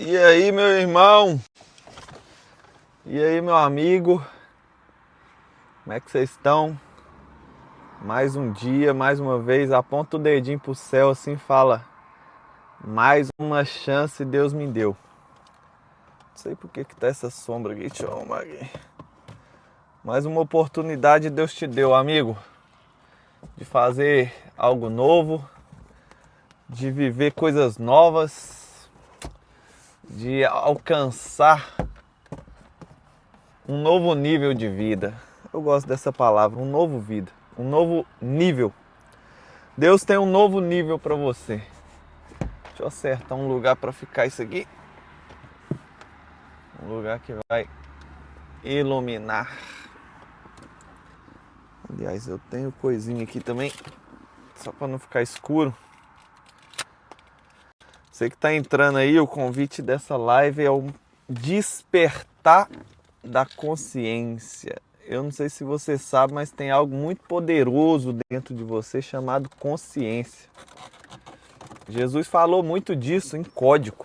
E aí, meu irmão? E aí, meu amigo? Como é que vocês estão? Mais um dia, mais uma vez, aponta o dedinho pro céu assim e fala: mais uma chance Deus me deu. Não sei por que tá essa sombra aqui, deixa eu arrumar aqui. Mais uma oportunidade Deus te deu, amigo, de fazer algo novo, de viver coisas novas, de alcançar um novo nível de vida. Eu gosto dessa palavra, um novo vida, um novo nível. Deus tem um novo nível para você. Deixa eu acertar um lugar para ficar isso aqui. Um lugar que vai iluminar. Aliás, eu tenho coisinha aqui também, só para não ficar escuro. Você que está entrando aí, o convite dessa live é o despertar da consciência. Eu não sei se você sabe, mas tem algo muito poderoso dentro de você chamado consciência. Jesus falou muito disso em código.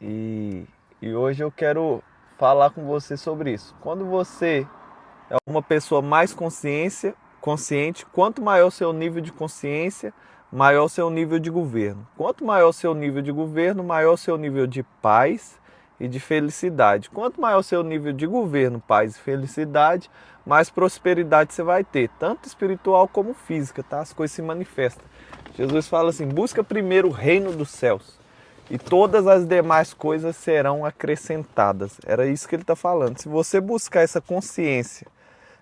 E hoje eu quero falar com você sobre isso. Quando você é uma pessoa mais consciente, quanto maior o seu nível de consciência, maior o seu nível de governo. Quanto maior o seu nível de governo, maior o seu nível de paz e de felicidade. Quanto maior o seu nível de governo, paz e felicidade, mais prosperidade você vai ter, tanto espiritual como física, tá? As coisas se manifestam. Jesus fala assim: busca primeiro o reino dos céus e todas as demais coisas serão acrescentadas. Era isso que ele está falando. Se você buscar essa consciência,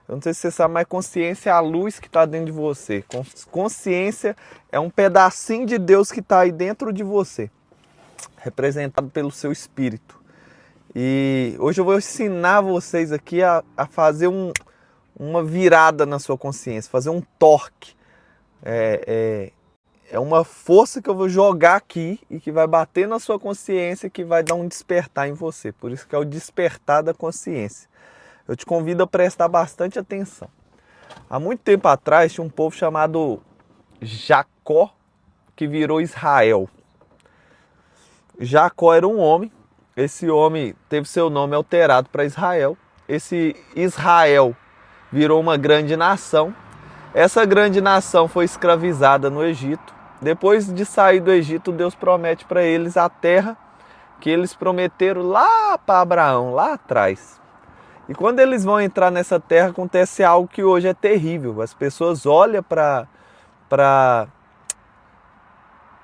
eu não sei se você sabe, mas consciência é a luz que está dentro de você. Consciência é um pedacinho de Deus que está aí dentro de você, representado pelo seu espírito. E hoje eu vou ensinar vocês aqui a fazer uma virada na sua consciência, fazer um torque. É uma força que eu vou jogar aqui e que vai bater na sua consciência e que vai dar um despertar em você. Por isso que é o despertar da consciência. Eu te convido a prestar bastante atenção. Há muito tempo atrás tinha um povo chamado Jacó que virou Israel. Jacó era um homem. Esse homem teve seu nome alterado para Israel. Esse Israel virou uma grande nação. Essa grande nação foi escravizada no Egito. Depois de sair do Egito, Deus promete para eles a terra que eles prometeram lá para Abraão, lá atrás. E quando eles vão entrar nessa terra, acontece algo que hoje é terrível. As pessoas olham para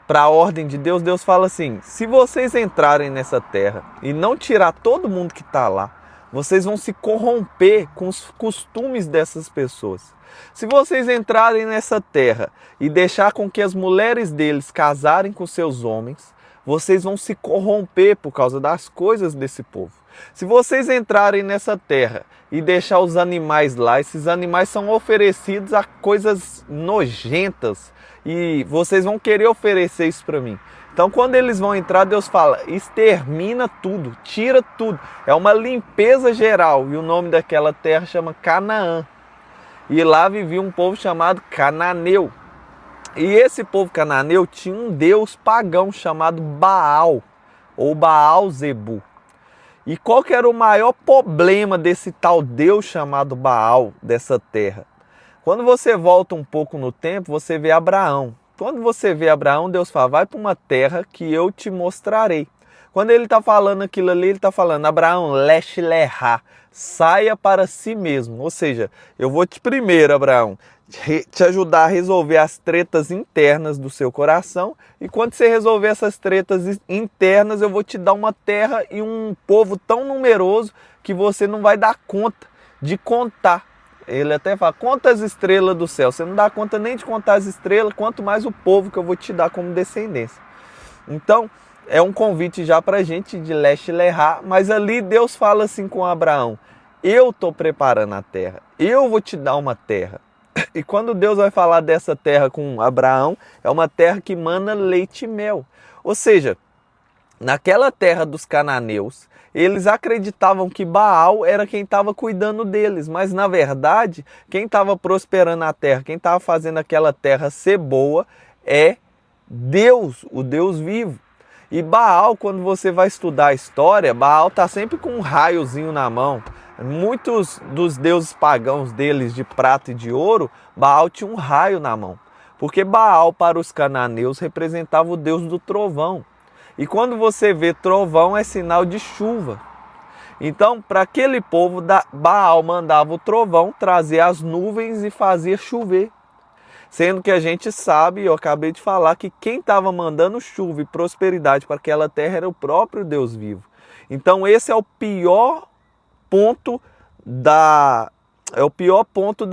a ordem de Deus. Deus fala assim: se vocês entrarem nessa terra e não tirar todo mundo que está lá, vocês vão se corromper com os costumes dessas pessoas. Se vocês entrarem nessa terra e deixar com que as mulheres deles casarem com seus homens, vocês vão se corromper por causa das coisas desse povo. Se vocês entrarem nessa terra e deixar os animais lá, esses animais são oferecidos a coisas nojentas e vocês vão querer oferecer isso para mim. Então, quando eles vão entrar, Deus fala: extermina tudo, tira tudo. É uma limpeza geral e o nome daquela terra chama Canaã. E lá vivia um povo chamado cananeu. E esse povo cananeu tinha um deus pagão chamado Baal, ou Baal-zebu. E qual que era o maior problema desse tal deus chamado Baal, dessa terra? Quando você volta um pouco no tempo, você vê Abraão. Quando você vê Abraão, Deus fala: vai para uma terra que eu te mostrarei. Quando ele está falando aquilo ali, ele está falando: Abraão, lech lerá, saia para si mesmo. Ou seja, eu vou primeiro, Abraão, te ajudar a resolver as tretas internas do seu coração. E quando você resolver essas tretas internas, eu vou te dar uma terra e um povo tão numeroso que você não vai dar conta de contar. Ele até fala: conta as estrelas do céu. Você não dá conta nem de contar as estrelas, quanto mais o povo que eu vou te dar como descendência. Então, é um convite já para a gente de lech lerá, mas ali Deus fala assim com Abraão: eu estou preparando a terra, eu vou te dar uma terra. E quando Deus vai falar dessa terra com Abraão, é uma terra que mana leite e mel. Ou seja, naquela terra dos cananeus, eles acreditavam que Baal era quem estava cuidando deles, mas na verdade, quem estava prosperando a terra, quem estava fazendo aquela terra ser boa, é Deus, o Deus vivo. E Baal, quando você vai estudar a história, Baal está sempre com um raiozinho na mão. Muitos dos deuses pagãos deles de prata e de ouro, Baal tinha um raio na mão. Porque Baal para os cananeus representava o deus do trovão. E quando você vê trovão é sinal de chuva. Então, para aquele povo, Baal mandava o trovão trazer as nuvens e fazia chover. Sendo que a gente sabe, eu acabei de falar, que quem estava mandando chuva e prosperidade para aquela terra era o próprio Deus vivo. Então esse é o pior ponto da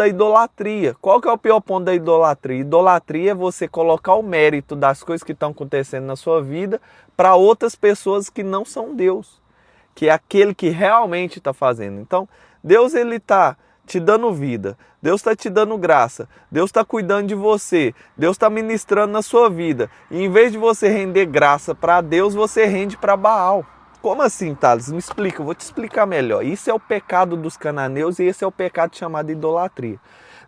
idolatria. Qual que é o pior ponto da idolatria? Idolatria é você colocar o mérito das coisas que estão acontecendo na sua vida para outras pessoas que não são Deus, que é aquele que realmente está fazendo. Então Deus, ele está te dando vida, Deus está te dando graça, Deus está cuidando de você, Deus está ministrando na sua vida. E em vez de você render graça para Deus, você rende para Baal. Como assim, Thales? Me explica, eu vou te explicar melhor. Isso é o pecado dos cananeus e esse é o pecado chamado idolatria.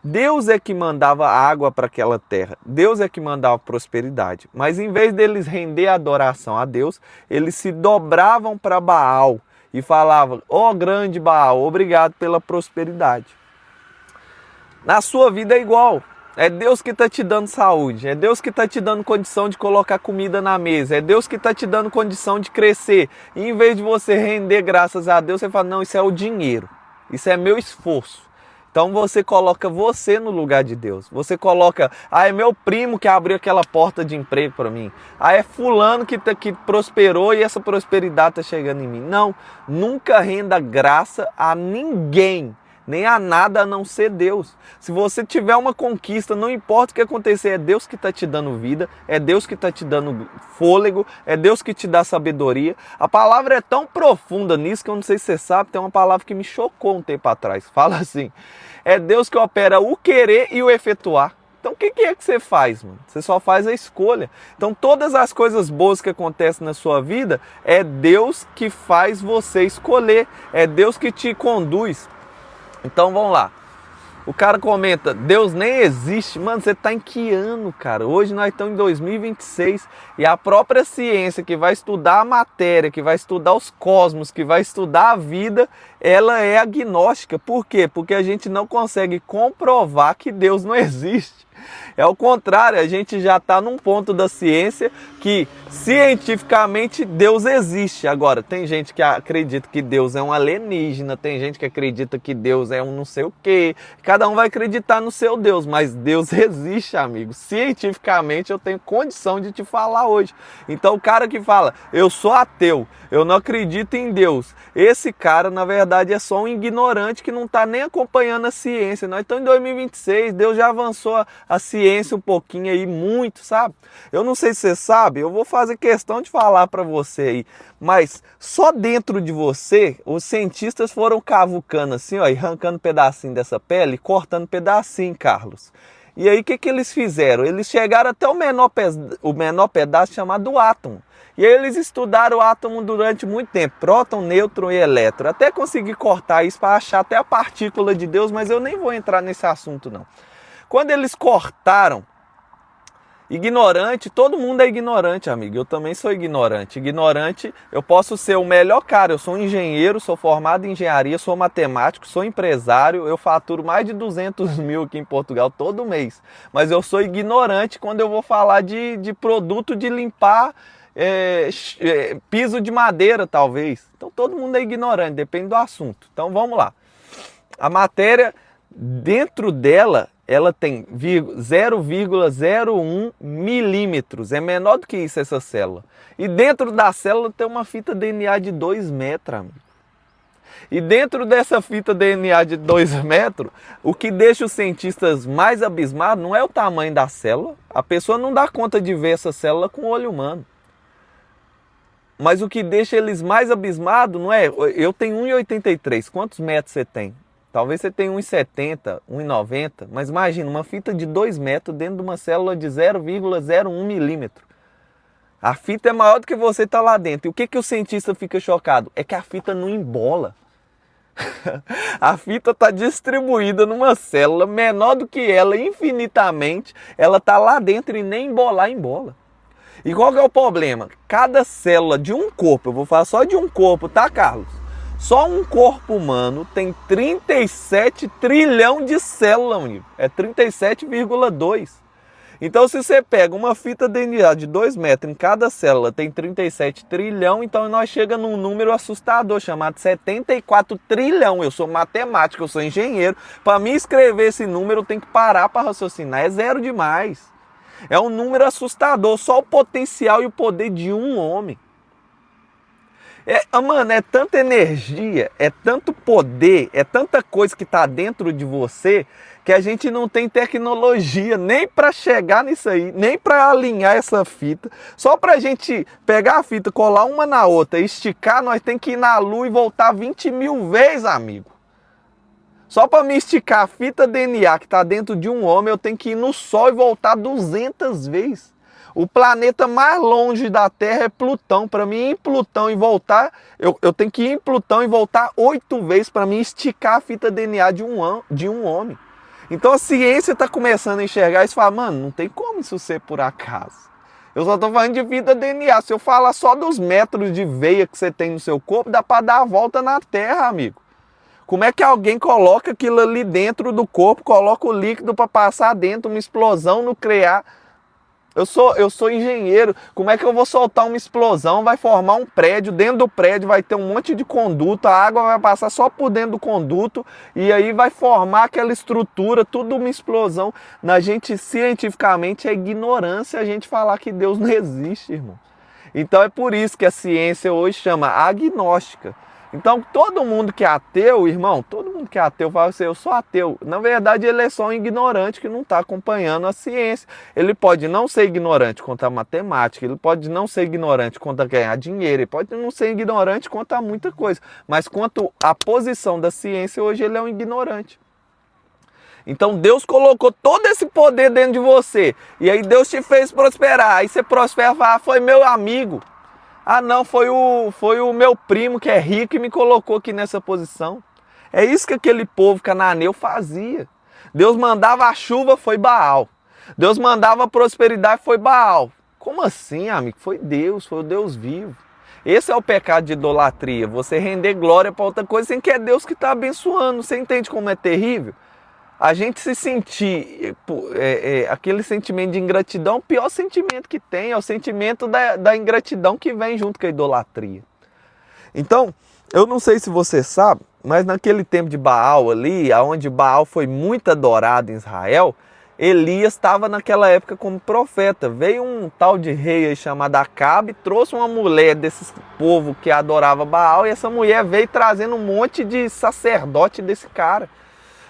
Deus é que mandava água para aquela terra, Deus é que mandava prosperidade. Mas em vez deles render adoração a Deus, eles se dobravam para Baal e falavam: ó grande Baal, obrigado pela prosperidade. Na sua vida é igual. É Deus que está te dando saúde, é Deus que está te dando condição de colocar comida na mesa, é Deus que está te dando condição de crescer. E em vez de você render graças a Deus, você fala: não, isso é o dinheiro, isso é meu esforço. Então você coloca você no lugar de Deus. Você coloca: é meu primo que abriu aquela porta de emprego para mim. É fulano que prosperou e essa prosperidade está chegando em mim. Não, nunca renda graça a ninguém, nem a nada a não ser Deus. Se você tiver uma conquista, não importa o que acontecer, é Deus que está te dando vida, é Deus que está te dando fôlego, é Deus que te dá sabedoria. A palavra é tão profunda nisso que eu não sei se você sabe, tem uma palavra que me chocou um tempo atrás. Fala assim: é Deus que opera o querer e o efetuar. Então o que é que você faz, mano? Você só faz a escolha. Então todas as coisas boas que acontecem na sua vida, é Deus que faz você escolher, é Deus que te conduz. Então vamos lá. O cara comenta: Deus nem existe. Mano, você está em que ano, cara? Hoje nós estamos em 2026 e a própria ciência que vai estudar a matéria, que vai estudar os cosmos, que vai estudar a vida, ela é agnóstica. Por quê? Porque a gente não consegue comprovar que Deus não existe. É o contrário, a gente já está num ponto da ciência que cientificamente Deus existe. Agora, tem gente que acredita que Deus é um alienígena, tem gente que acredita que Deus é um não sei o quê. Cada um vai acreditar no seu Deus, mas Deus existe, amigo. Cientificamente eu tenho condição de te falar hoje. Então o cara que fala: eu sou ateu, eu não acredito em Deus, esse cara na verdade é só um ignorante que não está nem acompanhando a ciência. Nós estamos em 2026, Deus já avançou a ciência um pouquinho aí, muito, sabe? Eu não sei se você sabe, eu vou fazer questão de falar para você aí, mas só dentro de você, os cientistas foram cavucando assim, ó, e arrancando pedacinho dessa pele, cortando pedacinho, Carlos. E aí o que eles fizeram? Eles chegaram até o menor pedaço chamado átomo. E aí eles estudaram o átomo durante muito tempo, próton, nêutron e elétron, até conseguir cortar isso para achar até a partícula de Deus, mas eu nem vou entrar nesse assunto não. Quando eles cortaram, ignorante, todo mundo é ignorante, amigo. Eu também sou ignorante. Ignorante, eu posso ser o melhor cara. Eu sou engenheiro, sou formado em engenharia, sou matemático, sou empresário. Eu faturo mais de 200 mil aqui em Portugal todo mês. Mas eu sou ignorante quando eu vou falar de produto de limpar piso de madeira, talvez. Então todo mundo é ignorante, depende do assunto. Então vamos lá. A matéria, dentro dela, ela tem 0,01 milímetros, é menor do que isso essa célula. E dentro da célula tem uma fita DNA de 2 metros, amigo. E dentro dessa fita DNA de 2 metros, o que deixa os cientistas mais abismados não é o tamanho da célula. A pessoa não dá conta de ver essa célula com o olho humano. Mas o que deixa eles mais abismados não é... Eu tenho 1,83, quantos metros você tem? Talvez você tenha 1,70, 1,90, mas imagina, uma fita de 2 metros dentro de uma célula de 0,01 milímetro. A fita é maior do que você está lá dentro. E o que o cientista fica chocado? É que a fita não embola. A fita está distribuída numa célula menor do que ela, infinitamente. Ela está lá dentro e nem embola. E qual que é o problema? Cada célula de um corpo, eu vou falar só de um corpo, tá, Carlos? Só um corpo humano tem 37 trilhão de células, amigo. É 37,2. Então, se você pega uma fita DNA de 2 metros, em cada célula tem 37 trilhão, então nós chegamos num número assustador, chamado 74 trilhão. Eu sou matemático, eu sou engenheiro. Para mim escrever esse número, eu tenho que parar para raciocinar. É zero demais. É um número assustador, só o potencial e o poder de um homem. Mano, é tanta energia, é tanto poder, é tanta coisa que está dentro de você que a gente não tem tecnologia nem para chegar nisso aí, nem para alinhar essa fita. Só para a gente pegar a fita, colar uma na outra, esticar, nós tem que ir na lua e voltar 20 mil vezes, amigo. Só para me esticar a fita DNA que está dentro de um homem, eu tenho que ir no Sol e voltar 200 vezes. O planeta mais longe da Terra é Plutão. Para mim ir em Plutão e voltar, eu tenho que ir em Plutão e voltar 8 vezes para mim esticar a fita DNA de um homem. Então a ciência está começando a enxergar isso e fala, mano, não tem como isso ser por acaso. Eu só estou falando de fita DNA. Se eu falar só dos metros de veia que você tem no seu corpo, dá para dar a volta na Terra, amigo. Como é que alguém coloca aquilo ali dentro do corpo, coloca o líquido para passar dentro, uma explosão nuclear? Eu sou engenheiro, como é que eu vou soltar uma explosão, vai formar um prédio, dentro do prédio vai ter um monte de conduto, a água vai passar só por dentro do conduto e aí vai formar aquela estrutura, tudo uma explosão. Na gente, cientificamente, é ignorância a gente falar que Deus não existe, irmão. Então é por isso que a ciência hoje chama agnóstica. Então todo mundo que é ateu, irmão, todo mundo que é ateu fala assim, eu sou ateu. Na verdade ele é só um ignorante que não está acompanhando a ciência. Ele pode não ser ignorante quanto a matemática, ele pode não ser ignorante quanto a ganhar dinheiro, ele pode não ser ignorante quanto a muita coisa. Mas quanto à posição da ciência, hoje ele é um ignorante. Então Deus colocou todo esse poder dentro de você. E aí Deus te fez prosperar. Aí você prospera e fala, foi meu amigo. Ah não, foi o meu primo que é rico e me colocou aqui nessa posição. É isso que aquele povo cananeu fazia. Deus mandava a chuva, foi Baal. Deus mandava a prosperidade, foi Baal. Como assim, amigo? Foi Deus, foi o Deus vivo. Esse é o pecado de idolatria. Você render glória para outra coisa sem que é Deus que está abençoando. Você entende como é terrível? A gente se sentir, aquele sentimento de ingratidão, é o pior sentimento que tem, é o sentimento da ingratidão que vem junto com a idolatria. Então, eu não sei se você sabe, mas naquele tempo de Baal ali, onde Baal foi muito adorado em Israel, Elias estava naquela época como profeta. Veio um tal de rei aí chamado Acabe, trouxe uma mulher desse povo que adorava Baal, e essa mulher veio trazendo um monte de sacerdote desse cara.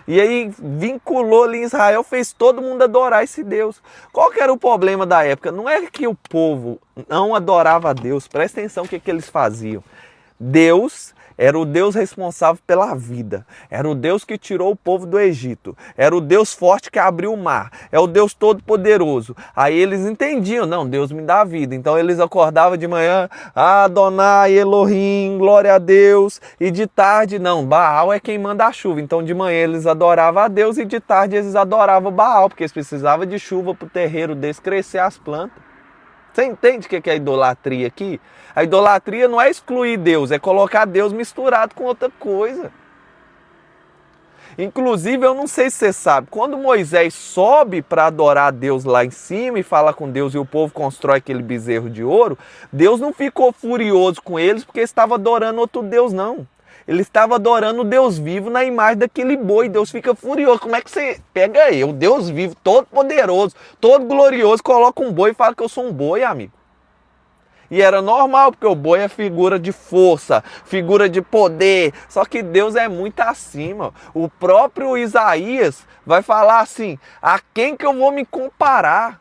E aí vinculou ali em Israel, fez todo mundo adorar esse Deus. Qual que era o problema da época? Não é que o povo não adorava a Deus, presta atenção o que eles faziam. Deus era o Deus responsável pela vida. Era o Deus que tirou o povo do Egito. Era o Deus forte que abriu o mar. É o Deus todo-poderoso. Aí eles entendiam, não, Deus me dá vida. Então eles acordavam de manhã, Adonai, Elohim, glória a Deus. E de tarde, não, Baal é quem manda a chuva. Então de manhã eles adoravam a Deus e de tarde eles adoravam Baal, porque eles precisavam de chuva para o terreiro deles crescer as plantas. Você entende o que é a idolatria aqui? A idolatria não é excluir Deus, é colocar Deus misturado com outra coisa. Inclusive, eu não sei se você sabe, quando Moisés sobe para adorar a Deus lá em cima e fala com Deus e o povo constrói aquele bezerro de ouro, Deus não ficou furioso com eles porque estava adorando outro Deus, não. Ele estava adorando o Deus vivo na imagem daquele boi. Deus fica furioso. Como é que você pega eu, Deus vivo, todo poderoso, todo glorioso, coloca um boi e fala que eu sou um boi, amigo? E era normal, porque o boi é figura de força, figura de poder. Só que Deus é muito acima. O próprio Isaías vai falar assim, a quem que eu vou me comparar?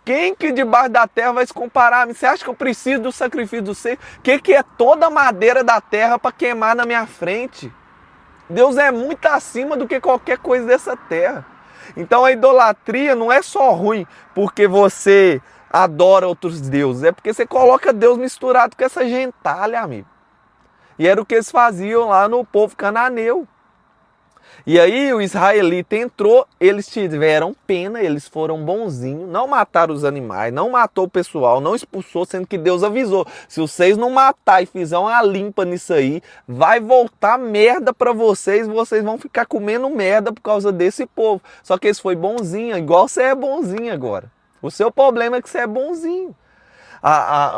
Quem que debaixo da terra vai se comparar? Você acha que eu preciso do sacrifício do ser? O que é toda a madeira da terra para queimar na minha frente? Deus é muito acima do que qualquer coisa dessa terra. Então a idolatria não é só ruim porque você adora outros deuses. É porque você coloca Deus misturado com essa gentalha, amigo. E era o que eles faziam lá no povo cananeu. E aí o israelita entrou, eles tiveram pena, eles foram bonzinhos, não mataram os animais, não matou o pessoal, não expulsou, sendo que Deus avisou. Se vocês não matar e fizer uma limpa nisso aí, vai voltar merda pra vocês, vocês vão ficar comendo merda por causa desse povo. Só que eles foi bonzinho, igual você é bonzinho agora. O seu problema é que você é bonzinho.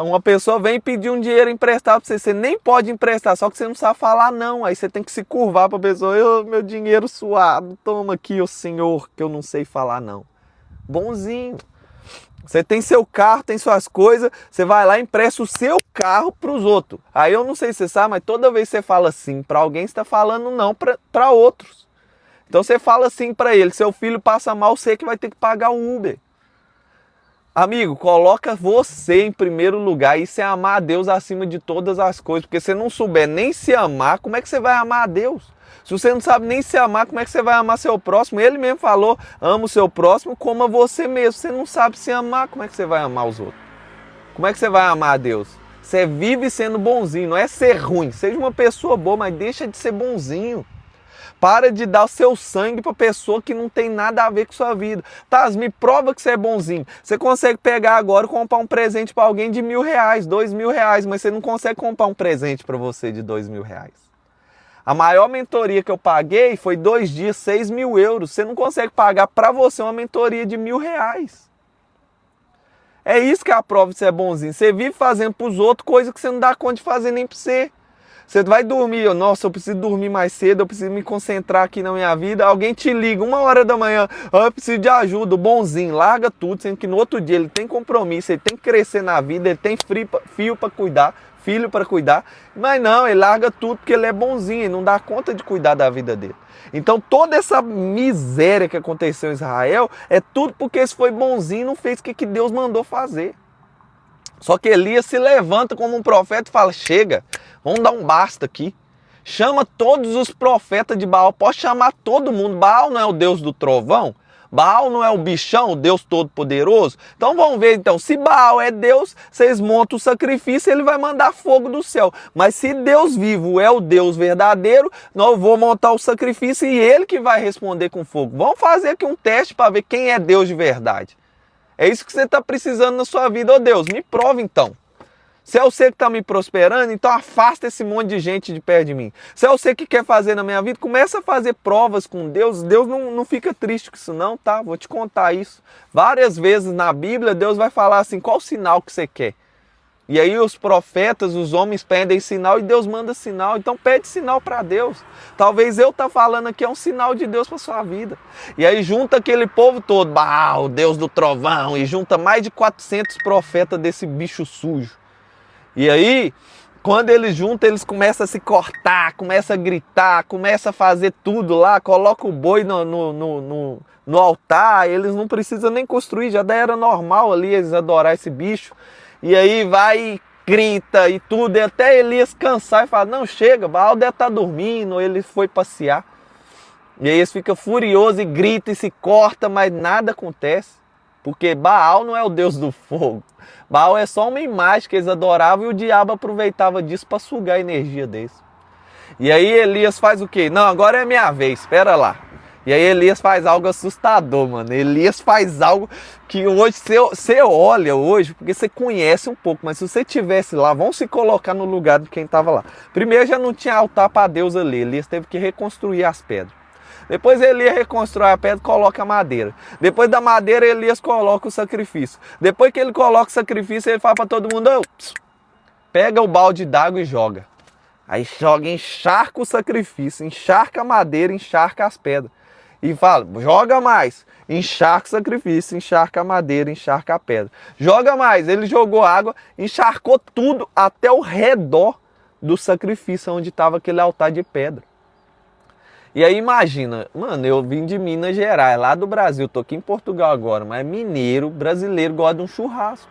Uma pessoa vem pedir um dinheiro emprestado para você, você nem pode emprestar, só que você não sabe falar não. Aí você tem que se curvar para a pessoa, meu dinheiro suado, toma aqui, o senhor, que eu não sei falar não. Bonzinho. Você tem seu carro, tem suas coisas, você vai lá e empresta o seu carro para os outros. Aí eu não sei se você sabe, mas toda vez que você fala sim para alguém, você está falando não para outros. Então você fala assim para ele, seu filho passa mal, você que vai ter que pagar o Uber. Amigo, coloca você em primeiro lugar. Isso é amar a Deus acima de todas as coisas. Porque se você não souber nem se amar, como é que você vai amar a Deus? Se você não sabe nem se amar, como é que você vai amar seu próximo? Ele mesmo falou, ama o seu próximo como a você mesmo. Você não sabe se amar, como é que você vai amar os outros? Como é que você vai amar a Deus? Você vive sendo bonzinho, não é ser ruim. Seja uma pessoa boa, mas deixa de ser bonzinho. Para de dar o seu sangue para pessoa que não tem nada a ver com sua vida. Taz, me prova que você é bonzinho. Você consegue pegar agora e comprar um presente para alguém de R$1.000, R$2.000, mas você não consegue comprar um presente para você de R$2.000. A maior mentoria que eu paguei foi 2 dias, 6.000 euros. Você não consegue pagar para você uma mentoria de R$1.000. É isso que é a prova de você é bonzinho. Você vive fazendo para os outros coisa que você não dá conta de fazer nem para você. Você vai dormir, nossa, eu preciso dormir mais cedo, eu preciso me concentrar aqui na minha vida. Alguém te liga 1h da manhã, eu preciso de ajuda, bonzinho, larga tudo, sendo que no outro dia ele tem compromisso, ele tem que crescer na vida, ele tem filho para cuidar, mas não, ele larga tudo porque ele é bonzinho, ele não dá conta de cuidar da vida dele. Então toda essa miséria que aconteceu em Israel é tudo porque esse foi bonzinho e não fez o que Deus mandou fazer. Só que Elias se levanta como um profeta e fala, chega, vamos dar um basta aqui. Chama todos os profetas de Baal, pode chamar todo mundo. Baal não é o Deus do trovão? Baal não é o bichão, o Deus todo-poderoso? Então vamos ver, então, se Baal é Deus, vocês montam o sacrifício, ele vai mandar fogo do céu. Mas se Deus vivo é o Deus verdadeiro, nós vamos montar o sacrifício e ele que vai responder com fogo. Vamos fazer aqui um teste para ver quem é Deus de verdade. É isso que você está precisando na sua vida. Ô Deus, me prova então. Se é você que está me prosperando, então afasta esse monte de gente de perto de mim. Se é você que quer fazer na minha vida, começa a fazer provas com Deus. Deus não fica triste com isso não, tá? Vou te contar isso. Várias vezes na Bíblia, Deus vai falar assim, qual sinal que você quer? E aí os profetas, os homens pedem sinal e Deus manda sinal. Então pede sinal para Deus. Talvez eu tá falando aqui é um sinal de Deus para sua vida. E aí junta aquele povo todo, Baal, Deus do trovão, e junta mais de 400 profetas desse bicho sujo. E aí, quando eles juntam, eles começam a se cortar, começam a gritar, começam a fazer tudo lá, coloca o boi no altar, eles não precisam nem construir, já era normal ali eles adorar esse bicho. E aí vai e grita e tudo, e até Elias cansar e falar, não, chega, Baal deve estar dormindo, ele foi passear. E aí eles ficam furiosos e gritam e se cortam, mas nada acontece. Porque Baal não é o Deus do fogo. Baal é só uma imagem que eles adoravam e o diabo aproveitava disso para sugar a energia deles. E aí Elias faz o quê? Não, agora é minha vez, espera lá. E aí Elias faz algo assustador, mano. Elias faz algo que hoje, você olha hoje, porque você conhece um pouco, mas se você estivesse lá, vamos se colocar no lugar de quem estava lá. Primeiro já não tinha altar para Deus ali, Elias teve que reconstruir as pedras. Depois Elias reconstrói a pedra e coloca a madeira. Depois da madeira, Elias coloca o sacrifício. Depois que ele coloca o sacrifício, ele fala para todo mundo, pega o balde d'água e joga. Aí joga, encharca o sacrifício, encharca a madeira, encharca as pedras. E fala, joga mais, encharca o sacrifício, encharca a madeira, encharca a pedra. Joga mais, ele jogou água, encharcou tudo até o redor do sacrifício, onde estava aquele altar de pedra. E aí imagina, mano, eu vim de Minas Gerais, lá do Brasil, tô aqui em Portugal agora, mas mineiro, brasileiro, gosta de um churrasco.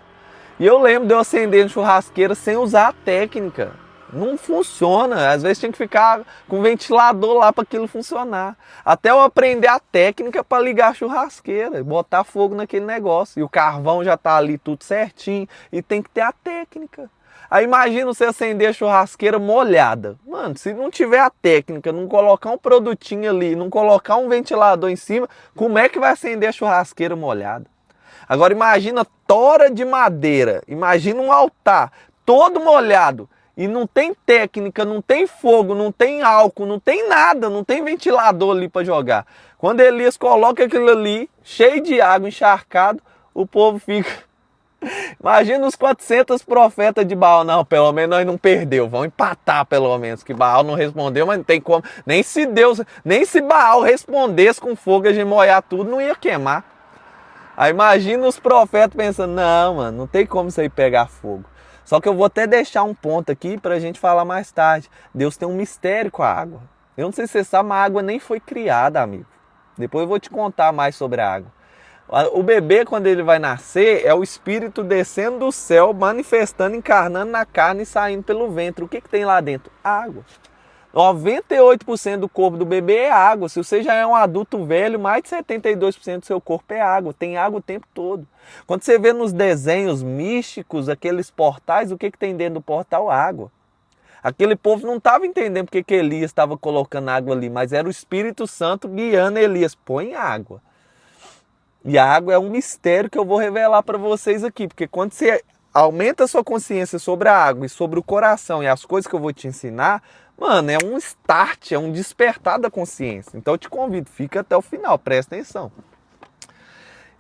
E eu lembro de eu acender uma churrasqueira sem usar a técnica. Não funciona, às vezes tinha que ficar com ventilador lá para aquilo funcionar. Até eu aprender a técnica para ligar a churrasqueira, botar fogo naquele negócio. E o carvão já tá ali tudo certinho e tem que ter a técnica. Aí imagina você acender a churrasqueira molhada. Mano, se não tiver a técnica, não colocar um produtinho ali, não colocar um ventilador em cima, como é que vai acender a churrasqueira molhada? Agora imagina tora de madeira, imagina um altar todo molhado e não tem técnica, não tem fogo, não tem álcool, não tem nada, não tem ventilador ali para jogar. Quando Elias coloca aquilo ali, cheio de água, encharcado, o povo fica... Imagina os 400 profetas de Baal. Não, pelo menos nós não perdeu. Vamos empatar pelo menos, que Baal não respondeu, mas não tem como. Nem se Baal respondesse com fogo, a gente molhar tudo, não ia queimar. Aí imagina os profetas pensando, não, mano, não tem como isso aí pegar fogo. Só que eu vou até deixar um ponto aqui pra gente falar mais tarde. Deus tem um mistério com a água. Eu não sei se você sabe, mas a água nem foi criada, amigo. Depois eu vou te contar mais sobre a água. O bebê, quando ele vai nascer, é o espírito descendo do céu, manifestando, encarnando na carne e saindo pelo ventre. O que tem lá dentro? Água. 98% do corpo do bebê é água. Se você já é um adulto velho, mais de 72% do seu corpo é água. Tem água o tempo todo. Quando você vê nos desenhos místicos, aqueles portais, o que tem dentro do portal? Água. Aquele povo não estava entendendo porque que Elias estava colocando água ali, mas era o Espírito Santo guiando Elias. Põe água. E a água é um mistério que eu vou revelar para vocês aqui, porque quando você aumenta a sua consciência sobre a água e sobre o coração e as coisas que eu vou te ensinar, mano, é um start, é um despertar da consciência. Então eu te convido, fica até o final, presta atenção.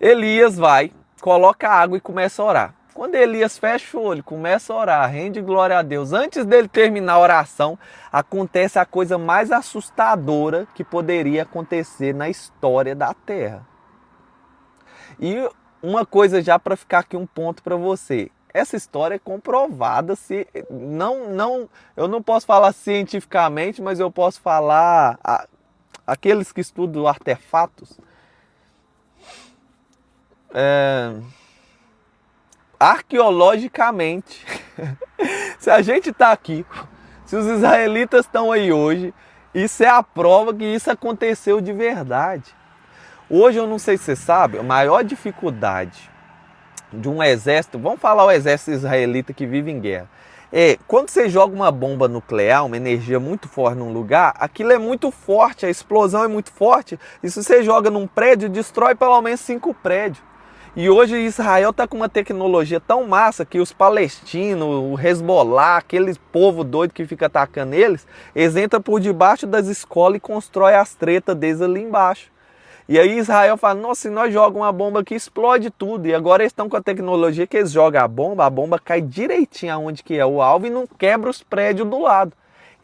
Elias vai, coloca a água e começa a orar. Quando Elias fecha o olho, começa a orar, rende glória a Deus. Antes dele terminar a oração, acontece a coisa mais assustadora que poderia acontecer na história da Terra. E uma coisa já para ficar aqui um ponto para você. Essa história é comprovada, se eu não posso falar cientificamente, mas eu posso falar aqueles que estudam artefatos. Arqueologicamente, se a gente está aqui, se os israelitas estão aí hoje, isso é a prova que isso aconteceu de verdade. Hoje, eu não sei se você sabe, a maior dificuldade de um exército, vamos falar o exército israelita que vive em guerra, quando você joga uma bomba nuclear, uma energia muito forte num lugar, aquilo é muito forte, a explosão é muito forte, e se você joga num prédio, destrói pelo menos 5 prédios. E hoje Israel está com uma tecnologia tão massa que os palestinos, o Hezbollah, aquele povo doido que fica atacando eles entram por debaixo das escolas e constrói as tretas deles ali embaixo. E aí Israel fala, nossa, se nós jogamos uma bomba aqui, explode tudo. E agora eles estão com a tecnologia que eles jogam a bomba cai direitinho aonde que é o alvo e não quebra os prédios do lado.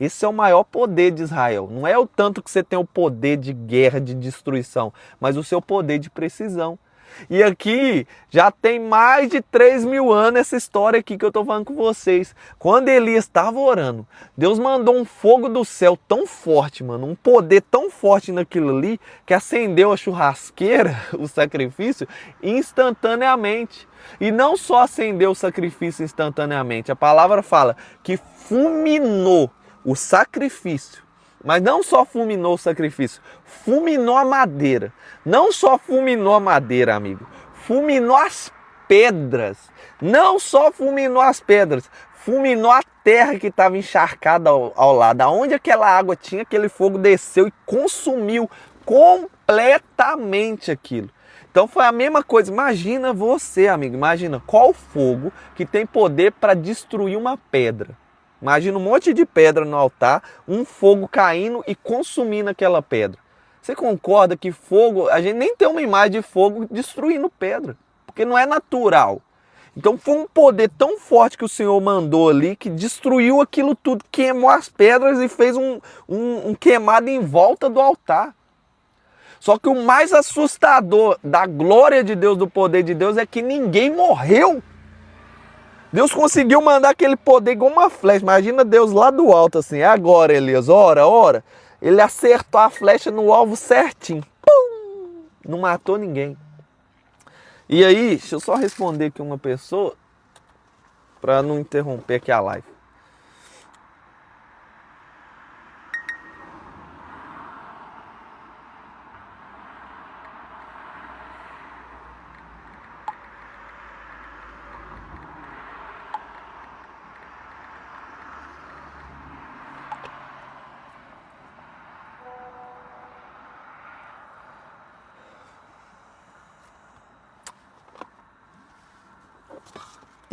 Esse é o maior poder de Israel. Não é o tanto que você tem o poder de guerra, de destruição, mas o seu poder de precisão. E aqui já tem mais de 3.000 anos essa história aqui que eu estou falando com vocês. Quando Elias estava orando, Deus mandou um fogo do céu tão forte, mano, um poder tão forte naquilo ali, que acendeu a churrasqueira, o sacrifício, instantaneamente. E não só acendeu o sacrifício instantaneamente, a palavra fala que fulminou o sacrifício. Mas não só fulminou o sacrifício, fulminou a madeira. Não só fulminou a madeira, amigo, fulminou as pedras. Não só fulminou as pedras, fulminou a terra que estava encharcada ao lado. Aonde aquela água tinha, aquele fogo desceu e consumiu completamente aquilo. Então foi a mesma coisa. Imagina você, amigo, imagina qual fogo que tem poder para destruir uma pedra. Imagina um monte de pedra no altar, um fogo caindo e consumindo aquela pedra. Você concorda que fogo, a gente nem tem uma imagem de fogo destruindo pedra, porque não é natural. Então foi um poder tão forte que o Senhor mandou ali, que destruiu aquilo tudo, queimou as pedras e fez um queimado em volta do altar. Só que o mais assustador da glória de Deus, do poder de Deus, é que ninguém morreu. Deus conseguiu mandar aquele poder igual uma flecha. Imagina Deus lá do alto assim. É agora, Elias. Ora, ora. Ele acertou a flecha no alvo certinho. Pum! Não matou ninguém. E aí, deixa eu só responder aqui uma pessoa. Para não interromper aqui a live.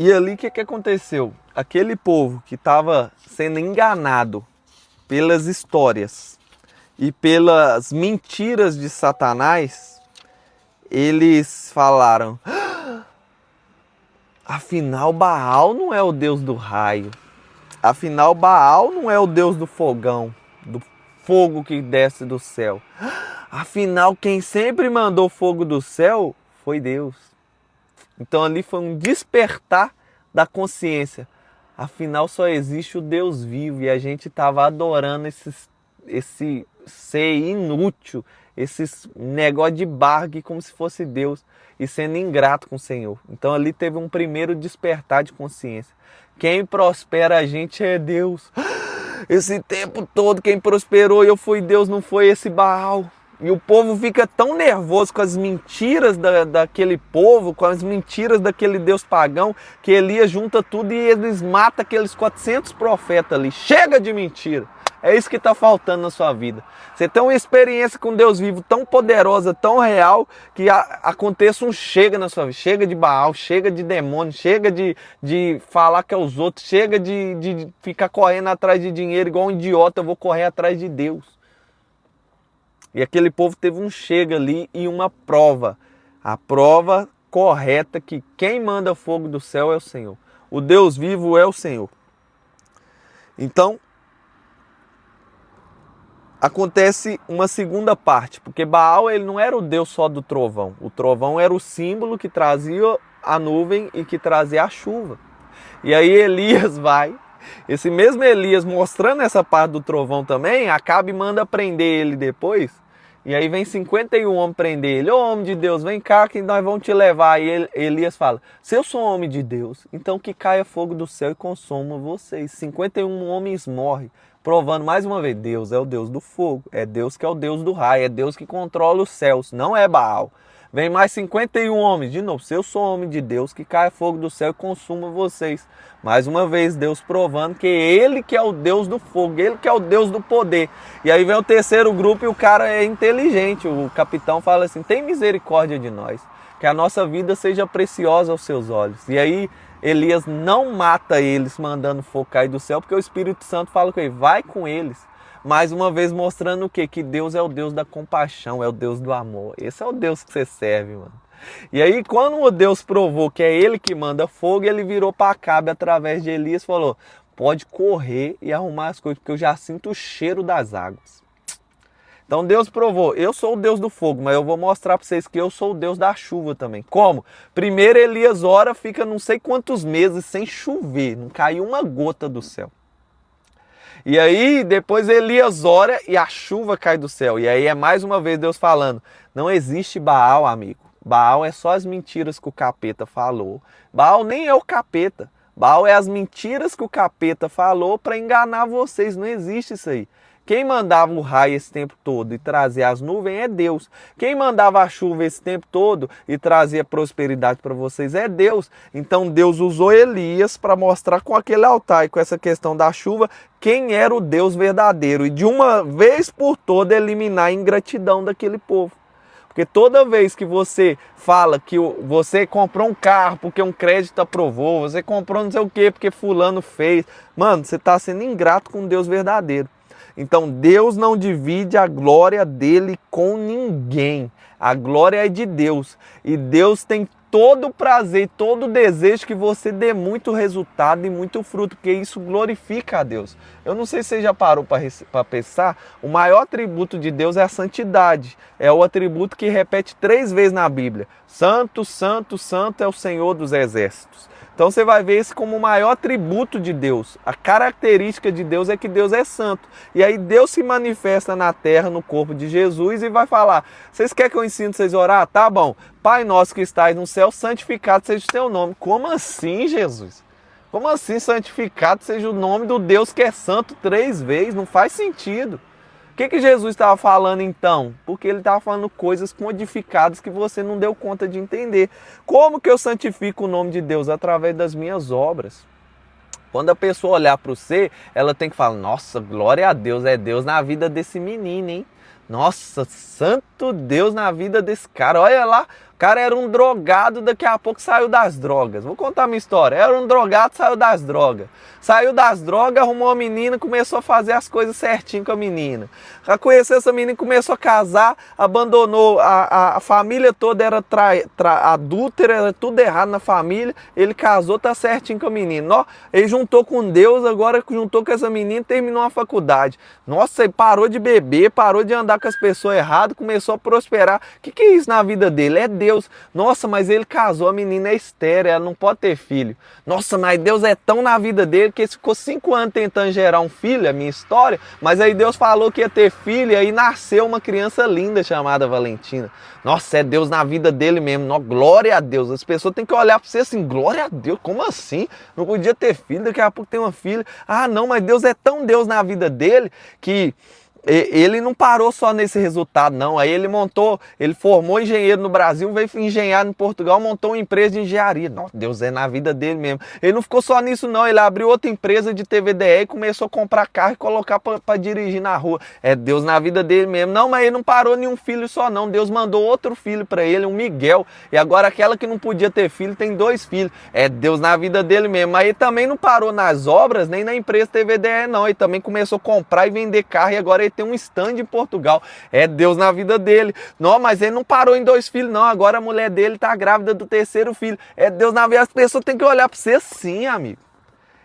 E ali o que aconteceu? Aquele povo que estava sendo enganado pelas histórias e pelas mentiras de Satanás, eles falaram: afinal Baal não é o Deus do raio, afinal Baal não é o Deus do fogão, do fogo que desce do céu. Afinal, quem sempre mandou fogo do céu foi Deus. Então ali foi um despertar da consciência. Afinal, só existe o Deus vivo e a gente estava adorando esse ser inútil, esse negócio de barco como se fosse Deus e sendo ingrato com o Senhor. Então ali teve um primeiro despertar de consciência. Quem prospera a gente é Deus. Esse tempo todo quem prosperou eu fui Deus, não foi esse Baal. E o povo fica tão nervoso com as mentiras daquele povo, com as mentiras daquele Deus pagão, que Elias junta tudo e eles matam aqueles 400 profetas ali. Chega de mentira! É isso que está faltando na sua vida. Você tem uma experiência com Deus vivo tão poderosa, tão real, que aconteça um chega na sua vida. Chega de Baal, chega de demônio, chega de falar que é os outros, chega de ficar correndo atrás de dinheiro igual um idiota, eu vou correr atrás de Deus. E aquele povo teve um chega ali e uma prova. A prova correta que quem manda fogo do céu é o Senhor. O Deus vivo é o Senhor. Então, acontece uma segunda parte, porque Baal ele não era o Deus só do trovão. O trovão era o símbolo que trazia a nuvem e que trazia a chuva. E aí Elias vai, esse mesmo Elias mostrando essa parte do trovão também, acaba e manda prender ele depois. E aí vem 51 homens prender ele. Ô homem de Deus, vem cá que nós vamos te levar. E Elias fala, se eu sou homem de Deus, então que caia fogo do céu e consuma vocês. 51 homens morrem, provando mais uma vez, Deus é o Deus do fogo. É Deus que é o Deus do raio, é Deus que controla os céus, não é Baal. Vem mais 51 homens, de novo, se eu sou homem de Deus, que caia fogo do céu e consuma vocês. Mais uma vez, Deus provando que Ele que é o Deus do fogo, Ele que é o Deus do poder. E aí vem o terceiro grupo e o cara é inteligente, o capitão fala assim, tem misericórdia de nós, que a nossa vida seja preciosa aos seus olhos. E aí Elias não mata eles mandando fogo cair do céu, porque o Espírito Santo fala com ele, vai com eles. Mais uma vez mostrando o quê? Que Deus é o Deus da compaixão, é o Deus do amor. Esse é o Deus que você serve, mano. E aí quando o Deus provou que é Ele que manda fogo, Ele virou para Acabe através de Elias e falou, pode correr e arrumar as coisas, porque eu já sinto o cheiro das águas. Então Deus provou, eu sou o Deus do fogo, mas eu vou mostrar para vocês que eu sou o Deus da chuva também. Como? Primeiro Elias ora, fica não sei quantos meses sem chover, não caiu uma gota do céu. E aí depois Elias ora e a chuva cai do céu. E aí é mais uma vez Deus falando, não existe Baal, amigo. Baal é só as mentiras que o capeta falou. Baal nem é o capeta. Baal é as mentiras que o capeta falou para enganar vocês. Não existe isso aí. Quem mandava o raio esse tempo todo e trazia as nuvens é Deus. Quem mandava a chuva esse tempo todo e trazia prosperidade para vocês é Deus. Então Deus usou Elias para mostrar com aquele altar e com essa questão da chuva quem era o Deus verdadeiro. E de uma vez por toda eliminar a ingratidão daquele povo. Porque toda vez que você fala que você comprou um carro porque um crédito aprovou, você comprou não sei o que porque fulano fez, mano, você está sendo ingrato com Deus verdadeiro. Então Deus não divide a glória dele com ninguém. A glória é de Deus. E Deus tem todo o prazer, todo o desejo que você dê muito resultado e muito fruto, porque isso glorifica a Deus. Eu não sei se você já parou para pensar, o maior atributo de Deus é a santidade. É o atributo que repete 3 vezes na Bíblia. Santo, santo, santo é o Senhor dos exércitos. Então você vai ver isso como o maior atributo de Deus. A característica de Deus é que Deus é santo. E aí Deus se manifesta na terra, no corpo de Jesus e vai falar, vocês querem que eu ensine vocês a orar? Tá bom. Pai nosso que estais no céu, santificado seja o teu nome. Como assim, Jesus? Como assim santificado seja o nome do Deus que é santo 3 vezes? Não faz sentido. O que Jesus estava falando então? Porque ele estava falando coisas codificadas que você não deu conta de entender. Como que eu santifico o nome de Deus? Através das minhas obras. Quando a pessoa olhar para você, ela tem que falar, nossa, glória a Deus, é Deus na vida desse menino, hein? Nossa, santo Deus na vida desse cara. Olha lá, cara era um drogado, daqui a pouco saiu das drogas. Vou contar a minha história. Era um drogado, saiu das drogas. Saiu das drogas, arrumou uma menina, começou a fazer as coisas certinho com a menina. Já conheceu essa menina, começou a casar, abandonou, a família toda era adúltera, era tudo errado na família. Ele casou, tá certinho com a menina. Ó, ele juntou com Deus, agora juntou com essa menina, terminou a faculdade. Nossa, ele parou de beber, parou de andar com as pessoas erradas, começou a prosperar. O que é isso na vida dele? É Deus. Nossa, mas ele casou, a menina é estéril, ela não pode ter filho. Nossa, mas Deus é tão na vida dele que ele ficou 5 anos tentando gerar um filho, a minha história, mas aí Deus falou que ia ter filho e aí nasceu uma criança linda chamada Valentina. Nossa, é Deus na vida dele mesmo. Nossa, glória a Deus. As pessoas têm que olhar para você assim, glória a Deus, como assim? Não podia ter filho, daqui a pouco tem uma filha. Ah, não, mas Deus é tão Deus na vida dele que ele não parou só nesse resultado, não. Aí ele formou engenheiro no Brasil, veio engenhar em Portugal, montou uma empresa de engenharia. Nossa, Deus é na vida dele mesmo. Ele não ficou só nisso, não. Ele abriu outra empresa de TVDE e começou a comprar carro e colocar para dirigir na rua. É Deus na vida dele mesmo. Não, mas ele não parou nenhum filho só, não. Deus mandou outro filho para ele, um Miguel. E agora aquela que não podia ter filho tem 2 filhos. É Deus na vida dele mesmo. Mas ele também não parou nas obras, nem na empresa TVDE, não. Ele também começou a comprar e vender carro e agora ele tem um stand em Portugal. É Deus na vida dele. Não, mas ele não parou em 2 filhos, não. Agora a mulher dele tá grávida do 3º filho. É Deus na vida. As pessoas têm que olhar para você assim, amigo.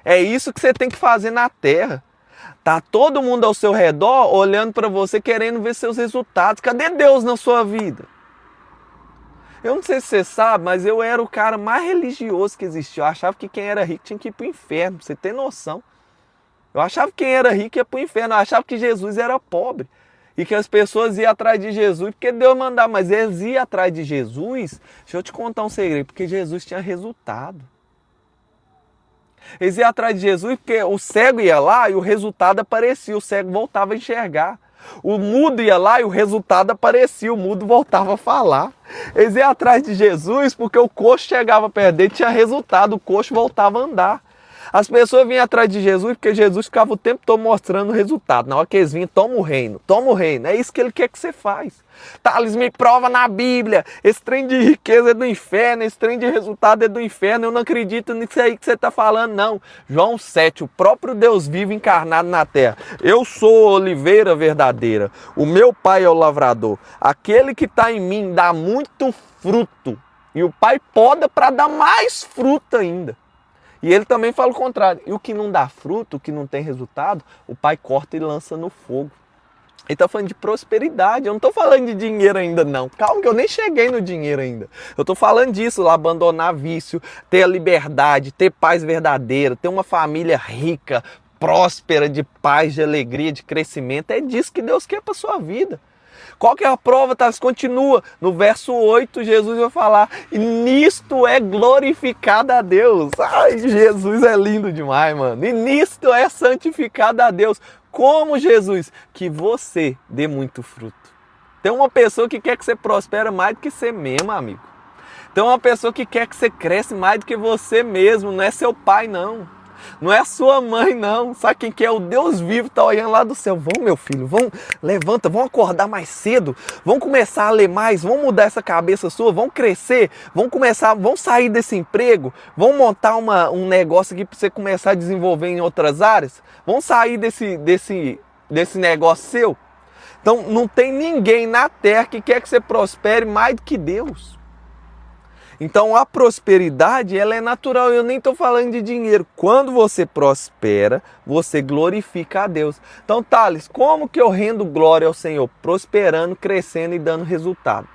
É isso que você tem que fazer na terra. Tá todo mundo ao seu redor olhando para você, querendo ver seus resultados. Cadê Deus na sua vida? Eu não sei se você sabe, mas eu era o cara mais religioso que existia. Eu achava que quem era rico tinha que ir pro inferno, pra você ter noção. Eu achava que quem era rico ia para o inferno. Eu achava que Jesus era pobre. E que as pessoas iam atrás de Jesus porque Deus mandava. Mas eles iam atrás de Jesus. Deixa eu te contar um segredo. Porque Jesus tinha resultado. Eles iam atrás de Jesus porque o cego ia lá e o resultado aparecia. O cego voltava a enxergar. O mudo ia lá e o resultado aparecia. O mudo voltava a falar. Eles iam atrás de Jesus porque o coxo chegava perto dele e tinha resultado. O coxo voltava a andar. As pessoas vinham atrás de Jesus porque Jesus ficava o tempo todo mostrando o resultado. Na hora que eles vinham, toma o reino, toma o reino. É isso que ele quer que você faz. Thales, me prova na Bíblia. Esse trem de riqueza é do inferno, esse trem de resultado é do inferno. Eu não acredito nisso aí que você está falando, não. João 7, o próprio Deus vivo encarnado na terra. Eu sou a oliveira verdadeira. O meu pai é o lavrador. Aquele que está em mim dá muito fruto. E o pai poda para dar mais fruto ainda. E ele também fala o contrário. E o que não dá fruto, o que não tem resultado, o pai corta e lança no fogo. Ele está falando de prosperidade. Eu não estou falando de dinheiro ainda, não. Calma que eu nem cheguei no dinheiro ainda. Eu estou falando disso, lá, abandonar vício, ter a liberdade, ter paz verdadeira, ter uma família rica, próspera, de paz, de alegria, de crescimento. É disso que Deus quer para a sua vida. Qual que é a prova, Thales? Continua. No verso 8, Jesus vai falar, e nisto é glorificado a Deus. Ai, Jesus é lindo demais, mano. E nisto é santificado a Deus. Como, Jesus? Que você dê muito fruto. Tem uma pessoa que quer que você prospere mais do que você mesmo, amigo. Tem uma pessoa que quer que você cresça mais do que você mesmo. Não é seu pai, não. Não é a sua mãe, não. Sabe quem que é? O Deus vivo está olhando lá do céu. Vamos, meu filho, vamos, levanta, vamos acordar mais cedo. Vamos começar a ler mais, vamos mudar essa cabeça sua, vamos crescer, vamos sair desse emprego, vamos montar um negócio aqui para você começar a desenvolver em outras áreas. Vamos sair desse negócio seu. Então, não tem ninguém na terra que quer que você prospere mais do que Deus. Então a prosperidade, ela é natural, eu nem estou falando de dinheiro. Quando você prospera, você glorifica a Deus. Então, Thales, como que eu rendo glória ao Senhor? Prosperando, crescendo e dando resultado.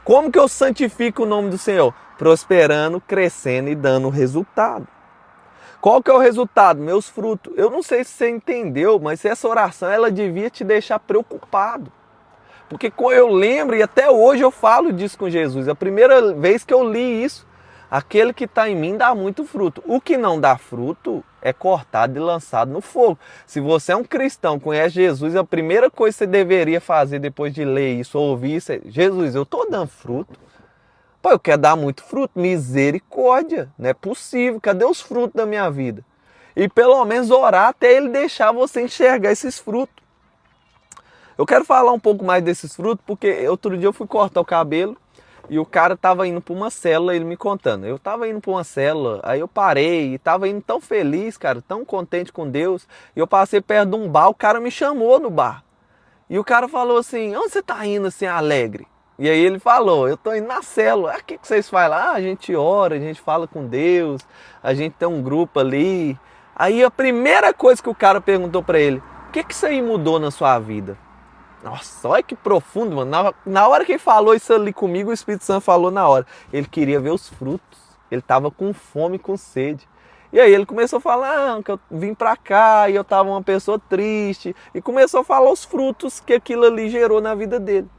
Como que eu santifico o nome do Senhor? Prosperando, crescendo e dando resultado. Qual que é o resultado? Meus frutos. Eu não sei se você entendeu, mas essa oração, ela devia te deixar preocupado. Porque eu lembro, e até hoje eu falo disso com Jesus, a primeira vez que eu li isso, aquele que está em mim dá muito fruto. O que não dá fruto é cortado e lançado no fogo. Se você é um cristão, conhece Jesus, a primeira coisa que você deveria fazer depois de ler isso, ouvir isso, é, Jesus, eu estou dando fruto. Pô, eu quero dar muito fruto, misericórdia, não é possível, cadê os frutos da minha vida? E pelo menos orar até ele deixar você enxergar esses frutos. Eu quero falar um pouco mais desses frutos, porque outro dia eu fui cortar o cabelo E o cara tava indo para uma célula, ele me contando. Eu tava indo para uma célula, aí eu parei e tava indo tão feliz, cara, tão contente com Deus. E eu passei perto de um bar, o cara me chamou no bar. E o cara falou assim, onde você tá indo assim alegre? E aí ele falou, eu tô indo na célula. Ah, o que vocês fazem lá? Ah, a gente ora, a gente fala com Deus, a gente tem um grupo ali. Aí a primeira coisa que o cara perguntou para ele, o que isso aí mudou na sua vida? Nossa, olha que profundo, mano. Na hora que ele falou isso ali comigo, o Espírito Santo falou na hora. Ele queria ver os frutos. Ele estava com fome, com sede. E aí ele começou a falar que eu vim pra cá e eu estava uma pessoa triste. E começou a falar os frutos que aquilo ali gerou na vida dele.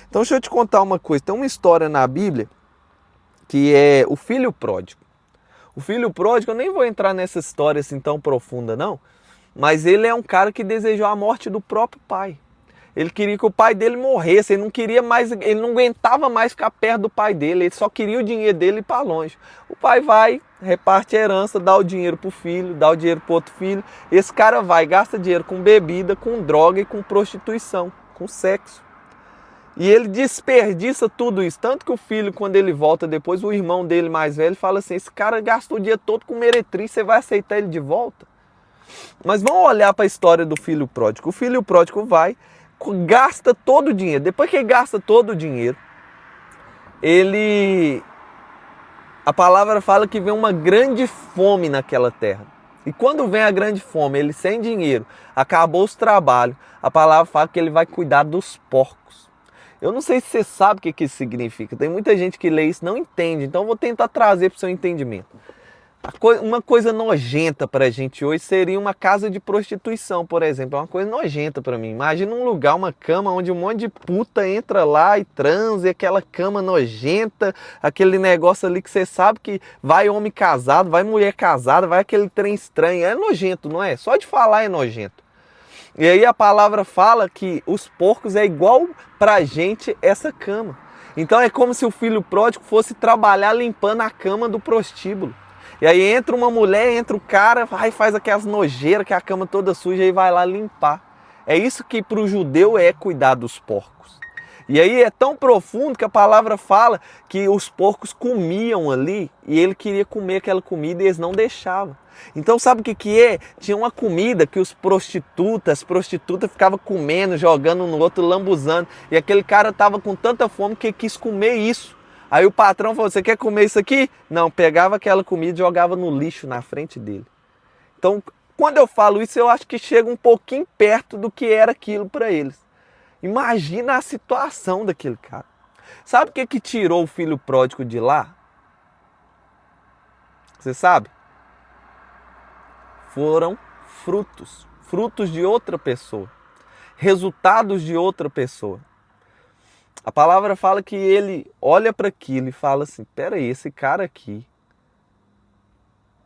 Então deixa eu te contar uma coisa. Tem uma história na Bíblia que é o filho pródigo. O filho pródigo, eu nem vou entrar nessa história assim tão profunda não. Mas ele é um cara que desejou a morte do próprio pai. Ele queria que o pai dele morresse, ele não queria mais, ele não aguentava mais ficar perto do pai dele, ele só queria o dinheiro dele ir para longe. O pai vai, reparte a herança, dá o dinheiro pro filho, dá o dinheiro pro outro filho. Esse cara vai, gasta dinheiro com bebida, com droga e com prostituição, com sexo. E ele desperdiça tudo isso, tanto que o filho, quando ele volta depois, o irmão dele mais velho fala assim, esse cara gastou o dia todo com meretriz, você vai aceitar ele de volta? Mas vamos olhar para a história do filho pródigo. O filho pródigo vai, gasta todo o dinheiro. Depois que ele gasta todo o dinheiro, a palavra fala que vem uma grande fome naquela terra. E quando vem a grande fome, ele sem dinheiro, acabou os trabalhos, a palavra fala que ele vai cuidar dos porcos. Eu não sei se você sabe o que isso significa. Tem muita gente que lê isso e não entende. Então eu vou tentar trazer para o seu entendimento. Uma coisa nojenta para a gente hoje seria uma casa de prostituição, por exemplo. É uma coisa nojenta para mim. Imagina um lugar, uma cama onde um monte de puta entra lá e transa, e aquela cama nojenta, aquele negócio ali que você sabe que vai homem casado, vai mulher casada, vai aquele trem estranho. É nojento, não é? Só de falar é nojento. E aí a palavra fala que os porcos é igual pra gente essa cama. Então é como se o filho pródigo fosse trabalhar limpando a cama do prostíbulo. E aí entra uma mulher, entra o cara, vai faz aquelas nojeiras, que é a cama toda suja, e vai lá limpar. É isso que para o judeu é cuidar dos porcos. E aí é tão profundo que a palavra fala que os porcos comiam ali e ele queria comer aquela comida e eles não deixavam. Então sabe o que é? Tinha uma comida que as prostitutas ficavam comendo, jogando um no outro, lambuzando. E aquele cara estava com tanta fome que quis comer isso. Aí o patrão falou, você quer comer isso aqui? Não, pegava aquela comida e jogava no lixo na frente dele. Então, quando eu falo isso, eu acho que chega um pouquinho perto do que era aquilo para eles. Imagina a situação daquele cara. Sabe o que tirou o filho pródigo de lá? Você sabe? Foram frutos. Frutos de outra pessoa. Resultados de outra pessoa. A palavra fala que ele olha para aquilo e fala assim, peraí, esse cara aqui,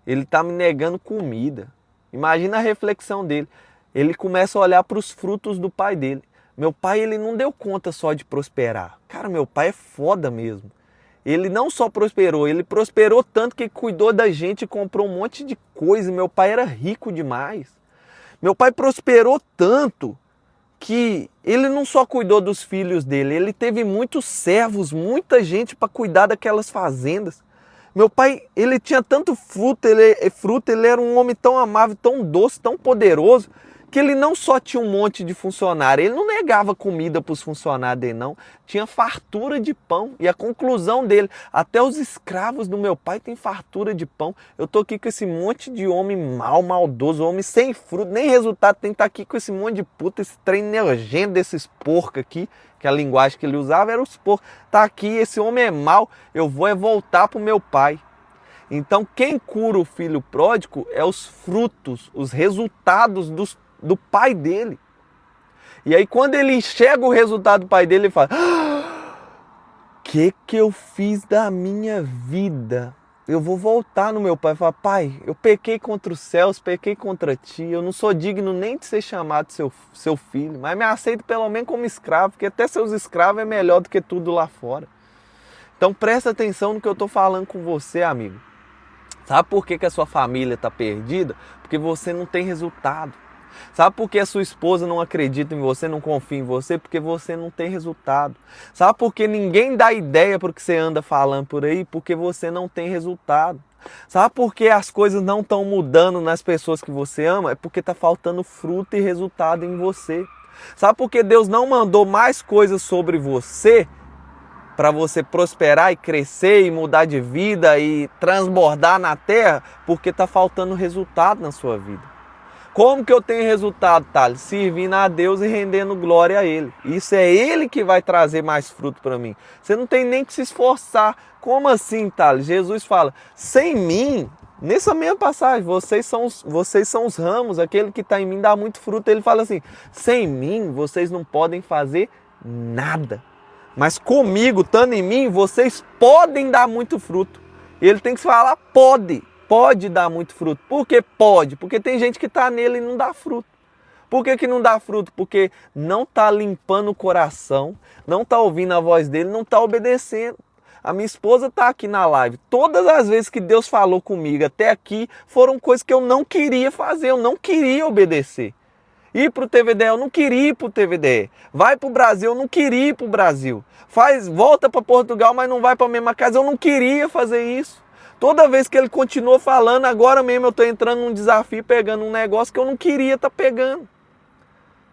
ele está me negando comida. Imagina a reflexão dele. Ele começa a olhar para os frutos do pai dele. Meu pai, ele não deu conta só de prosperar. Cara, meu pai é foda mesmo. Ele não só prosperou, ele prosperou tanto que cuidou da gente e comprou um monte de coisa. Meu pai era rico demais. Meu pai prosperou tanto que ele não só cuidou dos filhos dele, ele teve muitos servos, muita gente para cuidar daquelas fazendas. Meu pai, ele tinha tanto fruto, ele era um homem tão amável, tão doce, tão poderoso, que ele não só tinha um monte de funcionário, ele não negava comida para os funcionários dele, não. Tinha fartura de pão. E a conclusão dele, até os escravos do meu pai têm fartura de pão. Eu tô aqui com esse monte de homem maldoso, homem sem fruto, nem resultado tem que estar aqui com esse monte de puta, esse trem nojento desses porcos aqui, que a linguagem que ele usava era os porcos. Tá aqui, esse homem é mau, eu vou voltar pro meu pai. Então quem cura o filho pródigo é os frutos, os resultados do pai dele. E aí quando ele enxerga o resultado do pai dele, ele fala, que eu fiz da minha vida? Eu vou voltar no meu pai e falar, pai, eu pequei contra os céus, pequei contra ti, eu não sou digno nem de ser chamado seu filho, mas me aceita pelo menos como escravo, porque até seus escravos é melhor do que tudo lá fora. Então presta atenção no que eu estou falando com você, amigo. Sabe por que a sua família está perdida? Porque você não tem resultado. Sabe por que a sua esposa não acredita em você, não confia em você? Porque você não tem resultado. Sabe por que ninguém dá ideia para o que você anda falando por aí? Porque você não tem resultado. Sabe por que as coisas não estão mudando nas pessoas que você ama? É porque está faltando fruto e resultado em você. Sabe por que Deus não mandou mais coisas sobre você para você prosperar e crescer e mudar de vida e transbordar na terra? Porque está faltando resultado na sua vida. Como que eu tenho resultado, Thales? Servindo a Deus e rendendo glória a Ele. Isso é Ele que vai trazer mais fruto para mim. Você não tem nem que se esforçar. Como assim, Thales? Jesus fala, sem mim, nessa mesma passagem, vocês são os ramos, aquele que está em mim dá muito fruto. Ele fala assim, sem mim vocês não podem fazer nada. Mas comigo, estando em mim, vocês podem dar muito fruto. E ele tem que falar, pode dar muito fruto. Por que pode? Porque tem gente que está nele e não dá fruto. Por que não dá fruto? Porque não está limpando o coração, não está ouvindo a voz dele, não está obedecendo. A minha esposa está aqui na live. Todas as vezes que Deus falou comigo até aqui, foram coisas que eu não queria fazer, eu não queria obedecer. Ir para o TVDE, eu não queria ir para o TVDE. Vai para o Brasil, eu não queria ir para o Brasil. Volta para Portugal, mas não vai para a mesma casa, eu não queria fazer isso. Toda vez que ele continua falando, agora mesmo eu estou entrando num desafio, pegando um negócio que eu não queria estar pegando.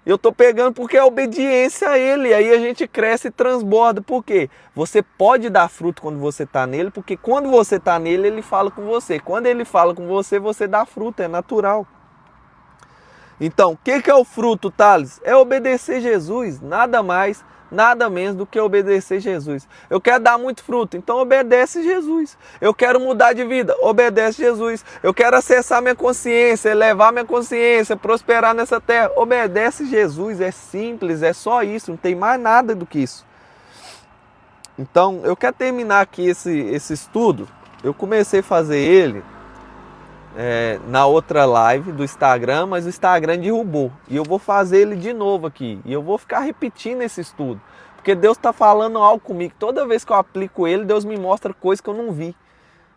Eu estou pegando porque é obediência a ele. Aí a gente cresce e transborda. Por quê? Você pode dar fruto quando você está nele, porque quando você está nele, ele fala com você. Quando ele fala com você, você dá fruto, é natural. Então, o que é o fruto, Thales? É obedecer Jesus, nada mais, nada menos do que obedecer Jesus. Eu quero dar muito fruto, então obedece Jesus. Eu quero mudar de vida, obedece Jesus. Eu quero acessar minha consciência, elevar minha consciência, prosperar nessa terra, obedece Jesus. É simples, é só isso, não tem mais nada do que isso. Então, eu quero terminar aqui esse estudo. Eu comecei a fazer ele na outra live do Instagram, mas o Instagram derrubou. E eu vou fazer ele de novo aqui. E eu vou ficar repetindo esse estudo. Porque Deus está falando algo comigo. Toda vez que eu aplico ele, Deus me mostra coisas que eu não vi.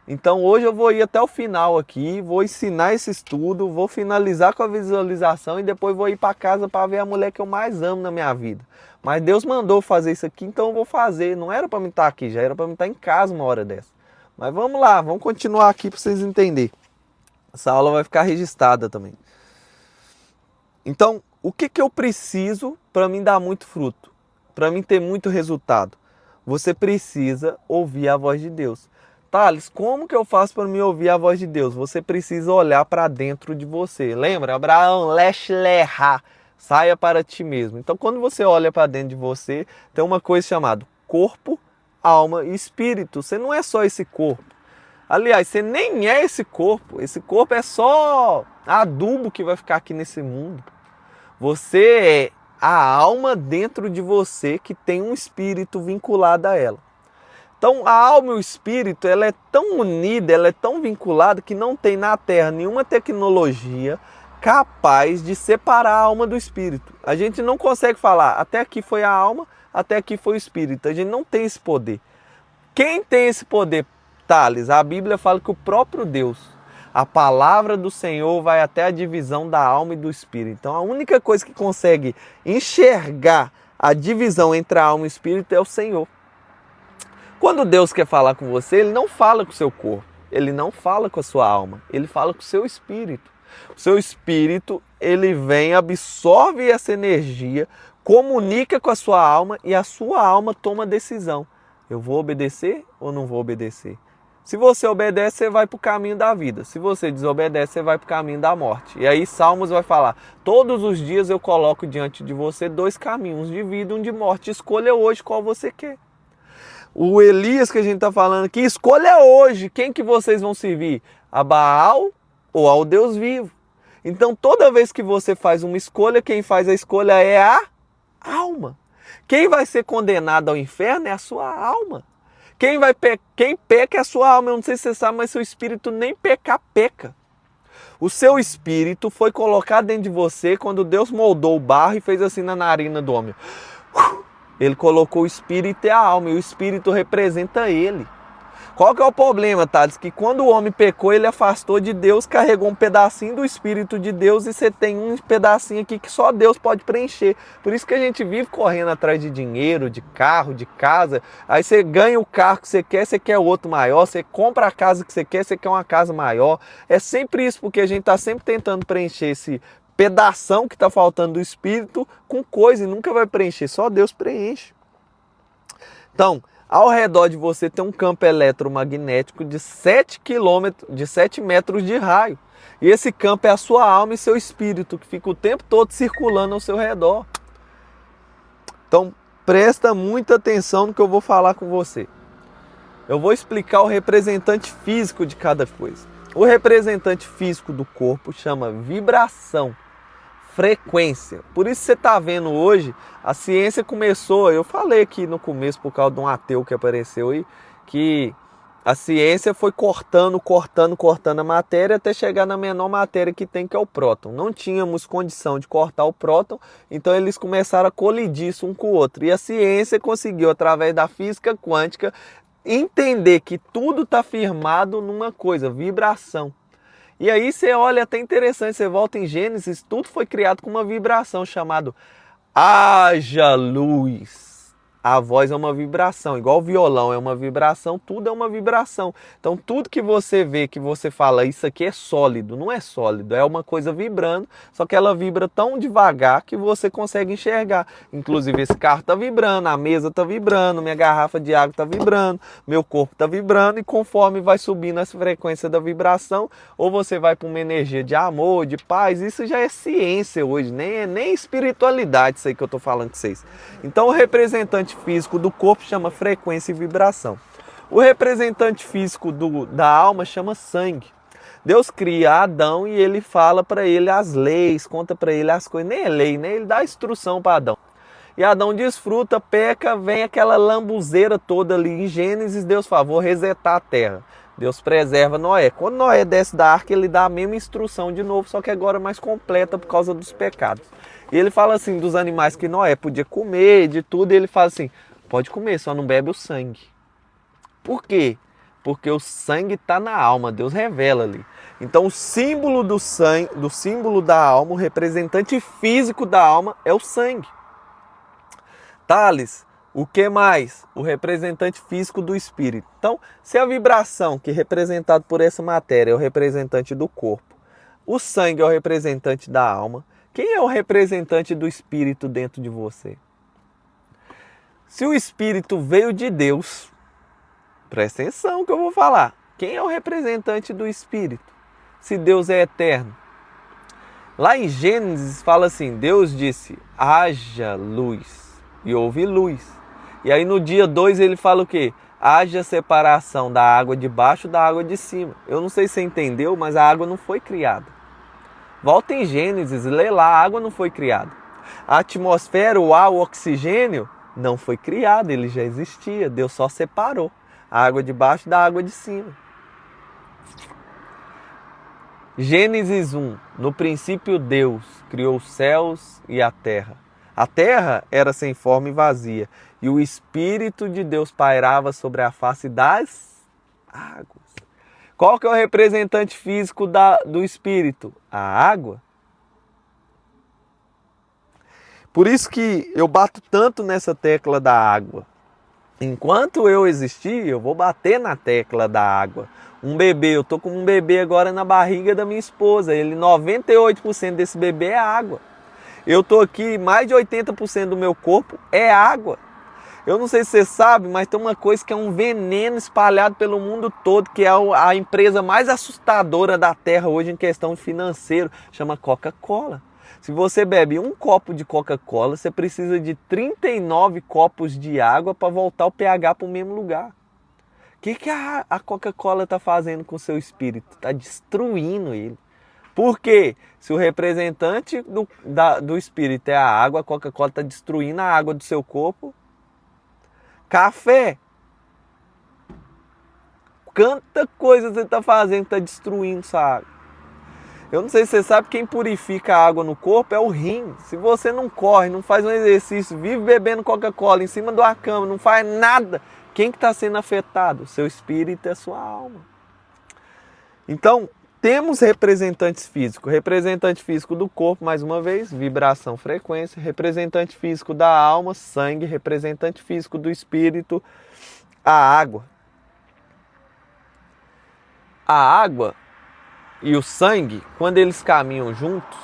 Então hoje eu vou ir até o final aqui, vou ensinar esse estudo, vou finalizar com a visualização e depois vou ir para casa para ver a mulher que eu mais amo na minha vida. Mas Deus mandou fazer isso aqui, então eu vou fazer. Não era para mim estar aqui, já era para mim estar em casa uma hora dessa. Mas vamos lá, vamos continuar aqui para vocês entenderem. Essa aula vai ficar registrada também. Então, o que eu preciso para mim dar muito fruto? Para mim ter muito resultado? Você precisa ouvir a voz de Deus. Thales, como que eu faço para me ouvir a voz de Deus? Você precisa olhar para dentro de você. Lembra? Abraão, lech lecha, saia para ti mesmo. Então, quando você olha para dentro de você, tem uma coisa chamada corpo, alma e espírito. Você não é só esse corpo. Aliás, você nem é esse corpo. Esse corpo é só adubo que vai ficar aqui nesse mundo. Você é a alma dentro de você que tem um espírito vinculado a ela. Então, a alma e o espírito, ela é tão unida, ela é tão vinculada que não tem na Terra nenhuma tecnologia capaz de separar a alma do espírito. A gente não consegue falar, até aqui foi a alma, até aqui foi o espírito. A gente não tem esse poder. Quem tem esse poder? Thales, a Bíblia fala que o próprio Deus, a palavra do Senhor vai até a divisão da alma e do espírito. Então a única coisa que consegue enxergar a divisão entre a alma e o espírito é o Senhor. Quando Deus quer falar com você, Ele não fala com o seu corpo, Ele não fala com a sua alma, Ele fala com o seu espírito. O seu espírito, ele vem, absorve essa energia, comunica com a sua alma e a sua alma toma decisão. Eu vou obedecer ou não vou obedecer? Se você obedece, você vai para o caminho da vida. Se você desobedece, você vai para o caminho da morte. E aí Salmos vai falar, todos os dias eu coloco diante de você 2 caminhos, um de vida e um de morte. Escolha hoje qual você quer. O Elias que a gente está falando aqui, escolha hoje quem que vocês vão servir, a Baal ou ao Deus vivo. Então toda vez que você faz uma escolha, quem faz a escolha é a alma. Quem vai ser condenado ao inferno é a sua alma. Quem peca é a sua alma. Eu não sei se você sabe, mas seu espírito nem pecar, peca. O seu espírito foi colocado dentro de você quando Deus moldou o barro e fez assim na narina do homem. Ele colocou o espírito e a alma, e o espírito representa ele. Qual que é o problema, Thales? Que quando o homem pecou, ele afastou de Deus, carregou um pedacinho do Espírito de Deus e você tem um pedacinho aqui que só Deus pode preencher. Por isso que a gente vive correndo atrás de dinheiro, de carro, de casa. Aí você ganha o carro que você quer outro maior. Você compra a casa que você quer uma casa maior. É sempre isso, porque a gente está sempre tentando preencher esse pedação que está faltando do Espírito com coisa e nunca vai preencher. Só Deus preenche. Então, ao redor de você tem um campo eletromagnético de 7 metros de raio. E esse campo é a sua alma e seu espírito, que fica o tempo todo circulando ao seu redor. Então, presta muita atenção no que eu vou falar com você. Eu vou explicar o representante físico de cada coisa. O representante físico do corpo chama vibração, frequência. Por isso você está vendo hoje, a ciência começou, eu falei aqui no começo por causa de um ateu que apareceu aí, que a ciência foi cortando a matéria até chegar na menor matéria que tem, que é o próton. Não tínhamos condição de cortar o próton, então eles começaram a colidir isso um com o outro. E a ciência conseguiu, através da física quântica, entender que tudo está firmado numa coisa, vibração. E aí você olha, até interessante, você volta em Gênesis, tudo foi criado com uma vibração chamada haja luz. A voz é uma vibração, igual o violão é uma vibração, tudo é uma vibração. Então tudo que você vê, que você fala, isso aqui é sólido, não é sólido, é uma coisa vibrando, só que ela vibra tão devagar que você consegue enxergar. Inclusive esse carro está vibrando, a mesa está vibrando, minha garrafa de água está vibrando, meu corpo está vibrando, e conforme vai subindo essa frequência da vibração, ou você vai para uma energia de amor, de paz, isso já é ciência hoje, nem espiritualidade isso aí que eu estou falando com vocês. Então o representante físico do corpo chama frequência e vibração. O representante físico da alma chama sangue. Deus cria Adão e ele fala para ele as leis, conta para ele as coisas, nem é lei, né? Ele dá instrução para Adão. E Adão desfruta, peca, vem aquela lambuzeira toda ali em Gênesis, Deus fala, vou resetar a terra. Deus preserva Noé. Quando Noé desce da arca, ele dá a mesma instrução de novo, só que agora mais completa por causa dos pecados. E ele fala assim, dos animais que Noé podia comer, de tudo, e ele fala assim, pode comer, só não bebe o sangue. Por quê? Porque o sangue está na alma, Deus revela ali. Então o símbolo do sangue, do símbolo da alma, o representante físico da alma é o sangue. Thales, o que mais? O representante físico do espírito. Então, se a vibração, que é representada por essa matéria, é o representante do corpo, o sangue é o representante da alma, quem é o representante do espírito dentro de você? Se o espírito veio de Deus, presta atenção que eu vou falar. Quem é o representante do espírito? Se Deus é eterno. Lá em Gênesis fala assim, Deus disse, haja luz, e houve luz. E aí no dia 2 ele fala o quê? Haja separação da água de baixo da água de cima. Eu não sei se você entendeu, mas a água não foi criada. Volta em Gênesis, lê lá, a água não foi criada. A atmosfera, o ar, o oxigênio, não foi criado, ele já existia, Deus só separou a água de baixo da água de cima. Gênesis 1, no princípio Deus criou os céus e a terra. A terra era sem forma e vazia, e o Espírito de Deus pairava sobre a face das águas. Qual que é o representante físico do Espírito? A água. Por isso que eu bato tanto nessa tecla da água. Enquanto eu existir, eu vou bater na tecla da água. Um bebê, eu tô com um bebê agora na barriga da minha esposa. 98% desse bebê é água. Eu tô aqui, mais de 80% do meu corpo é água. Eu não sei se você sabe, mas tem uma coisa que é um veneno espalhado pelo mundo todo, que é a empresa mais assustadora da Terra hoje em questão financeira, chama Coca-Cola. Se você bebe um copo de Coca-Cola, você precisa de 39 copos de água para voltar o pH para o mesmo lugar. O que a Coca-Cola está fazendo com o seu espírito? Está destruindo ele. Por quê? Se o representante do espírito é a água, a Coca-Cola está destruindo a água do seu corpo. Café. Quanta coisa você está fazendo que está destruindo sua água. Eu não sei se você sabe, quem purifica a água no corpo é o rim. Se você não corre, não faz um exercício, vive bebendo Coca-Cola em cima de uma cama, não faz nada, Quem que está sendo afetado? O seu espírito e a sua alma. Então, temos representantes físicos. Representante físico do corpo, mais uma vez, vibração, frequência. Representante físico da alma, sangue. Representante físico do espírito, a água. A água e o sangue, quando eles caminham juntos,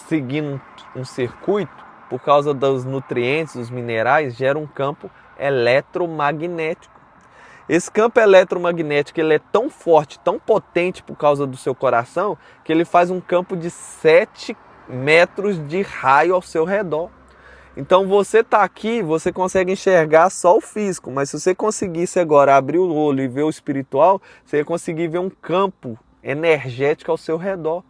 seguindo um circuito, por causa dos nutrientes, dos minerais, gera um campo eletromagnético. Esse campo eletromagnético ele é tão forte, tão potente por causa do seu coração, que ele faz um campo de 7 metros de raio ao seu redor. Então você está aqui, você consegue enxergar só o físico, mas se você conseguisse agora abrir o olho e ver o espiritual, você ia conseguir ver um campo energético ao seu redor.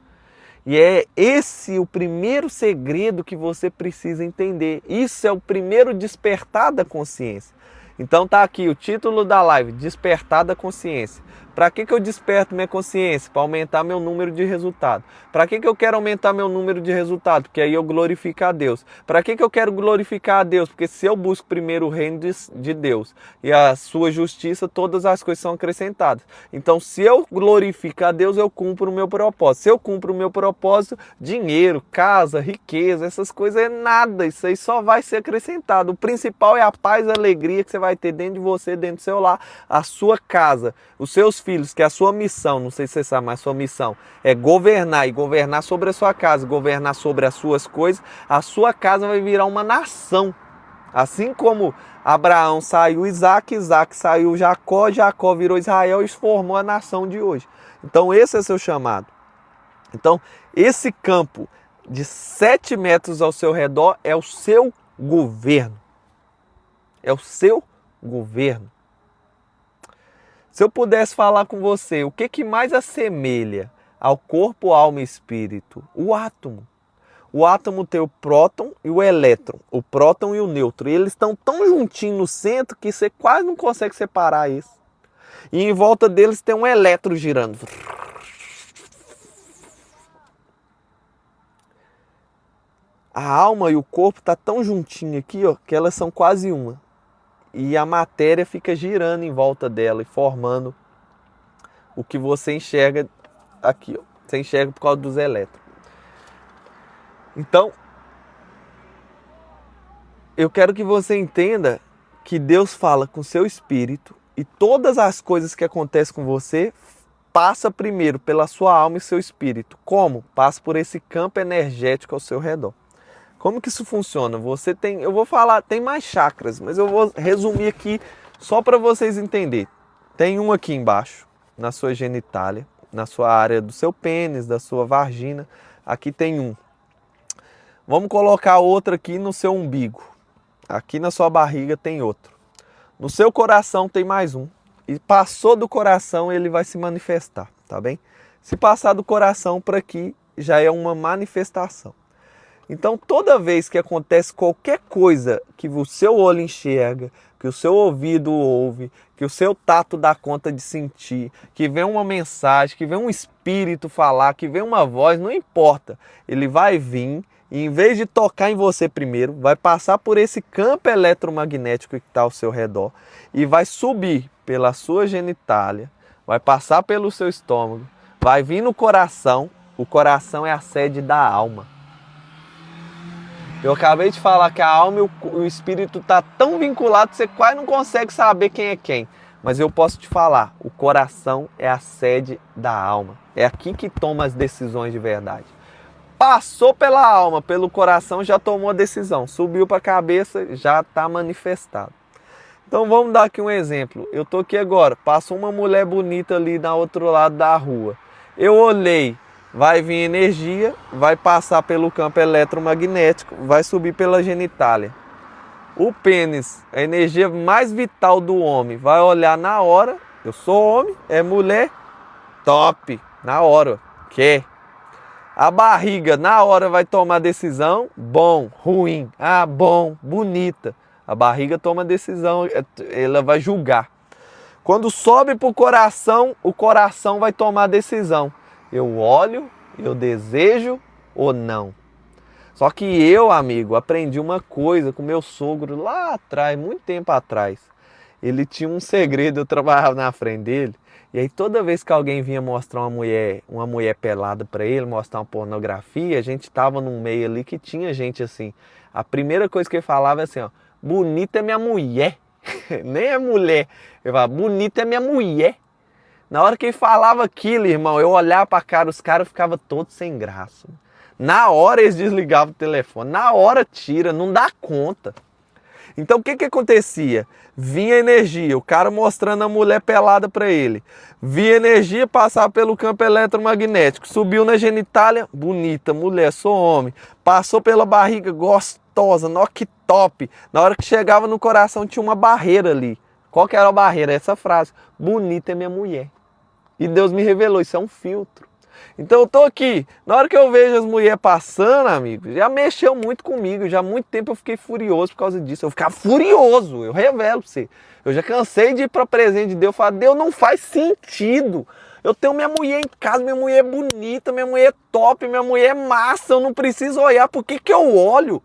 E é esse o primeiro segredo que você precisa entender. Isso é o primeiro despertar da consciência. Então tá aqui o título da live, Despertar da Consciência. Para que eu desperto minha consciência? Para aumentar meu número de resultado. Para que eu quero aumentar meu número de resultado? Porque aí eu glorifico a Deus. Para que eu quero glorificar a Deus? Porque se eu busco primeiro o reino de Deus e a sua justiça, todas as coisas são acrescentadas. Então se eu glorifico a Deus, eu cumpro o meu propósito. Se eu cumpro o meu propósito, dinheiro, casa, riqueza, essas coisas é nada. Isso aí só vai ser acrescentado. O principal é a paz e a alegria que você vai ter dentro de você, dentro do seu lar, a sua casa, os seus filhos, que é a sua missão, não sei se você sabe, mas a sua missão é governar e governar sobre a sua casa, governar sobre as suas coisas, a sua casa vai virar uma nação. Assim como Abraão saiu Isaac, Isaac saiu Jacó, Jacó virou Israel e formou a nação de hoje. Então esse é seu chamado. Então esse campo de 7 metros ao seu redor é o seu governo. É o seu governo. Se eu pudesse falar com você, o que mais assemelha ao corpo, alma e espírito? O átomo. O átomo tem o próton e o elétron, o próton e o nêutron. E eles estão tão juntinhos no centro que você quase não consegue separar isso. E em volta deles tem um elétron girando. A alma e o corpo estão tão juntinhos aqui, ó, que elas são quase uma. E a matéria fica girando em volta dela e formando o que você enxerga aqui, ó. Você enxerga por causa dos elétrons. Então, eu quero que você entenda que Deus fala com seu espírito e todas as coisas que acontecem com você passa primeiro pela sua alma e seu espírito. Como? Passa por esse campo energético ao seu redor. Como que isso funciona? Você tem, eu vou falar, tem mais chakras, mas eu vou resumir aqui só para vocês entenderem. Tem um aqui embaixo, na sua genitália, na sua área do seu pênis, da sua vagina. Aqui tem um. Vamos colocar outro aqui no seu umbigo. Aqui na sua barriga tem outro. No seu coração tem mais um. E passou do coração, ele vai se manifestar, tá bem? Se passar do coração para aqui, já é uma manifestação. Então, toda vez que acontece qualquer coisa que o seu olho enxerga, que o seu ouvido ouve, que o seu tato dá conta de sentir, que vem uma mensagem, que vem um espírito falar, que vem uma voz, não importa. Ele vai vir e, em vez de tocar em você primeiro, vai passar por esse campo eletromagnético que está ao seu redor e vai subir pela sua genitália, vai passar pelo seu estômago, vai vir no coração. O coração é a sede da alma. Eu acabei de falar que a alma e o espírito estão tão vinculados que você quase não consegue saber quem é quem. Mas eu posso te falar, o coração é a sede da alma. É aqui que toma as decisões de verdade. Passou pela alma, pelo coração, já tomou a decisão. Subiu para a cabeça, já está manifestado. Então vamos dar aqui um exemplo. Eu estou aqui agora, passou uma mulher bonita ali do outro lado da rua. Eu olhei. Vai vir energia, vai passar pelo campo eletromagnético, vai subir pela genitália. O pênis, a energia mais vital do homem, vai olhar na hora. Eu sou homem, é mulher, top, na hora, quer. A barriga, na hora vai tomar decisão, bom, ruim, bom, bonita. A barriga toma decisão, ela vai julgar. Quando sobe para o coração vai tomar decisão. Eu olho, eu desejo ou não. Só que eu, amigo, aprendi uma coisa com meu sogro lá atrás, muito tempo atrás. Ele tinha um segredo, eu trabalhava na frente dele. E aí toda vez que alguém vinha mostrar uma mulher pelada pra ele, mostrar uma pornografia, a gente tava num meio ali que tinha gente assim. A primeira coisa que ele falava é assim, ó, bonita é minha mulher. Nem é mulher. Ele falava, bonita é minha mulher. Na hora que ele falava aquilo, irmão, eu olhava pra cara, os caras ficavam todos sem graça. Na hora eles desligavam o telefone, na hora tira, não dá conta. Então o que que acontecia? Vinha energia, o cara mostrando a mulher pelada para ele. Vinha energia passar pelo campo eletromagnético. Subiu na genitália, bonita, mulher, sou homem. Passou pela barriga, gostosa, nó que top. Na hora que chegava no coração tinha uma barreira ali. Qual que era a barreira? Essa frase, bonita é minha mulher. E Deus me revelou, isso é um filtro. Então eu tô aqui, na hora que eu vejo as mulheres passando, amigo, já mexeu muito comigo, já há muito tempo eu fiquei furioso por causa disso. Eu ficava furioso, eu revelo pra você. Eu já cansei de ir pra presente de Deus e falar, Deus, não faz sentido. Eu tenho minha mulher em casa, minha mulher é bonita, minha mulher é top, minha mulher é massa, eu não preciso olhar, por que que eu olho?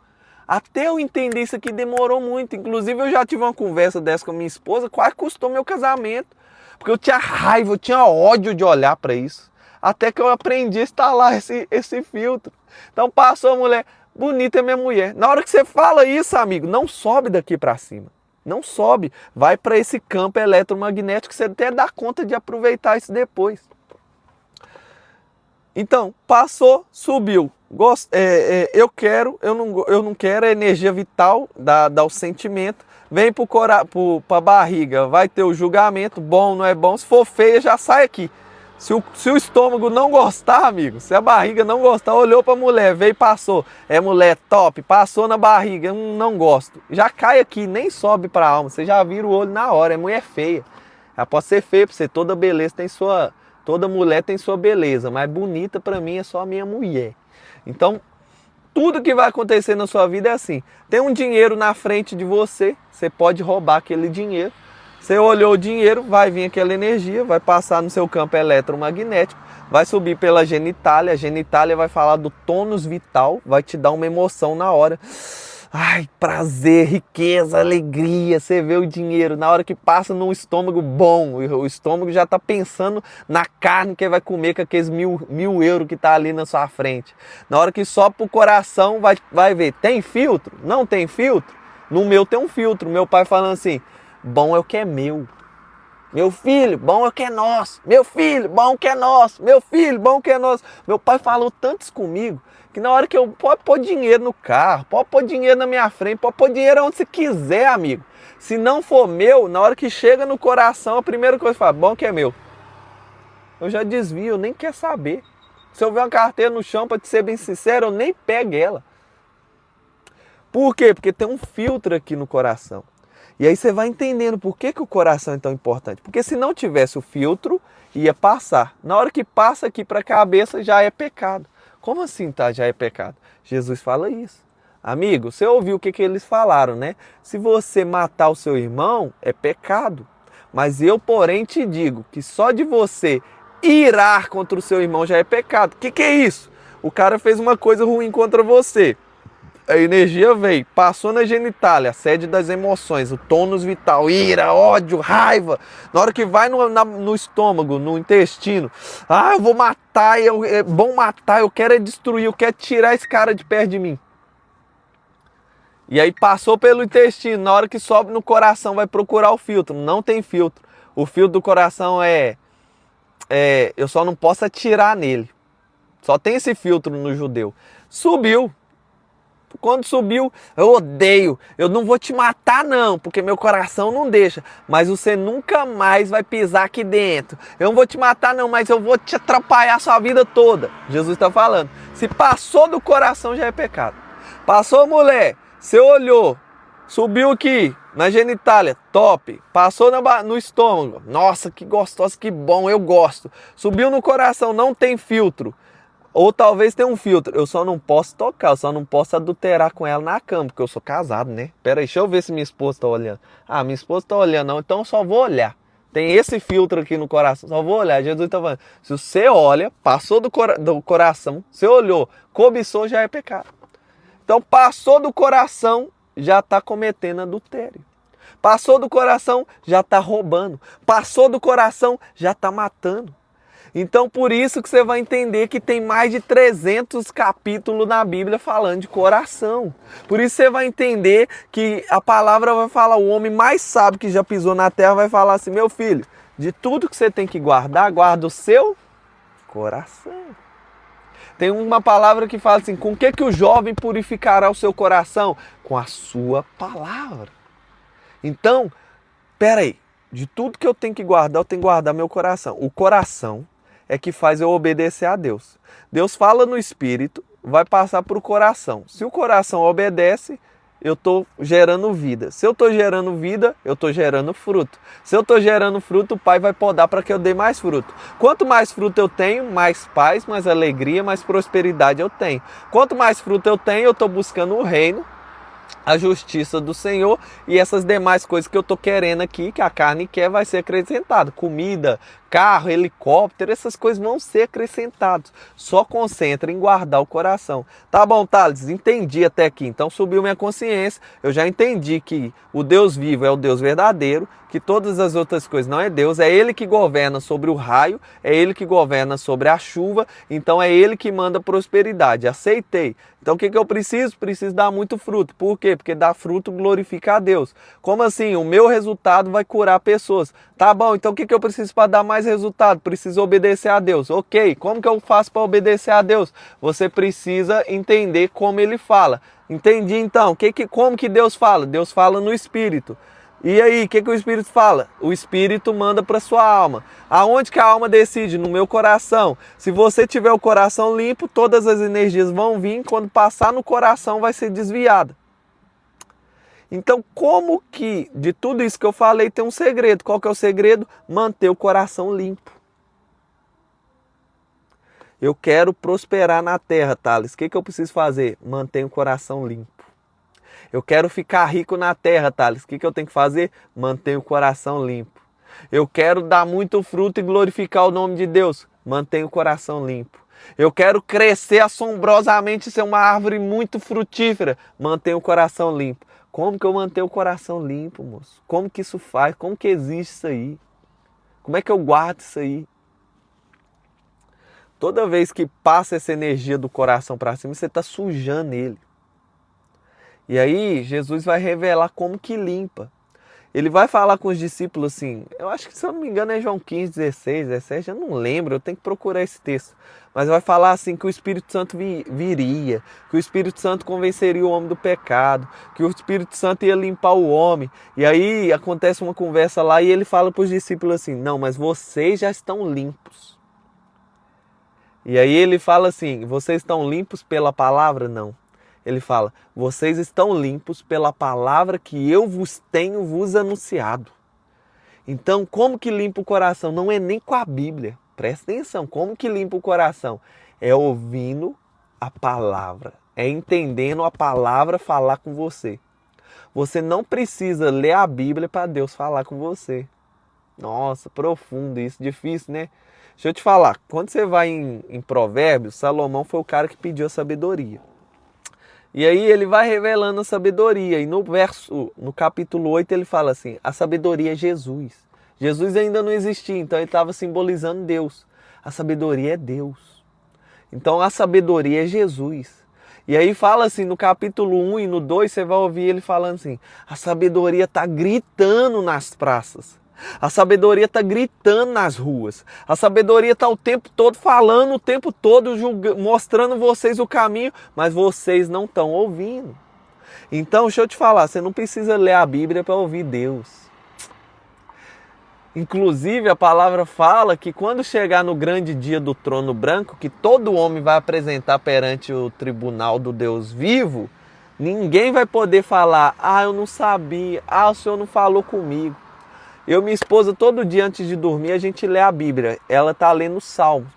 Até eu entender isso aqui demorou muito. Inclusive eu já tive uma conversa dessa com a minha esposa, quase custou meu casamento. Porque eu tinha raiva, eu tinha ódio de olhar para isso. Até que eu aprendi a instalar esse filtro. Então passou a mulher, bonita é minha mulher. Na hora que você fala isso, amigo, não sobe daqui para cima. Não sobe. Vai para esse campo eletromagnético, você até dá conta de aproveitar isso depois. Então, passou, subiu. Eu não quero, é energia vital, dá o sentimento. Vem para a barriga, vai ter o julgamento, bom, não é bom. Se for feia, já sai aqui. Se o estômago não gostar, amigo, se a barriga não gostar, olhou para a mulher, veio e passou. É mulher top, passou na barriga, não gosto. Já cai aqui, nem sobe para a alma. Você já vira o olho na hora, é mulher feia. Ela pode ser feia para você, toda beleza tem sua... Toda mulher tem sua beleza, mas bonita para mim é só a minha mulher. Então, tudo que vai acontecer na sua vida é assim. Tem um dinheiro na frente de você, você pode roubar aquele dinheiro. Você olhou o dinheiro, vai vir aquela energia, vai passar no seu campo eletromagnético, vai subir pela genitália, a genitália vai falar do tônus vital, vai te dar uma emoção na hora. Ai, prazer, riqueza, alegria, você vê o dinheiro, na hora que passa no estômago bom, o estômago já está pensando na carne que vai comer com aqueles mil euros que está ali na sua frente. Na hora que sobe pro coração, vai ver, tem filtro? Não tem filtro? No meu tem um filtro, meu pai falando assim, bom é o que é meu. Meu filho, bom é o que é nosso. Meu filho, bom é o que é nosso. Meu filho, bom é o que é nosso. Meu pai falou tantos comigo que na hora que eu pode pôr dinheiro no carro, pode pôr dinheiro na minha frente, pode pôr dinheiro onde você quiser, amigo. Se não for meu, na hora que chega no coração, a primeira coisa que fala, bom que é meu. Eu já desvio, eu nem quero saber. Se eu ver uma carteira no chão, para te ser bem sincero, eu nem pego ela. Por quê? Porque tem um filtro aqui no coração. E aí você vai entendendo por que o coração é tão importante. Porque se não tivesse o filtro, ia passar. Na hora que passa aqui para a cabeça, já é pecado. Como assim, tá? Já é pecado? Jesus fala isso. Amigo, você ouviu o que eles falaram, né? Se você matar o seu irmão, é pecado. Mas eu, porém, te digo que só de você irar contra o seu irmão já é pecado. O que é isso? O cara fez uma coisa ruim contra você. A energia veio, passou na genitália, a sede das emoções, o tônus vital, ira, ódio, raiva. Na hora que vai no estômago, no intestino, eu vou matar, é bom matar, eu quero destruir, eu quero tirar esse cara de perto de mim. E aí passou pelo intestino, na hora que sobe no coração vai procurar o filtro, não tem filtro. O filtro do coração eu só não posso atirar nele. Só tem esse filtro no judeu. Subiu. Quando subiu, eu odeio, eu não vou te matar não, porque meu coração não deixa, mas você nunca mais vai pisar aqui dentro. Eu não vou te matar não, mas eu vou te atrapalhar a sua vida toda. Jesus está falando, se passou do coração já é pecado. Passou, mulher, você olhou, subiu aqui na genitália, top. Passou no estômago, nossa, que gostosa, que bom, eu gosto. Subiu no coração, não tem filtro. Ou talvez tenha um filtro, eu só não posso tocar, eu só não posso adulterar com ela na cama, porque eu sou casado, né? Pera aí, deixa eu ver se minha esposa tá olhando. Minha esposa tá olhando não, então eu só vou olhar. Tem esse filtro aqui no coração, só vou olhar. Jesus tá falando, se você olha, passou do coração, você olhou, cobiçou, já é pecado. Então passou do coração, já está cometendo adultério. Passou do coração, já está roubando. Passou do coração, já está matando. Então por isso que você vai entender que tem mais de 300 capítulos na Bíblia falando de coração. Por isso você vai entender que a palavra vai falar, o homem mais sábio que já pisou na terra vai falar assim, meu filho, de tudo que você tem que guardar, guarda o seu coração. Tem uma palavra que fala assim, com o que o jovem purificará o seu coração? Com a sua palavra. Então, peraí, de tudo que eu tenho que guardar, eu tenho que guardar meu coração. O coração é que faz eu obedecer a Deus. Deus fala no espírito, vai passar para o coração. Se o coração obedece, eu estou gerando vida. Se eu estou gerando vida, eu estou gerando fruto. Se eu estou gerando fruto, o Pai vai podar para que eu dê mais fruto. Quanto mais fruto eu tenho, mais paz, mais alegria, mais prosperidade eu tenho. Quanto mais fruto eu tenho, eu estou buscando o reino, a justiça do Senhor, e essas demais coisas que eu estou querendo aqui, que a carne quer, vai ser acrescentado. Comida, carro, helicóptero, essas coisas vão ser acrescentadas. Só concentra em guardar o coração. Tá bom, Thales, entendi até aqui. Então subiu minha consciência. Eu já entendi que o Deus vivo é o Deus verdadeiro, que todas as outras coisas não é Deus. É Ele que governa sobre o raio, é Ele que governa sobre a chuva. Então é Ele que manda prosperidade. Aceitei. Então o que eu preciso? Preciso dar muito fruto. Por quê? Porque dar fruto glorifica a Deus. Como assim? O meu resultado vai curar pessoas. Tá bom, então o que eu preciso para dar mais resultado? Preciso obedecer a Deus. Ok, como que eu faço para obedecer a Deus? Você precisa entender como Ele fala. Entendi então. Como que Deus fala? Deus fala no Espírito. E aí, o que o Espírito fala? O Espírito manda para sua alma. Aonde que a alma decide? No meu coração. Se você tiver o coração limpo, todas as energias vão vir. Quando passar no coração, vai ser desviada. Então, como que de tudo isso que eu falei tem um segredo? Qual que é o segredo? Manter o coração limpo. Eu quero prosperar na terra, Thales. O que eu preciso fazer? Manter o coração limpo. Eu quero ficar rico na terra, Thales. O que eu tenho que fazer? Manter o coração limpo. Eu quero dar muito fruto e glorificar o nome de Deus. Mantenha o coração limpo. Eu quero crescer assombrosamente e ser uma árvore muito frutífera. Mantenha o coração limpo. Como que eu mantenho o coração limpo, moço? Como que isso faz? Como que existe isso aí? Como é que eu guardo isso aí? Toda vez que passa essa energia do coração para cima, você está sujando ele. E aí Jesus vai revelar como que limpa. Ele vai falar com os discípulos assim, eu acho que se eu não me engano é João 15, 16, 17, eu não lembro, eu tenho que procurar esse texto. Mas vai falar assim que o Espírito Santo viria, que o Espírito Santo convenceria o homem do pecado, que o Espírito Santo ia limpar o homem. E aí acontece uma conversa lá e ele fala para os discípulos assim, não, mas vocês já estão limpos. E aí ele fala assim, vocês estão limpos pela palavra? Não. Ele fala, vocês estão limpos pela palavra que eu vos tenho vos anunciado. Então, como que limpa o coração? Não é nem com a Bíblia. Presta atenção, como que limpa o coração? É ouvindo a palavra, é entendendo a palavra falar com você. Você não precisa ler a Bíblia para Deus falar com você. Nossa, profundo isso, difícil, né? Deixa eu te falar, quando você vai em Provérbios, Salomão foi o cara que pediu a sabedoria. E aí ele vai revelando a sabedoria. E no capítulo 8 ele fala assim, a sabedoria é Jesus. Jesus ainda não existia, então ele estava simbolizando Deus. A sabedoria é Deus. Então a sabedoria é Jesus. E aí fala assim, no capítulo 1 e no 2 você vai ouvir ele falando assim, a sabedoria está gritando nas praças. A sabedoria está gritando nas ruas. A sabedoria está o tempo todo falando, o tempo todo mostrando vocês o caminho, mas vocês não estão ouvindo. Então, deixa eu te falar, você não precisa ler a Bíblia para ouvir Deus. Inclusive, a palavra fala que quando chegar no grande dia do trono branco, que todo homem vai apresentar perante o tribunal do Deus vivo, ninguém vai poder falar, eu não sabia, o Senhor não falou comigo. Eu e minha esposa, todo dia antes de dormir, a gente lê a Bíblia. Ela está lendo o Salmo.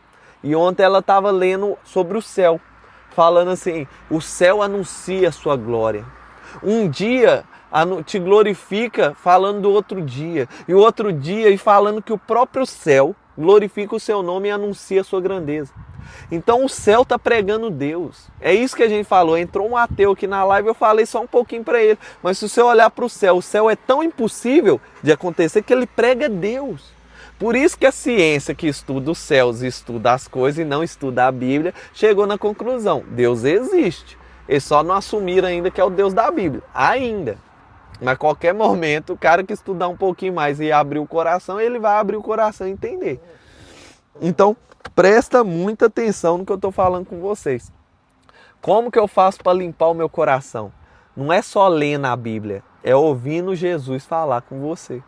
E ontem ela estava lendo sobre o céu. Falando assim, o céu anuncia a sua glória. Um dia te glorifica falando do outro dia. E o outro dia falando que o próprio céu glorifica o seu nome e anuncia a sua grandeza. Então o céu está pregando Deus. É isso que a gente falou. Entrou um ateu aqui na live, eu falei só um pouquinho para ele. Mas se você olhar para o céu é tão impossível de acontecer que ele prega Deus. Por isso que a ciência que estuda os céus, estuda as coisas e não estuda a Bíblia, chegou na conclusão: Deus existe. Eles só não assumiram ainda que é o Deus da Bíblia. Ainda. Mas a qualquer momento, o cara que estudar um pouquinho mais e abrir o coração, ele vai abrir o coração e entender. Então, presta muita atenção no que eu estou falando com vocês. Como que eu faço para limpar o meu coração? Não é só lendo a Bíblia, é ouvindo Jesus falar com você.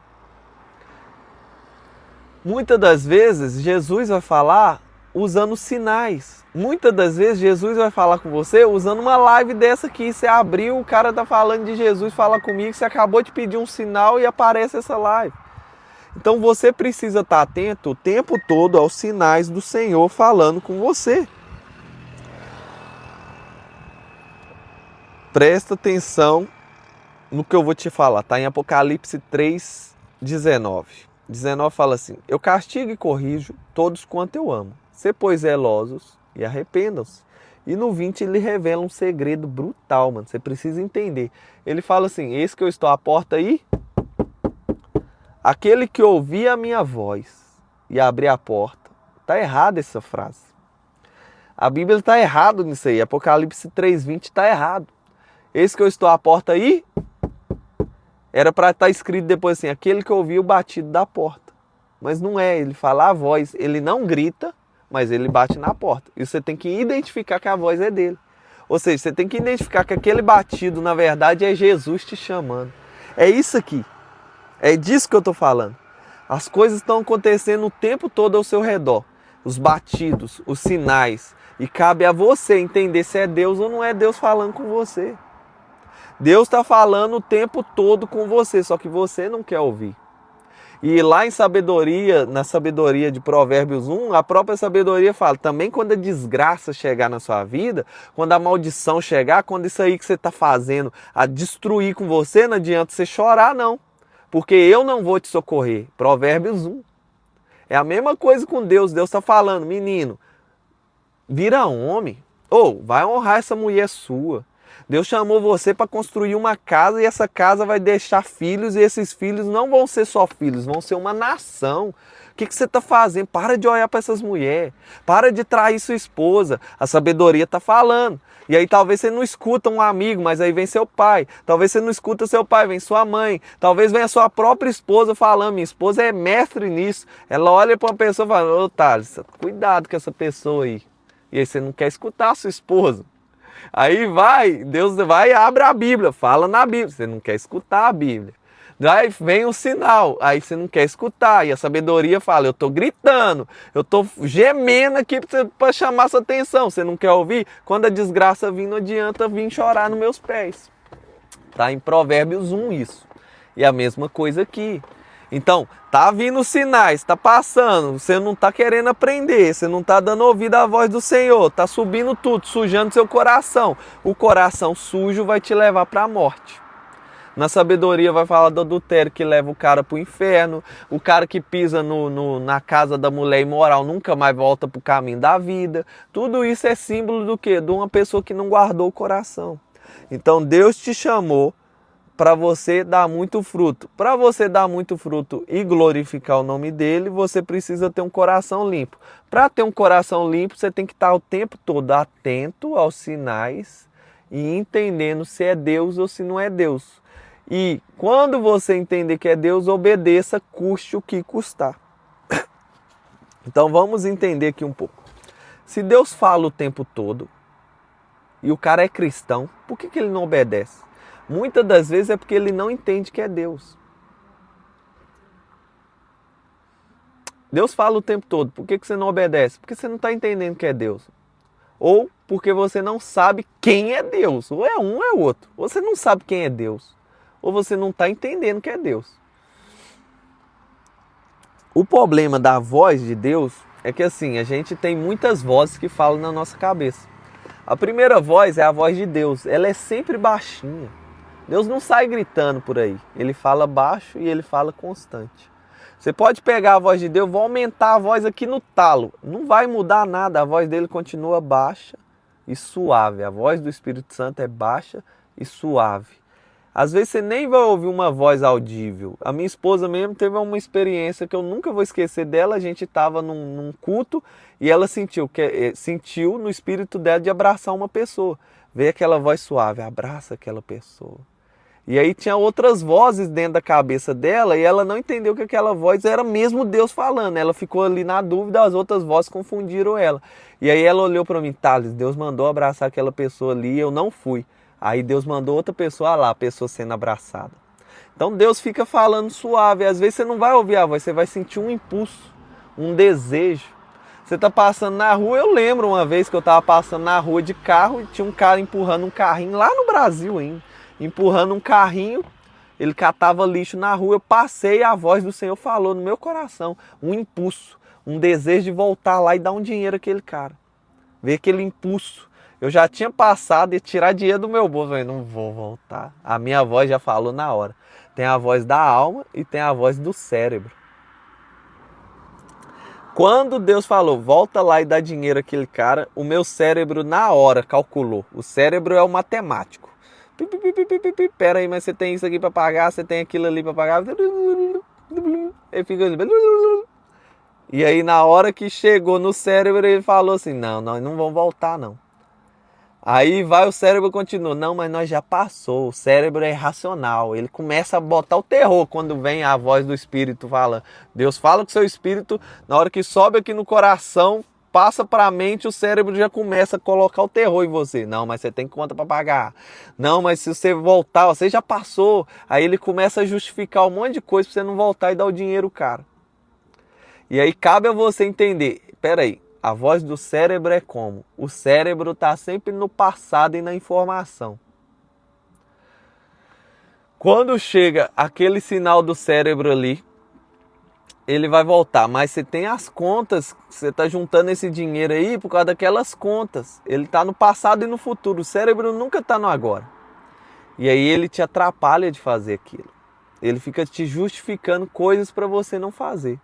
Muitas das vezes, Jesus vai falar usando sinais. Muitas das vezes, Jesus vai falar com você usando uma live dessa aqui. Você abriu, o cara está falando de Jesus, fala comigo, você acabou de pedir um sinal e aparece essa live. Então você precisa estar atento o tempo todo aos sinais do Senhor falando com você. Presta atenção no que eu vou te falar. Está em Apocalipse 3:19. 19 fala assim: eu castigo e corrijo todos quanto eu amo. Se pois zelosos e arrependam-se. E no 20 ele revela um segredo brutal, mano. Você precisa entender. Ele fala assim: eis que eu estou à porta aí. Aquele que ouvir a minha voz e abrir a porta. Está errada essa frase. A Bíblia está errada nisso aí. Apocalipse 3:20 está errado. Eis que eu estou à porta aí. Era para estar escrito depois assim: aquele que ouviu o batido da porta. Mas não é, ele fala a voz. Ele não grita, mas ele bate na porta. E você tem que identificar que a voz é dele. Ou seja, você tem que identificar que aquele batido, na verdade, é Jesus te chamando. É isso aqui. É disso que eu estou falando. As coisas estão acontecendo o tempo todo ao seu redor. Os batidos, os sinais. E cabe a você entender se é Deus ou não é Deus falando com você. Deus está falando o tempo todo com você, só que você não quer ouvir. E lá em sabedoria, na sabedoria de Provérbios 1, a própria sabedoria fala, também quando a desgraça chegar na sua vida, quando a maldição chegar, quando isso aí que você está fazendo a destruir com você, não adianta você chorar não, porque eu não vou te socorrer. Provérbios 1. É a mesma coisa com Deus. Deus está falando: menino, vira homem, ou vai honrar essa mulher sua. Deus chamou você para construir uma casa e essa casa vai deixar filhos, e esses filhos não vão ser só filhos, vão ser uma nação. O que você está fazendo? Para de olhar para essas mulheres, para de trair sua esposa. A sabedoria está falando. E aí talvez você não escuta um amigo, mas aí vem seu pai. Talvez você não escuta seu pai, vem sua mãe. Talvez venha sua própria esposa falando: minha esposa é mestre nisso. Ela olha para uma pessoa e fala: ô Thales, cuidado com essa pessoa aí. E aí você não quer escutar a sua esposa. Aí Deus vai e abre a Bíblia, fala na Bíblia, você não quer escutar a Bíblia. Aí vem um sinal, aí você não quer escutar, e a sabedoria fala: eu estou gritando, eu estou gemendo aqui para chamar sua atenção, você não quer ouvir? Quando a desgraça vir, não adianta vir chorar nos meus pés. Está em Provérbios 1 isso, e a mesma coisa aqui. Então, tá vindo sinais, tá passando, você não tá querendo aprender, você não tá dando ouvido à voz do Senhor, tá subindo tudo, sujando seu coração. O coração sujo vai te levar para a morte. Na sabedoria vai falar do adultério que leva o cara para o inferno, o cara que pisa na casa da mulher imoral nunca mais volta para o caminho da vida. Tudo isso é símbolo do quê? De uma pessoa que não guardou o coração. Então Deus te chamou para você dar muito fruto. Para você dar muito fruto e glorificar o nome dele, você precisa ter um coração limpo. Para ter um coração limpo, você tem que estar o tempo todo atento aos sinais e entendendo se é Deus ou se não é Deus. E quando você entender que é Deus, obedeça, custe o que custar. Então vamos entender aqui um pouco. Se Deus fala o tempo todo e o cara é cristão, por que ele não obedece? Muitas das vezes é porque ele não entende que é Deus. Deus fala o tempo todo. Por que você não obedece? Porque você não está entendendo que é Deus. Ou porque você não sabe quem é Deus. Ou é um ou é outro. Ou você não sabe quem é Deus. Ou você não está entendendo que é Deus. O problema da voz de Deus é que assim, a gente tem muitas vozes que falam na nossa cabeça. A primeira voz é a voz de Deus. Ela é sempre baixinha. Deus não sai gritando por aí. Ele fala baixo e ele fala constante. Você pode pegar a voz de Deus, vou aumentar a voz aqui no talo. Não vai mudar nada, a voz dele continua baixa e suave. A voz do Espírito Santo é baixa e suave. Às vezes você nem vai ouvir uma voz audível. A minha esposa mesmo teve uma experiência que eu nunca vou esquecer dela. A gente estava num culto e ela sentiu no espírito dela de abraçar uma pessoa. Veio aquela voz suave, abraça aquela pessoa. E aí tinha outras vozes dentro da cabeça dela e ela não entendeu que aquela voz era mesmo Deus falando. Ela ficou ali na dúvida, as outras vozes confundiram ela. E aí ela olhou para mim, Thales, Deus mandou abraçar aquela pessoa ali e eu não fui. Aí Deus mandou outra pessoa lá, a pessoa sendo abraçada. Então Deus fica falando suave. Às vezes você não vai ouvir a voz, você vai sentir um impulso, um desejo. Você está passando na rua, eu lembro uma vez que eu estava passando na rua de carro e tinha um cara empurrando um carrinho lá no Brasil ainda. Empurrando um carrinho, ele catava lixo na rua, eu passei e a voz do Senhor falou no meu coração, um impulso, um desejo de voltar lá e dar um dinheiro àquele cara. Ver aquele impulso. Eu já tinha passado e tirar dinheiro do meu bolso, eu não vou voltar. A minha voz já falou na hora. Tem a voz da alma e tem a voz do cérebro. Quando Deus falou, volta lá e dá dinheiro àquele cara, o meu cérebro na hora calculou. O cérebro é o matemático. Pera aí, mas você tem isso aqui para pagar, você tem aquilo ali para pagar. Ele fica assim. E aí na hora que chegou no cérebro ele falou assim, não, nós não vamos voltar não. Aí vai o cérebro continua, não, mas nós já passou, o cérebro é irracional, ele começa a botar o terror quando vem a voz do Espírito falando. Deus fala com o seu Espírito, na hora que sobe aqui no coração, passa para a mente, o cérebro já começa a colocar o terror em você. Não, mas você tem conta para pagar. Não, mas se você voltar, você já passou. Aí ele começa a justificar um monte de coisa para você não voltar e dar o dinheiro, cara. E aí cabe a você entender, peraí, a voz do cérebro é como? O cérebro está sempre no passado e na informação. Quando chega aquele sinal do cérebro ali, ele vai voltar, mas você tem as contas, você está juntando esse dinheiro aí por causa daquelas contas. Ele está no passado e no futuro, o cérebro nunca está no agora. E aí ele te atrapalha de fazer aquilo. Ele fica te justificando coisas para você não fazer.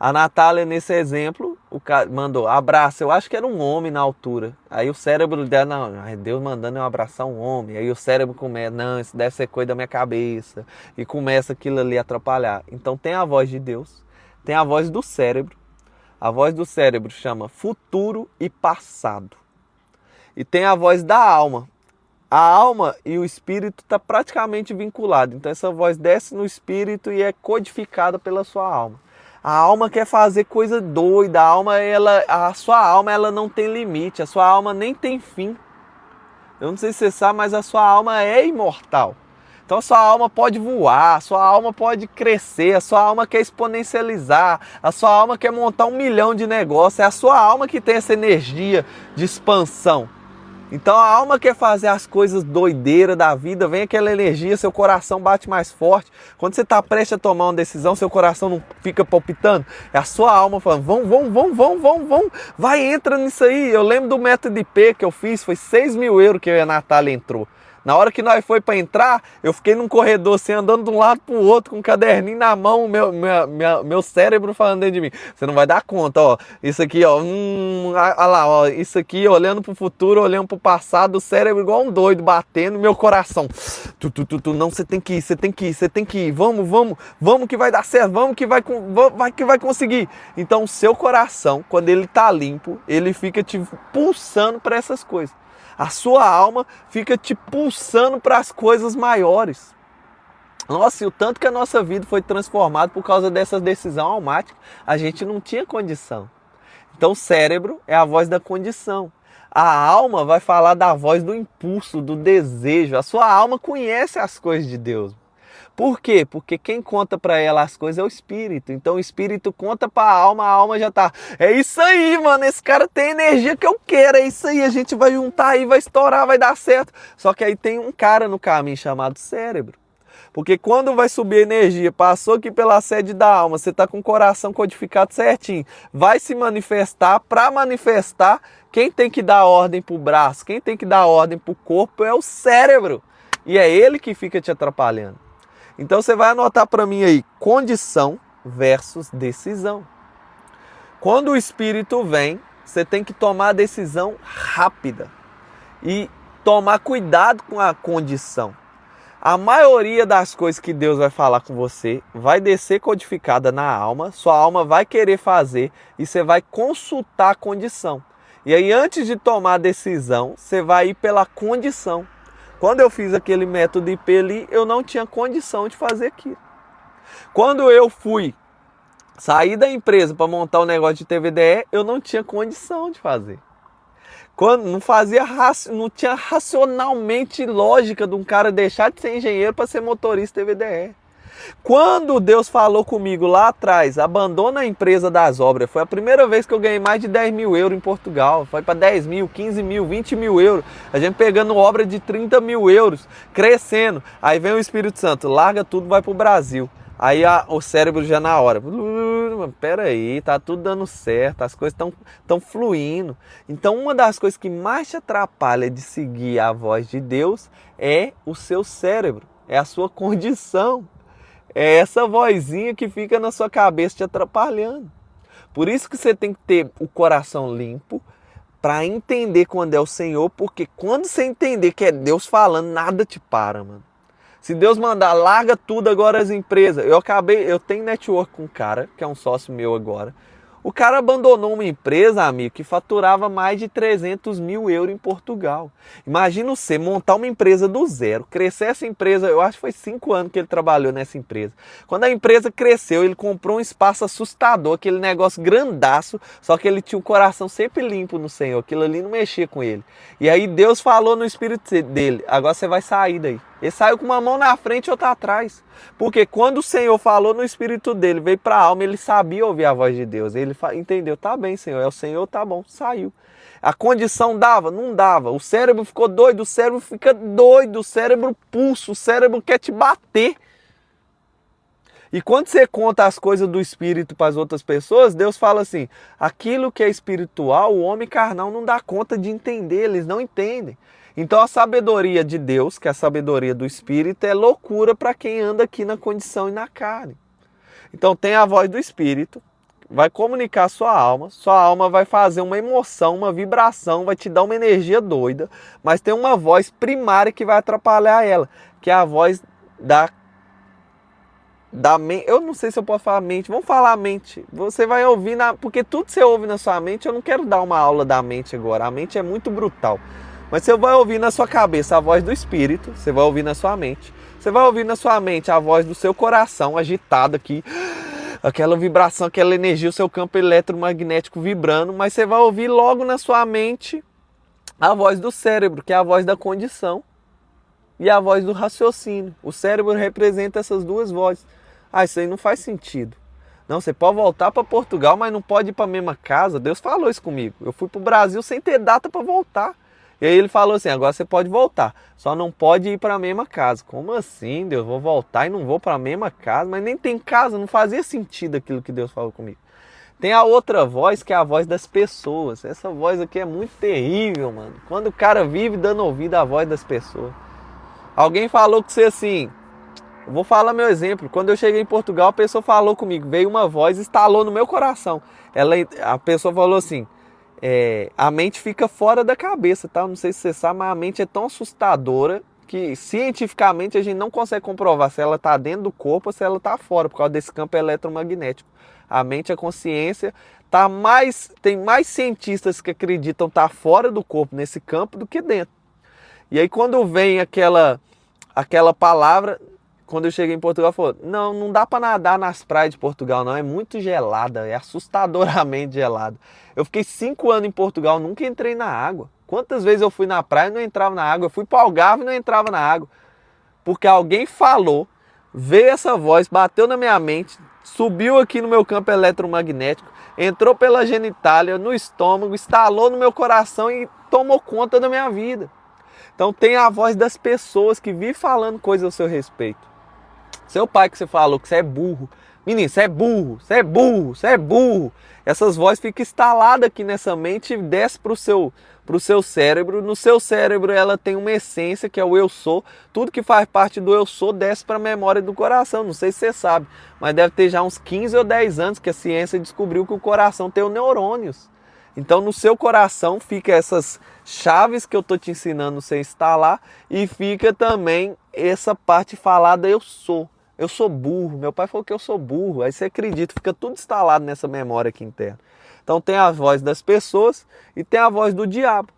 A Natália, nesse exemplo, o cara mandou, abraça, eu acho que era um homem na altura. Aí o cérebro dela, não, Deus mandando eu abraçar um homem. Aí o cérebro começa, não, isso deve ser coisa da minha cabeça. E começa aquilo ali a atrapalhar. Então tem a voz de Deus, tem a voz do cérebro. A voz do cérebro chama futuro e passado. E tem a voz da alma. A alma e o espírito estão praticamente vinculados. Então essa voz desce no espírito e é codificada pela sua alma. A alma quer fazer coisa doida, a sua alma ela não tem limite, a sua alma nem tem fim. Eu não sei se você sabe, mas a sua alma é imortal. Então a sua alma pode voar, a sua alma pode crescer, a sua alma quer exponencializar, a sua alma quer montar 1 milhão de negócios, é a sua alma que tem essa energia de expansão. Então a alma quer fazer as coisas doideiras da vida, vem aquela energia, seu coração bate mais forte. Quando você está prestes a tomar uma decisão, seu coração não fica palpitando. É a sua alma falando, vão, vai, entra nisso aí. Eu lembro do método IP que eu fiz, foi 6 mil euros que eu e a Natália entrou. Na hora que nós foi para entrar, eu fiquei num corredor assim, andando de um lado para o outro, com um caderninho na mão, meu cérebro falando dentro de mim. Você não vai dar conta, ó. Isso aqui, ó. Olha lá, ó. Isso aqui, olhando para o futuro, olhando para o passado, o cérebro igual um doido, batendo, meu coração. Não, você tem que ir. Vamos que vai dar certo, vamos que vai conseguir. Então, o seu coração, quando ele tá limpo, ele fica te pulsando para essas coisas. A sua alma fica te pulsando para as coisas maiores. Nossa, e o tanto que a nossa vida foi transformada por causa dessa decisão almática, a gente não tinha condição. Então o cérebro é a voz da condição. A alma vai falar da voz do impulso, do desejo. A sua alma conhece as coisas de Deus. Por quê? Porque quem conta para ela as coisas é o espírito. Então o espírito conta para a alma já tá. É isso aí, mano, esse cara tem a energia que eu quero, é isso aí, a gente vai juntar aí, vai estourar, vai dar certo. Só que aí tem um cara no caminho chamado cérebro. Porque quando vai subir a energia, passou aqui pela sede da alma, você tá com o coração codificado certinho, vai se manifestar, para manifestar, quem tem que dar ordem pro braço, quem tem que dar ordem pro corpo é o cérebro. E é ele que fica te atrapalhando. Então você vai anotar para mim aí, condição, versus decisão. Quando o Espírito vem, você tem que tomar a decisão rápida e tomar cuidado com a condição. A maioria das coisas que Deus vai falar com você vai descer codificada na alma, sua alma vai querer fazer e você vai consultar a condição. E aí, antes de tomar a decisão, você vai ir pela condição. Quando eu fiz aquele método IP ali, eu não tinha condição de fazer aquilo. Quando eu fui sair da empresa para montar um negócio de TVDE, eu não tinha condição de fazer. Quando não tinha racionalmente lógica de um cara deixar de ser engenheiro para ser motorista TVDE. Quando Deus falou comigo lá atrás, abandona a empresa das obras, foi a primeira vez que eu ganhei mais de 10 mil euros em Portugal. Foi para 10 mil, 15 mil, 20 mil euros. A gente pegando obra de 30 mil euros, crescendo. Aí vem o Espírito Santo, larga tudo, vai para o Brasil. Aí o cérebro já na hora, peraí, tá tudo dando certo, as coisas estão fluindo. Então uma das coisas que mais te atrapalha de seguir a voz de Deus é o seu cérebro, é a sua condição. É essa vozinha que fica na sua cabeça te atrapalhando. Por isso que você tem que ter o coração limpo para entender quando é o Senhor, porque quando você entender que é Deus falando, nada te para, mano. Se Deus mandar, larga tudo agora as empresas. Eu tenho network com um cara, que é um sócio meu agora. O cara abandonou uma empresa, amigo, que faturava mais de 300 mil euros em Portugal. Imagina você montar uma empresa do zero, crescer essa empresa, eu acho que foi 5 anos que ele trabalhou nessa empresa. Quando a empresa cresceu, ele comprou um espaço assustador, aquele negócio grandaço, só que ele tinha o coração sempre limpo no Senhor, aquilo ali não mexia com ele. E aí Deus falou no espírito dele, agora você vai sair daí. Ele saiu com uma mão na frente e outra atrás. Porque quando o Senhor falou no espírito dele, veio para a alma, ele sabia ouvir a voz de Deus. Ele entendeu, tá bem, Senhor, é o Senhor, tá bom, saiu. A condição dava? Não dava. O cérebro ficou doido, o cérebro fica doido, o cérebro pulsa, o cérebro quer te bater. E quando você conta as coisas do espírito para as outras pessoas, Deus fala assim, aquilo que é espiritual, o homem carnal não dá conta de entender, eles não entendem. Então a sabedoria de Deus, que é a sabedoria do Espírito, é loucura para quem anda aqui na condição e na carne. Então tem a voz do Espírito, vai comunicar a sua alma vai fazer uma emoção, uma vibração, vai te dar uma energia doida, mas tem uma voz primária que vai atrapalhar ela, que é a voz da mente. Eu não sei se eu posso falar mente, vamos falar mente. Você vai ouvir, porque tudo que você ouve na sua mente, eu não quero dar uma aula da mente agora, a mente é muito brutal. Mas você vai ouvir na sua cabeça a voz do Espírito, você vai ouvir na sua mente. Você vai ouvir na sua mente a voz do seu coração agitado aqui, aquela vibração, aquela energia, o seu campo eletromagnético vibrando. Mas você vai ouvir logo na sua mente a voz do cérebro, que é a voz da condição, e a voz do raciocínio. O cérebro representa essas duas vozes. Ah, isso aí não faz sentido. Não, você pode voltar para Portugal, mas não pode ir para a mesma casa. Deus falou isso comigo. Eu fui para o Brasil sem ter data para voltar. E aí ele falou assim, agora você pode voltar, só não pode ir para a mesma casa. Como assim, Deus? Vou voltar e não vou para a mesma casa? Mas nem tem casa, não fazia sentido aquilo que Deus falou comigo. Tem a outra voz, que é a voz das pessoas. Essa voz aqui é muito terrível, mano. Quando o cara vive dando ouvido à voz das pessoas. Alguém falou com você assim, vou falar meu exemplo. Quando eu cheguei em Portugal, a pessoa falou comigo, veio uma voz e estalou no meu coração. A pessoa falou assim, a mente fica fora da cabeça, tá? Não sei se você sabe, mas a mente é tão assustadora que cientificamente a gente não consegue comprovar se ela está dentro do corpo ou se ela está fora, por causa desse campo eletromagnético. A mente, a consciência, tem mais cientistas que acreditam estar fora do corpo nesse campo do que dentro. E aí quando vem aquela palavra, quando eu cheguei em Portugal, falou, não dá para nadar nas praias de Portugal, não, é muito gelada, é assustadoramente gelada. Eu fiquei 5 anos em Portugal, nunca entrei na água. Quantas vezes eu fui na praia e não entrava na água? Eu fui para o Algarve e não entrava na água. Porque alguém falou, veio essa voz, bateu na minha mente, subiu aqui no meu campo eletromagnético, entrou pela genitália, no estômago, estalou no meu coração e tomou conta da minha vida. Então tem a voz das pessoas que vivem falando coisas ao seu respeito. Seu pai que você falou que você é burro, menino, você é burro, você é burro, você é burro. Essas vozes ficam instaladas aqui nessa mente e desce para o seu cérebro. No seu cérebro ela tem uma essência que é o eu sou. Tudo que faz parte do eu sou desce para a memória do coração. Não sei se você sabe, mas deve ter já uns 15 ou 10 anos que a ciência descobriu que o coração tem os neurônios. Então no seu coração fica essas chaves que eu estou te ensinando você instalar e fica também essa parte falada eu sou. Eu sou burro, meu pai falou que eu sou burro, aí você acredita, fica tudo instalado nessa memória aqui interna. Então tem a voz das pessoas e tem a voz do diabo.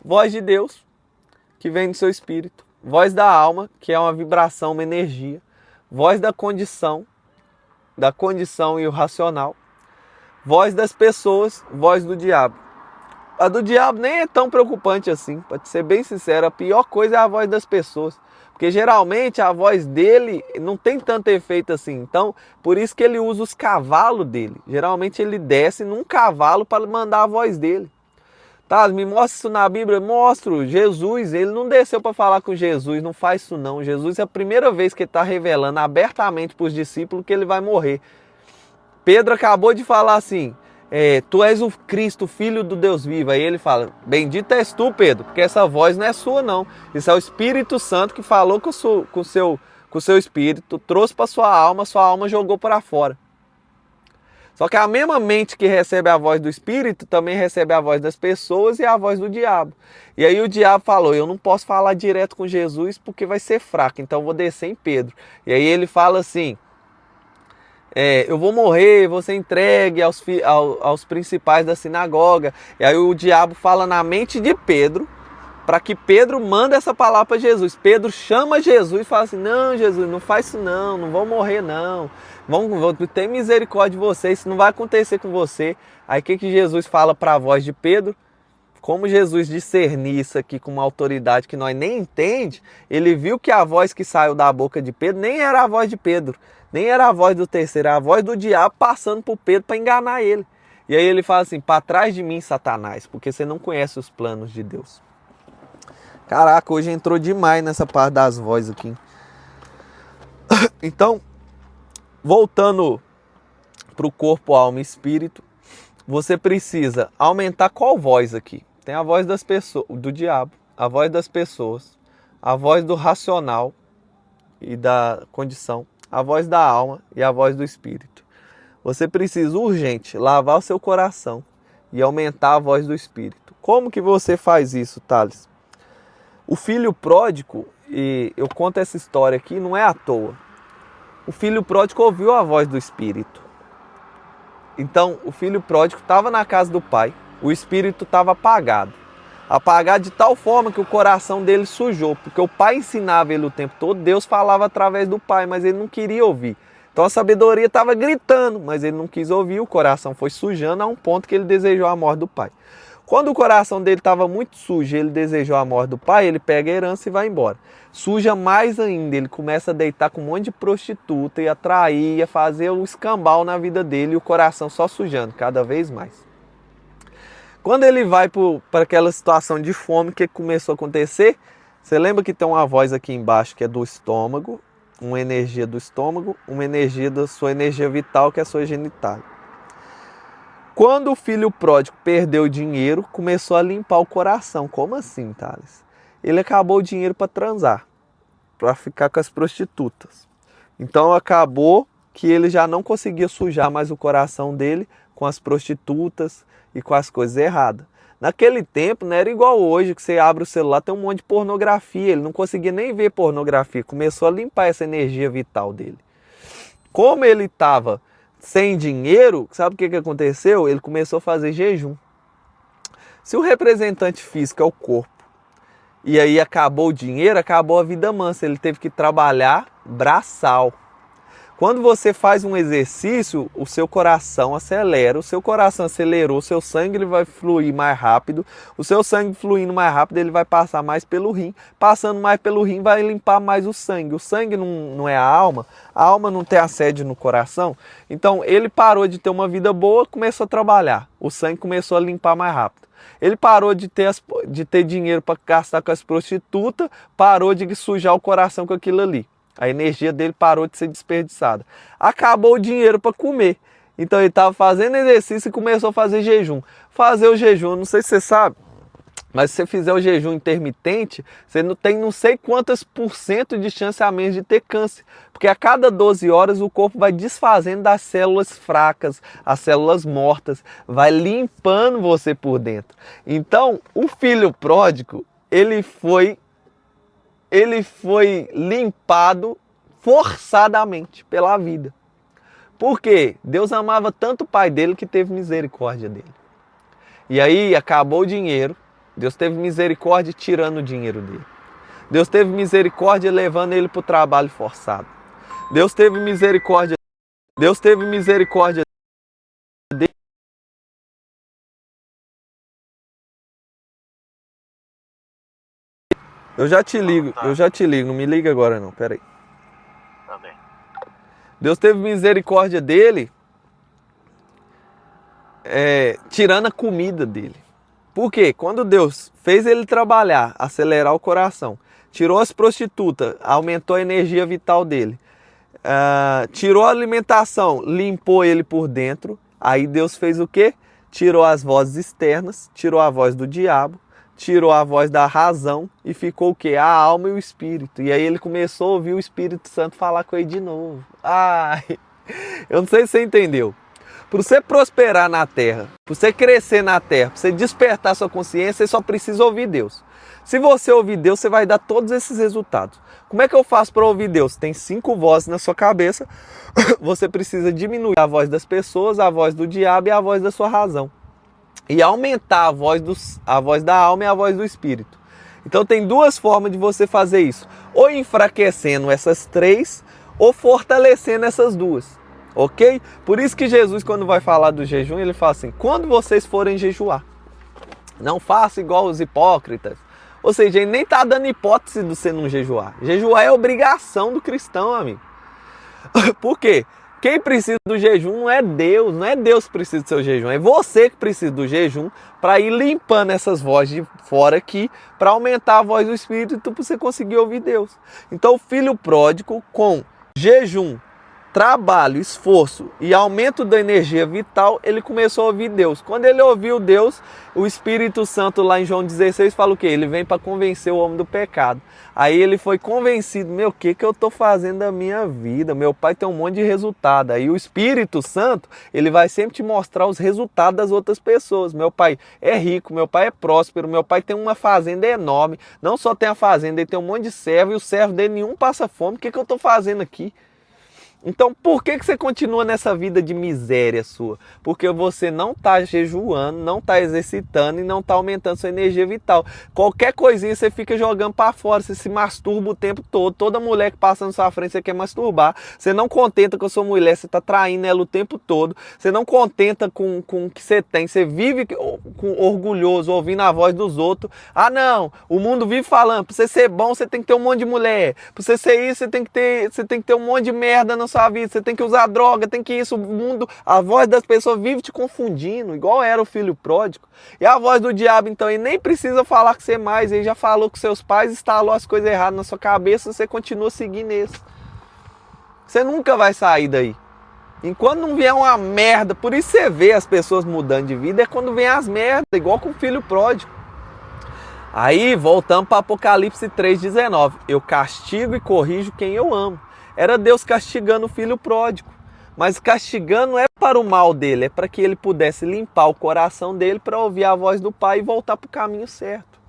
Voz de Deus, que vem do seu espírito. Voz da alma, que é uma vibração, uma energia. Voz da condição e o racional. Voz das pessoas, voz do diabo. A do diabo nem é tão preocupante assim, para ser bem sincero, a pior coisa é a voz das pessoas. Porque geralmente a voz dele não tem tanto efeito assim. Então, por isso que ele usa os cavalos dele. Geralmente ele desce num cavalo para mandar a voz dele. Tá, me mostra isso na Bíblia. Mostro. Jesus, ele não desceu para falar com Jesus. Não faz isso não. Jesus é a primeira vez que ele está revelando abertamente para os discípulos que ele vai morrer. Pedro acabou de falar assim... tu és o Cristo, Filho do Deus vivo. Aí ele fala, bendito és tu, Pedro, porque essa voz não é sua não. Isso é o Espírito Santo que falou com o seu espírito, trouxe para sua alma jogou para fora. Só que a mesma mente que recebe a voz do Espírito, também recebe a voz das pessoas e a voz do diabo. E aí o diabo falou, eu não posso falar direto com Jesus porque vai ser fraco, então eu vou descer em Pedro. E aí ele fala assim... eu vou morrer, vou ser entregue aos principais da sinagoga. E aí o diabo fala na mente de Pedro, para que Pedro manda essa palavra para Jesus. Pedro chama Jesus e fala assim, não Jesus, não faz isso não vou morrer não. Vou ter misericórdia de você, isso não vai acontecer com você. Aí o que Jesus fala para a voz de Pedro? Como Jesus discernir isso aqui com uma autoridade que nós nem entende, ele viu que a voz que saiu da boca de Pedro nem era a voz de Pedro, nem era a voz do terceiro, era a voz do diabo passando por Pedro para enganar ele. E aí ele fala assim, para trás de mim, Satanás, porque você não conhece os planos de Deus. Caraca, hoje entrou demais nessa parte das vozes aqui. Então, voltando para o corpo, alma e espírito, você precisa aumentar qual voz aqui? Tem a voz das pessoas, do diabo, a voz das pessoas, a voz do racional e da condição, a voz da alma e a voz do espírito. Você precisa urgente lavar o seu coração e aumentar a voz do espírito. Como que você faz isso, Thales? O filho pródigo, e eu conto essa história aqui, não é à toa. O filho pródigo ouviu a voz do espírito. Então, o filho pródigo estava na casa do pai, o espírito estava apagado. Apagado de tal forma que o coração dele sujou, porque o pai ensinava ele o tempo todo, Deus falava através do pai, mas ele não queria ouvir. Então a sabedoria estava gritando, mas ele não quis ouvir, o coração foi sujando a um ponto que ele desejou a morte do pai. Quando o coração dele estava muito sujo, ele desejou a morte do pai, ele pega a herança e vai embora. Suja mais ainda, ele começa a deitar com um monte de prostituta e atrair, a fazer um escambau na vida dele e o coração só sujando cada vez mais. Quando ele vai para aquela situação de fome que começou a acontecer, você lembra que tem uma voz aqui embaixo que é do estômago, uma energia do estômago, uma energia da sua energia vital que é a sua genitália. Quando o filho pródigo perdeu o dinheiro, começou a limpar o coração. Como assim, Thales? Ele acabou o dinheiro para transar, para ficar com as prostitutas. Então acabou que ele já não conseguia sujar mais o coração dele com as prostitutas e com as coisas erradas. Naquele tempo não era igual hoje, que você abre o celular, tem um monte de pornografia. Ele não conseguia nem ver pornografia. Começou a limpar essa energia vital dele. Como ele estava sem dinheiro, sabe o que aconteceu? Ele começou a fazer jejum. Se o representante físico é o corpo, e aí acabou o dinheiro, acabou a vida mansa. Ele teve que trabalhar braçal. Quando você faz um exercício, o seu coração acelera. O seu coração acelerou, o seu sangue ele vai fluir mais rápido. O seu sangue fluindo mais rápido, ele vai passar mais pelo rim. Passando mais pelo rim, vai limpar mais o sangue. O sangue não é a alma não tem a sede no coração. Então, ele parou de ter uma vida boa, começou a trabalhar. O sangue começou a limpar mais rápido. Ele parou de ter dinheiro para gastar com as prostitutas, parou de sujar o coração com aquilo ali. A energia dele parou de ser desperdiçada. Acabou o dinheiro para comer. Então ele estava fazendo exercício e começou a fazer jejum. Fazer o jejum, não sei se você sabe, mas se você fizer o jejum intermitente, você não tem não sei quantas % de chance a menos de ter câncer. Porque a cada 12 horas o corpo vai desfazendo das células fracas, as células mortas, vai limpando você por dentro. Então, o filho pródigo, ele foi limpado forçadamente pela vida. Por quê? Deus amava tanto o pai dele que teve misericórdia dele. E aí acabou o dinheiro, Deus teve misericórdia tirando o dinheiro dele. Deus teve misericórdia levando ele para o trabalho forçado. Deus teve misericórdia dele. Eu já te ligo, não me liga agora não, peraí. Tá bem. Deus teve misericórdia dele, tirando a comida dele. Por quê? Quando Deus fez ele trabalhar, acelerar o coração, tirou as prostitutas, aumentou a energia vital dele, tirou a alimentação, limpou ele por dentro, aí Deus fez o quê? Tirou as vozes externas, tirou a voz do diabo, tirou a voz da razão e ficou o quê? A alma e o espírito. E aí ele começou a ouvir o Espírito Santo falar com ele de novo. Ai, eu não sei se você entendeu. Para você prosperar na terra, para você crescer na terra, para você despertar sua consciência, você só precisa ouvir Deus. Se você ouvir Deus, você vai dar todos esses resultados. Como é que eu faço para ouvir Deus? Tem 5 vozes na sua cabeça. Você precisa diminuir a voz das pessoas, a voz do diabo e a voz da sua razão. E aumentar a voz da alma e a voz do espírito. Então tem 2 formas de você fazer isso. Ou enfraquecendo essas 3, ou fortalecendo essas 2. Ok? Por isso que Jesus, quando vai falar do jejum, ele fala assim: quando vocês forem jejuar, não faça igual os hipócritas. Ou seja, ele nem está dando hipótese de você não jejuar. Jejuar é obrigação do cristão, amigo. Por quê? Quem precisa do jejum não é Deus que precisa do seu jejum, é você que precisa do jejum para ir limpando essas vozes de fora aqui, para aumentar a voz do Espírito para você conseguir ouvir Deus. Então o filho pródigo, com jejum, trabalho, esforço e aumento da energia vital, ele começou a ouvir Deus. Quando ele ouviu Deus, o Espírito Santo lá em João 16 fala o quê? Ele vem para convencer o homem do pecado. Aí ele foi convencido: o que eu estou fazendo da minha vida? Meu pai tem um monte de resultado. Aí o Espírito Santo, ele vai sempre te mostrar os resultados das outras pessoas. Meu pai é rico, meu pai é próspero, meu pai tem uma fazenda enorme. Não só tem a fazenda, ele tem um monte de servo e o servo dele nenhum passa fome. O que eu estou fazendo aqui? Então, por que você continua nessa vida de miséria sua? Porque você não está jejuando, não está exercitando e não está aumentando sua energia vital. Qualquer coisinha você fica jogando para fora, você se masturba o tempo todo. Toda mulher que passa na sua frente você quer masturbar. Você não contenta com a sua mulher, você está traindo ela o tempo todo. Você não contenta com o que você tem, você vive orgulhoso, ouvindo a voz dos outros. Ah não, o mundo vive falando: para você ser bom você tem que ter um monte de mulher. Para você ser isso você tem que ter um monte de merda na sua vida, você tem que usar droga, tem que isso, o mundo, a voz das pessoas vive te confundindo, igual era o filho pródigo. E a voz do diabo, então, ele nem precisa falar com você mais, ele já falou com seus pais, instalou as coisas erradas na sua cabeça, você continua seguindo isso. Você nunca vai sair daí. Enquanto não vier uma merda, por isso você vê as pessoas mudando de vida, é quando vem as merdas, igual com o filho pródigo. Aí, voltamos para Apocalipse 3,19. Eu castigo e corrijo quem eu amo. Era Deus castigando o filho pródigo. Mas castigando não é para o mal dele, é para que ele pudesse limpar o coração dele para ouvir a voz do Pai e voltar para o caminho certo.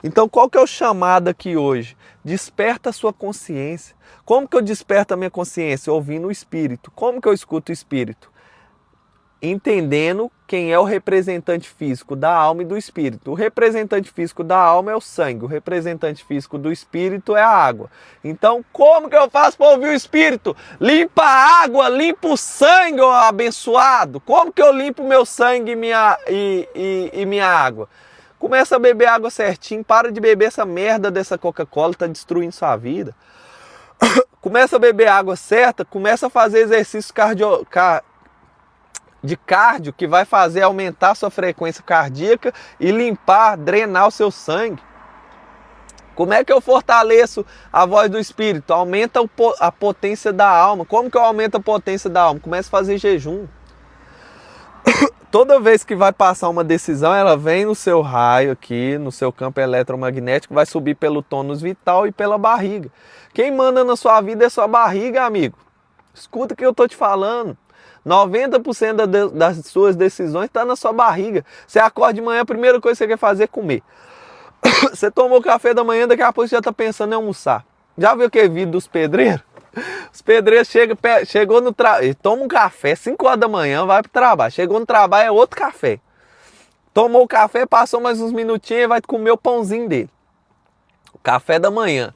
Então qual que é o chamado aqui hoje? Desperta a sua consciência. Como que eu desperto a minha consciência? Ouvindo o Espírito. Como que eu escuto o Espírito? Entendendo quem é o representante físico da alma e do espírito. O representante físico da alma é o sangue, o representante físico do espírito é a água. Então, como que eu faço para ouvir o espírito? Limpa a água, limpa o sangue, ó abençoado. Como que eu limpo meu sangue e minha água? Começa a beber água certinho, para de beber essa merda dessa Coca-Cola, está destruindo sua vida. Começa a beber água certa, começa a fazer exercício de cardio, que vai fazer aumentar a sua frequência cardíaca e limpar, drenar o seu sangue. Como é que eu fortaleço a voz do Espírito? Aumenta a potência da alma. Como que eu aumento a potência da alma? Começa a fazer jejum. Toda vez que vai passar uma decisão, ela vem no seu raio aqui, no seu campo eletromagnético, vai subir pelo tônus vital e pela barriga. Quem manda na sua vida é sua barriga, amigo. Escuta o que eu estou te falando. 90% das suas decisões está na sua barriga. Você acorda de manhã, a primeira coisa que você quer fazer é comer. Você tomou café da manhã, daqui a pouco você já está pensando em almoçar. Já viu aquele vídeo dos pedreiros? Os pedreiros chegou no trabalho, toma um café, 5 horas da manhã, vai pro trabalho. Chegou no trabalho, é outro café. Tomou o café, passou mais uns minutinhos e vai comer o pãozinho dele. O café da manhã.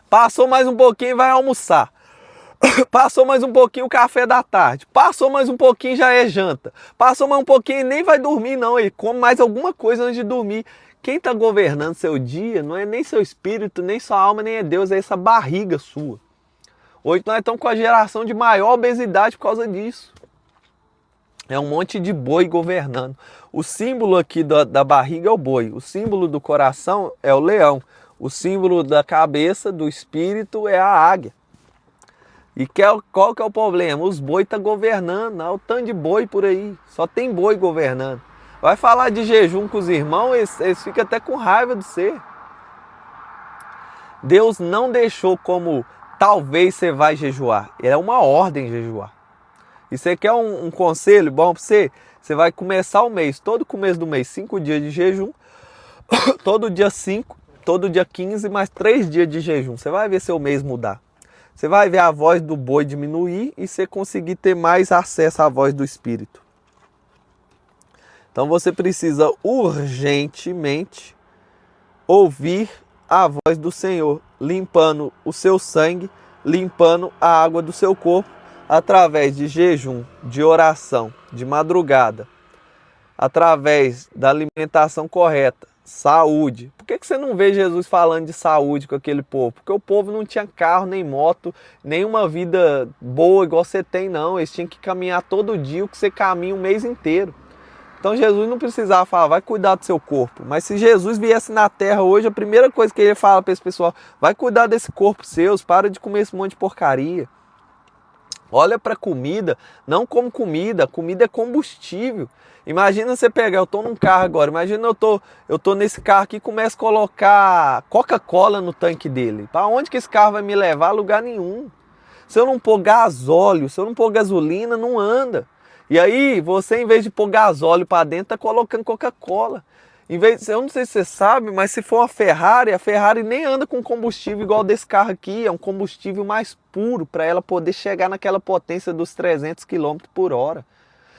Passou mais um pouquinho e vai almoçar. Passou mais um pouquinho o café da tarde. Passou mais um pouquinho já é janta. Passou mais um pouquinho e nem vai dormir não. Ele come mais alguma coisa antes de dormir. Quem está governando seu dia não é nem seu espírito, nem sua alma, nem é Deus. É essa barriga sua. Hoje nós estamos com a geração de maior obesidade por causa disso. É um monte de boi governando. O símbolo aqui da barriga é o boi. O símbolo do coração é o leão. O símbolo da cabeça, do espírito, é a águia. E qual que é o problema? Os boi estão governando. Olha o tanto de boi por aí. Só tem boi governando. Vai falar de jejum com os irmãos, eles ficam até com raiva de você. Deus não deixou como talvez você vai jejuar. É uma ordem jejuar. E você quer um conselho bom para você? Você vai começar o mês, todo começo do mês, 5 dias de jejum. Todo dia 5, todo dia 15, mais 3 dias de jejum. Você vai ver seu mês mudar. Você vai ver a voz do boi diminuir e você conseguir ter mais acesso à voz do Espírito. Então você precisa urgentemente ouvir a voz do Senhor, limpando o seu sangue, limpando a água do seu corpo, através de jejum, de oração, de madrugada, através da alimentação correta, saúde. Por que você não vê Jesus falando de saúde com aquele povo? Porque o povo não tinha carro, nem moto, nem uma vida boa igual você tem, não. Eles tinham que caminhar todo dia o que você caminha o mês inteiro. Então Jesus não precisava falar, vai cuidar do seu corpo. Mas se Jesus viesse na terra hoje, a primeira coisa que ele fala para esse pessoal, vai cuidar desse corpo seu, para de comer esse monte de porcaria. Olha para a comida, não como comida, comida é combustível. Imagina você pegar, eu estou num carro agora, imagina eu tô nesse carro aqui e começo a colocar Coca-Cola no tanque dele. Para onde que esse carro vai me levar? A lugar nenhum. Se eu não pôr gasóleo, se eu não pôr gasolina, não anda. E aí, você, em vez de pôr gasóleo para dentro, tá colocando Coca-Cola. Eu não sei se você sabe, mas se for a Ferrari nem anda com combustível igual desse carro aqui. É um combustível mais puro para ela poder chegar naquela potência dos 300 km por hora.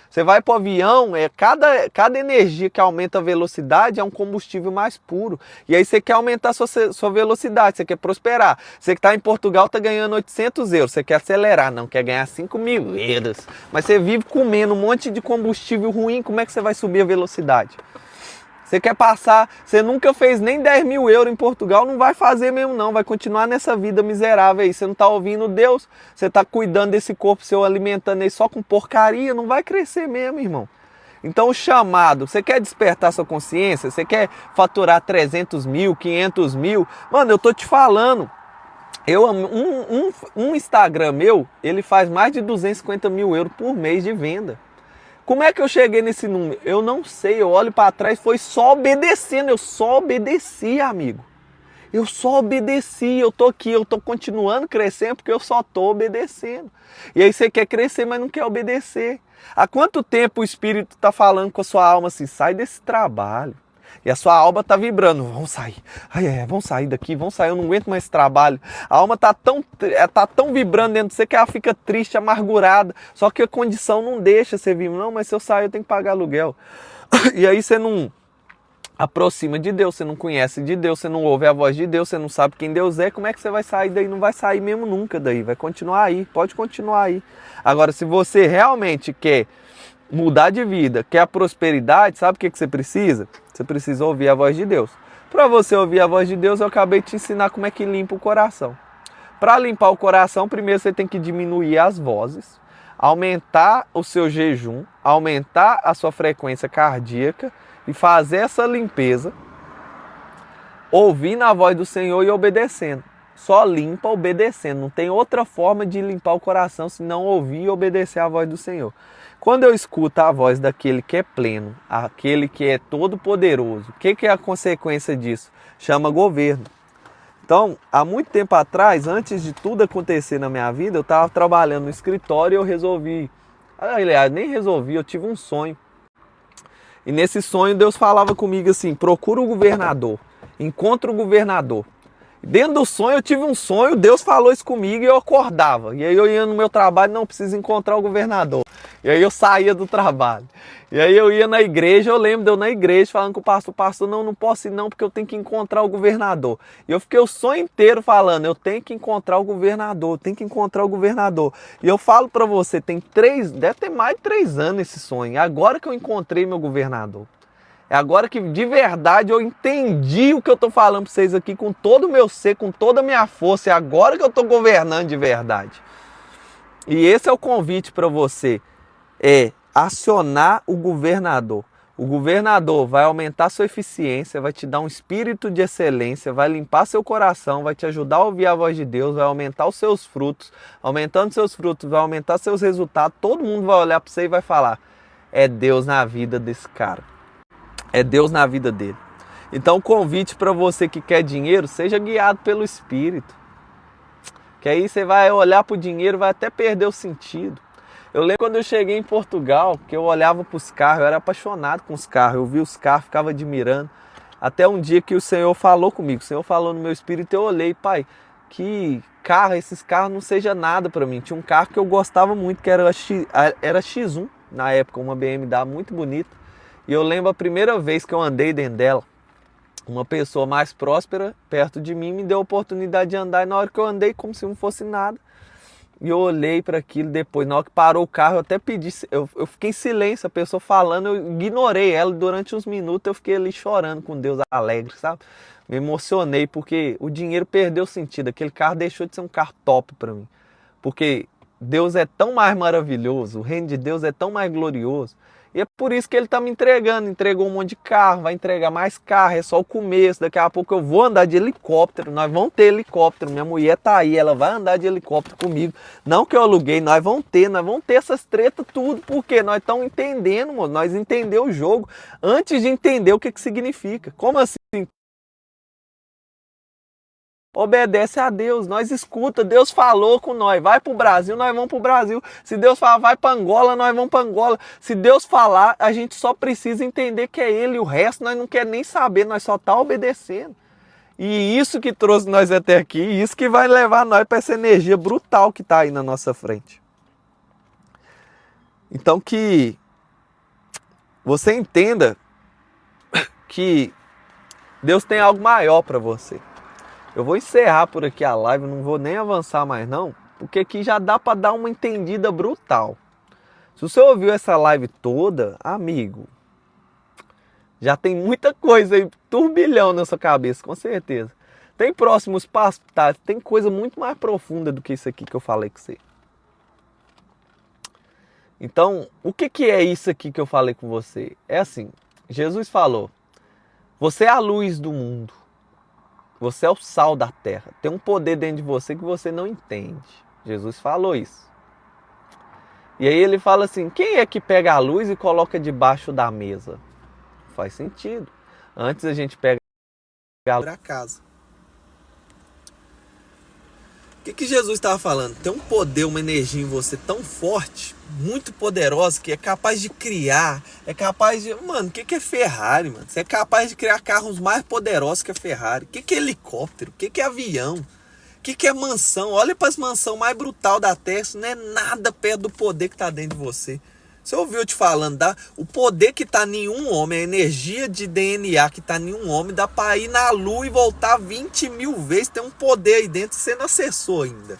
Você vai para o avião, cada energia que aumenta a velocidade é um combustível mais puro. E aí você quer aumentar a sua velocidade, você quer prosperar. Você que está em Portugal está ganhando 800 euros, você quer acelerar, não, quer ganhar 5.000 euros. Mas você vive comendo um monte de combustível ruim, como é que você vai subir a velocidade? Você quer passar, você nunca fez nem 10.000 euros em Portugal, não vai fazer mesmo não, vai continuar nessa vida miserável aí. Você não está ouvindo Deus, você está cuidando desse corpo seu, alimentando ele só com porcaria, não vai crescer mesmo, irmão. Então o chamado, você quer despertar sua consciência, você quer faturar 300 mil, 500 mil, mano, eu tô te falando, um Instagram meu, ele faz mais de 250 mil euros por mês de venda. Como é que eu cheguei nesse número? Eu não sei, eu olho para trás, foi só obedecendo, eu só obedeci, amigo. Eu só obedeci, eu tô aqui, eu tô continuando crescendo porque eu só tô obedecendo. E aí você quer crescer, mas não quer obedecer. Há quanto tempo o Espírito está falando com a sua alma assim, sai desse trabalho. E a sua alma está vibrando, vamos sair, vamos sair daqui, vamos sair, eu não aguento mais esse trabalho. A alma está tão vibrando dentro de você que ela fica triste, amargurada. Só que a condição não deixa você vir, não, mas se eu sair eu tenho que pagar aluguel. E aí você não aproxima de Deus, você não conhece de Deus, você não ouve a voz de Deus, você não sabe quem Deus é, como é que você vai sair daí? Não vai sair mesmo nunca daí, vai continuar aí, pode continuar aí. Agora, se você realmente quer mudar de vida, quer a prosperidade, sabe o que você precisa? Você precisa ouvir a voz de Deus. Para você ouvir a voz de Deus, eu acabei de te ensinar como é que limpa o coração. Para limpar o coração, primeiro você tem que diminuir as vozes, aumentar o seu jejum, aumentar a sua frequência cardíaca e fazer essa limpeza ouvindo a voz do Senhor e obedecendo. Só limpa obedecendo. Não tem outra forma de limpar o coração senão ouvir e obedecer a voz do Senhor. Quando eu escuto a voz daquele que é pleno, aquele que é todo poderoso, o que é a consequência disso? Chama governo. Então, há muito tempo atrás, antes de tudo acontecer na minha vida, eu estava trabalhando no escritório e eu resolvi, aliás, nem resolvi, eu tive um sonho. E nesse sonho Deus falava comigo assim, procura o governador, encontra o governador. Dentro do sonho, eu tive um sonho, Deus falou isso comigo e eu acordava. E aí eu ia no meu trabalho, não, preciso encontrar o governador. E aí eu saía do trabalho. E aí eu ia na igreja, eu lembro de eu na igreja falando com o pastor, não posso ir não, porque eu tenho que encontrar o governador. E eu fiquei o sonho inteiro falando, eu tenho que encontrar o governador, eu tenho que encontrar o governador. E eu falo pra você, deve ter mais de 3 anos esse sonho, agora que eu encontrei meu governador. É agora que de verdade eu entendi o que eu estou falando para vocês aqui com todo o meu ser, com toda a minha força. É agora que eu estou governando de verdade. E esse é o convite para você, é acionar o governador. O governador vai aumentar sua eficiência, vai te dar um espírito de excelência, vai limpar seu coração, vai te ajudar a ouvir a voz de Deus, vai aumentar os seus frutos. Aumentando seus frutos, vai aumentar seus resultados. Todo mundo vai olhar para você e vai falar, é Deus na vida desse cara. É Deus na vida dele. Então o convite para você que quer dinheiro, seja guiado pelo Espírito. Que aí você vai olhar para o dinheiro, vai até perder o sentido. Eu lembro quando eu cheguei em Portugal, que eu olhava para os carros, eu era apaixonado com os carros. Eu vi os carros, ficava admirando. Até um dia que o Senhor falou comigo, o Senhor falou no meu espírito, eu olhei, pai, que carro, esses carros não seja nada para mim. Tinha um carro que eu gostava muito, que era X1, na época, uma BMW muito bonita. E eu lembro a primeira vez que eu andei dentro dela, uma pessoa mais próspera perto de mim me deu a oportunidade de andar. E na hora que eu andei, como se não fosse nada. E eu olhei para aquilo depois. Na hora que parou o carro, eu até pedi, eu fiquei em silêncio, a pessoa falando, eu ignorei ela. Durante uns minutos eu fiquei ali chorando com Deus, alegre, sabe? Me emocionei porque o dinheiro perdeu sentido. Aquele carro deixou de ser um carro top para mim. Porque Deus é tão mais maravilhoso, o reino de Deus é tão mais glorioso. E é por isso que ele está me entregando. Entregou um monte de carro, vai entregar mais carro, é só o começo. Daqui a pouco eu vou andar de helicóptero, nós vamos ter helicóptero. Minha mulher tá aí, ela vai andar de helicóptero comigo. Não que eu aluguei, nós vamos ter essas tretas tudo, porque nós estamos entendendo, mano. Nós entendemos o jogo antes de entender o que significa. Como assim? Obedece a Deus, nós escuta, Deus falou com nós, vai para o Brasil, nós vamos para o Brasil. Se Deus falar, vai para Angola, nós vamos para Angola. Se Deus falar, a gente só precisa entender que é Ele, o resto nós não quer nem saber, nós só tá obedecendo. E isso que trouxe nós até aqui, isso que vai levar nós para essa energia brutal que está aí na nossa frente. Então que você entenda que Deus tem algo maior para você. Eu vou encerrar por aqui a live, não vou nem avançar mais não, porque aqui já dá para dar uma entendida brutal. Se você ouviu essa live toda, amigo, já tem muita coisa aí, turbilhão na sua cabeça, com certeza. Tem próximos passos, tá? Tem coisa muito mais profunda do que isso aqui que eu falei com você. Então, o que é isso aqui que eu falei com você? É assim, Jesus falou, você é a luz do mundo. Você é o sal da terra. Tem um poder dentro de você que você não entende. Jesus falou isso. E aí ele fala assim, quem é que pega a luz e coloca debaixo da mesa? Faz sentido. Antes a gente pega a luz para casa. O que Jesus estava falando? Tem um poder, uma energia em você tão forte, muito poderosa, que é capaz de criar, é capaz de... Mano, o que é Ferrari, mano? Você é capaz de criar carros mais poderosos que a Ferrari. O que é helicóptero? O que é avião? O que é mansão? Olha para as mansões mais brutal da Terra, isso não é nada perto do poder que está dentro de você. Você ouviu eu te falando, dá? O poder que está em um homem, a energia de DNA que está em um homem, dá para ir na lua e voltar 20 mil vezes. Tem um poder aí dentro que você não acessou ainda.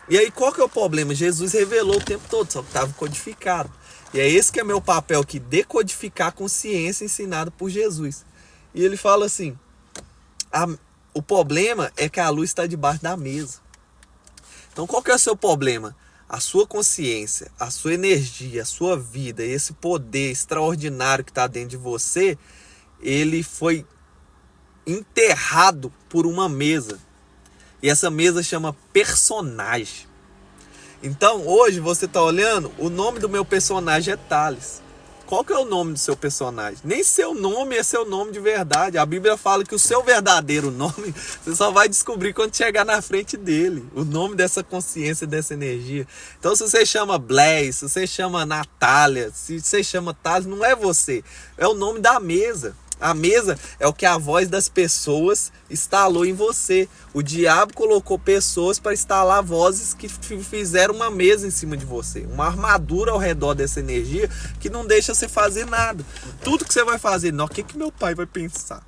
E aí qual que é o problema? Jesus revelou o tempo todo, só que estava codificado. E é esse que é meu papel aqui, decodificar a consciência ensinada por Jesus. E ele fala assim, o problema é que a luz está debaixo da mesa. Então qual que é o seu problema? A sua consciência, a sua energia, a sua vida, esse poder extraordinário que está dentro de você, ele foi enterrado por uma mesa. E essa mesa chama personagem. Então hoje você está olhando, o nome do meu personagem é Thales. Qual que é o nome do seu personagem? Nem seu nome é seu nome de verdade. A Bíblia fala que o seu verdadeiro nome você só vai descobrir quando chegar na frente dele. O nome dessa consciência, dessa energia. Então se você chama Blaise, se você chama Natália, se você chama Thales, não é você. É o nome da mesa. A mesa é o que a voz das pessoas instalou em você. O diabo colocou pessoas para instalar vozes que fizeram uma mesa em cima de você. Uma armadura ao redor dessa energia que não deixa você fazer nada. Tudo que você vai fazer, não, o que meu pai vai pensar?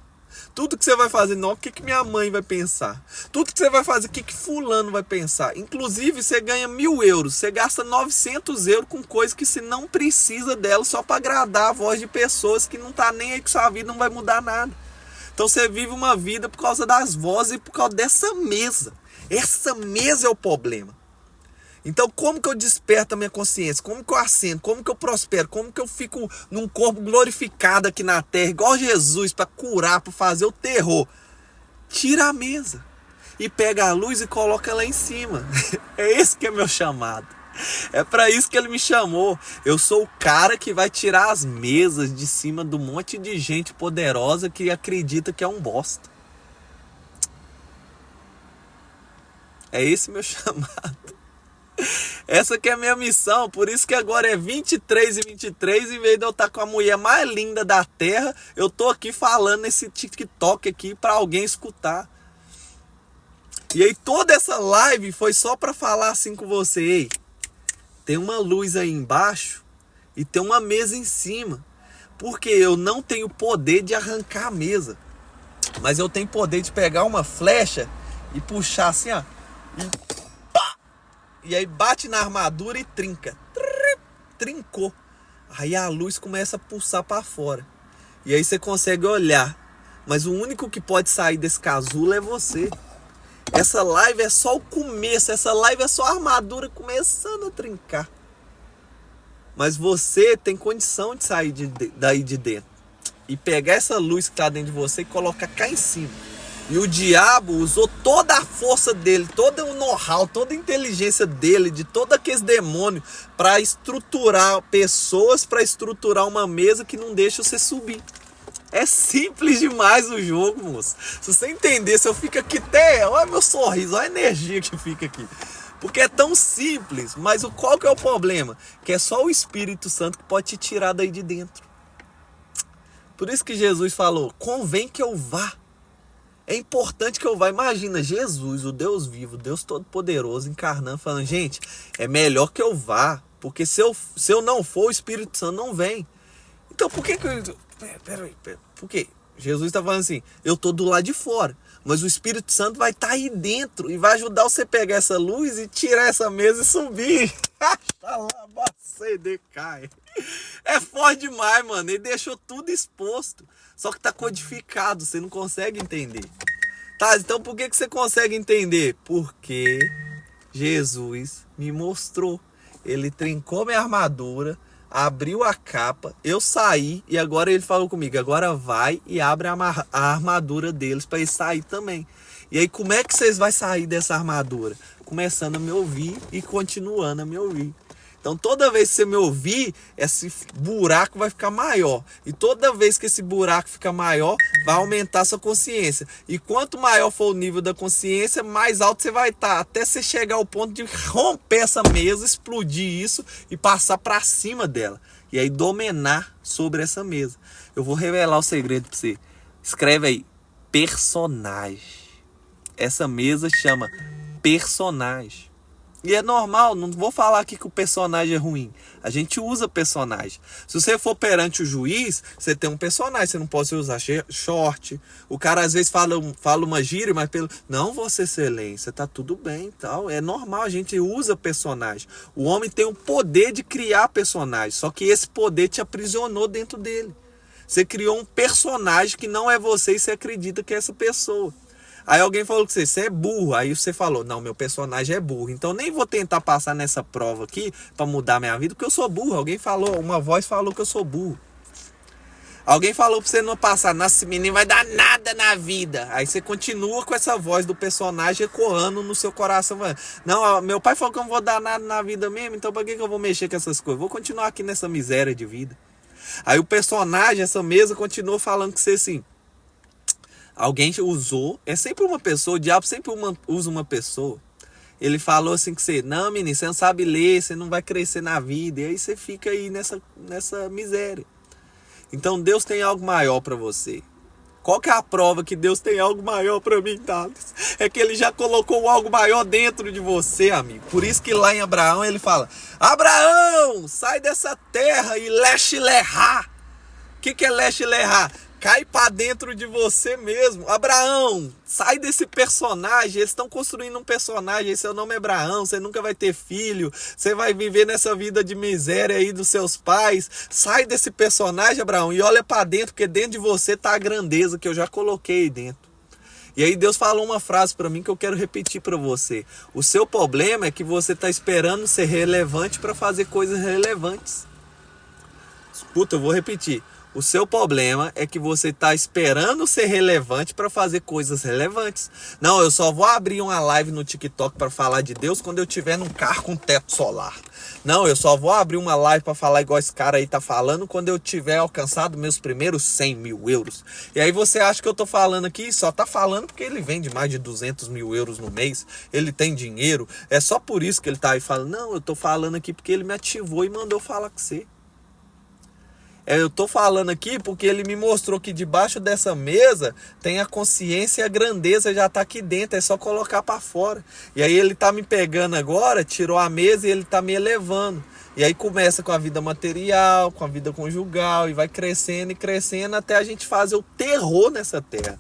Tudo que você vai fazer, não, o que minha mãe vai pensar? Tudo que você vai fazer, o que fulano vai pensar? Inclusive, você ganha 1.000 euros, você gasta 900 euros com coisa que você não precisa dela só para agradar a voz de pessoas que não tá nem aí com sua vida, não vai mudar nada. Então você vive uma vida por causa das vozes e por causa dessa mesa. Essa mesa é o problema. Então como que eu desperto a minha consciência? Como que eu acendo? Como que eu prospero? Como que eu fico num corpo glorificado aqui na terra, igual Jesus, para curar, para fazer o terror? Tira a mesa e pega a luz e coloca lá em cima. É esse que é meu chamado. É para isso que ele me chamou. Eu sou o cara que vai tirar as mesas de cima do monte de gente poderosa que acredita que é um bosta. É esse meu chamado. Essa que é a minha missão. Por isso que agora é 23h23. Em vez de eu estar com a mulher mais linda da terra, eu tô aqui falando nesse TikTok aqui para alguém escutar. E aí toda essa live foi só para falar assim com você. Ei, tem uma luz aí embaixo e tem uma mesa em cima. Porque eu não tenho poder de arrancar a mesa, mas eu tenho poder de pegar uma flecha e puxar assim, ó. E aí bate na armadura e trinca. Trincou. Aí a luz começa a pulsar para fora. E aí você consegue olhar. Mas o único que pode sair desse casulo é você. Essa live é só o começo. Essa live é só a armadura começando a trincar. Mas você tem condição de sair daí de dentro. E pegar essa luz que está dentro de você e colocar cá em cima. E o diabo usou toda a força dele, todo o know-how, toda a inteligência dele, de todos aqueles demônios, para estruturar pessoas, para estruturar uma mesa que não deixa você subir. É simples demais o jogo, moço. Se você entender, se eu fico aqui até... Olha meu sorriso, olha a energia que fica aqui. Porque é tão simples, mas qual que é o problema? Que é só o Espírito Santo que pode te tirar daí de dentro. Por isso que Jesus falou, convém que eu vá. É importante que eu vá. Imagina, Jesus, o Deus vivo, Deus Todo-Poderoso, encarnando, falando, gente, é melhor que eu vá, porque se eu não for, o Espírito Santo não vem. Então por que eu... Peraí. Por quê? Jesus está falando assim, eu estou do lado de fora, mas o Espírito Santo vai estar aí dentro e vai ajudar você a pegar essa luz e tirar essa mesa e subir. É forte demais, mano. Ele deixou tudo exposto. Só que tá codificado, você não consegue entender. Tá, então por que você consegue entender? Porque Jesus me mostrou. Ele trincou minha armadura, abriu a capa, eu saí e agora ele falou comigo, agora vai e abre a armadura deles para eles sair também. E aí como é que vocês vão sair dessa armadura? Começando a me ouvir e continuando a me ouvir. Então toda vez que você me ouvir, esse buraco vai ficar maior. E toda vez que esse buraco fica maior, vai aumentar a sua consciência. E quanto maior for o nível da consciência, mais alto você vai estar. Até você chegar ao ponto de romper essa mesa, explodir isso e passar para cima dela. E aí dominar sobre essa mesa. Eu vou revelar o segredo para você. Escreve aí, personagem. Essa mesa chama personagem. E é normal, não vou falar aqui que o personagem é ruim. A gente usa personagem. Se você for perante o juiz, você tem um personagem. Você não pode usar short. O cara às vezes fala uma gíria, mas pelo... Não, Vossa Excelência, tá tudo bem e tal. É normal, a gente usa personagem. O homem tem o poder de criar personagem. Só que esse poder te aprisionou dentro dele. Você criou um personagem que não é você e você acredita que é essa pessoa. Aí alguém falou que você é burro, aí você falou, não, meu personagem é burro, então nem vou tentar passar nessa prova aqui para mudar minha vida, porque eu sou burro. Alguém falou, uma voz falou que eu sou burro. Alguém falou pra você no passado, nossa, esse menino vai dar nada na vida. Aí você continua com essa voz do personagem ecoando no seu coração. Não, meu pai falou que eu não vou dar nada na vida mesmo, então pra que eu vou mexer com essas coisas? Vou continuar aqui nessa miséria de vida. Aí o personagem, essa mesa, continua falando que você assim, alguém usou, é sempre uma pessoa, o diabo sempre usa uma pessoa. Ele falou assim que você, não menino, você não sabe ler, você não vai crescer na vida. E aí você fica aí nessa miséria. Então Deus tem algo maior para você. Qual que é a prova que Deus tem algo maior para mim, Thales? É que ele já colocou algo maior dentro de você, amigo. Por isso que lá em Abraão ele fala, Abraão, sai dessa terra e leste-lerá. O que é leste-lerá? Cai para dentro de você mesmo. Abraão, sai desse personagem. Eles estão construindo um personagem. Seu nome é Abraão. Você nunca vai ter filho. Você vai viver nessa vida de miséria aí dos seus pais. Sai desse personagem, Abraão, e olha para dentro, porque dentro de você tá a grandeza que eu já coloquei dentro. E aí Deus falou uma frase para mim que eu quero repetir para você. O seu problema é que você tá esperando ser relevante para fazer coisas relevantes. Escuta, eu vou repetir. O seu problema é que você está esperando ser relevante para fazer coisas relevantes. Não, eu só vou abrir uma live no TikTok para falar de Deus quando eu tiver num carro com teto solar. Não, eu só vou abrir uma live para falar igual esse cara aí tá falando quando eu tiver alcançado meus primeiros 100 mil euros. E aí você acha que eu tô falando aqui, só tá falando porque ele vende mais de 200 mil euros no mês, ele tem dinheiro, é só por isso que ele tá aí falando. Não, eu tô falando aqui porque ele me ativou e mandou falar com você. Eu tô falando aqui porque ele me mostrou que debaixo dessa mesa tem a consciência e a grandeza já tá aqui dentro, é só colocar para fora. E aí ele tá me pegando agora, tirou a mesa e ele tá me elevando. E aí começa com a vida material, com a vida conjugal e vai crescendo e crescendo até a gente fazer o terror nessa terra.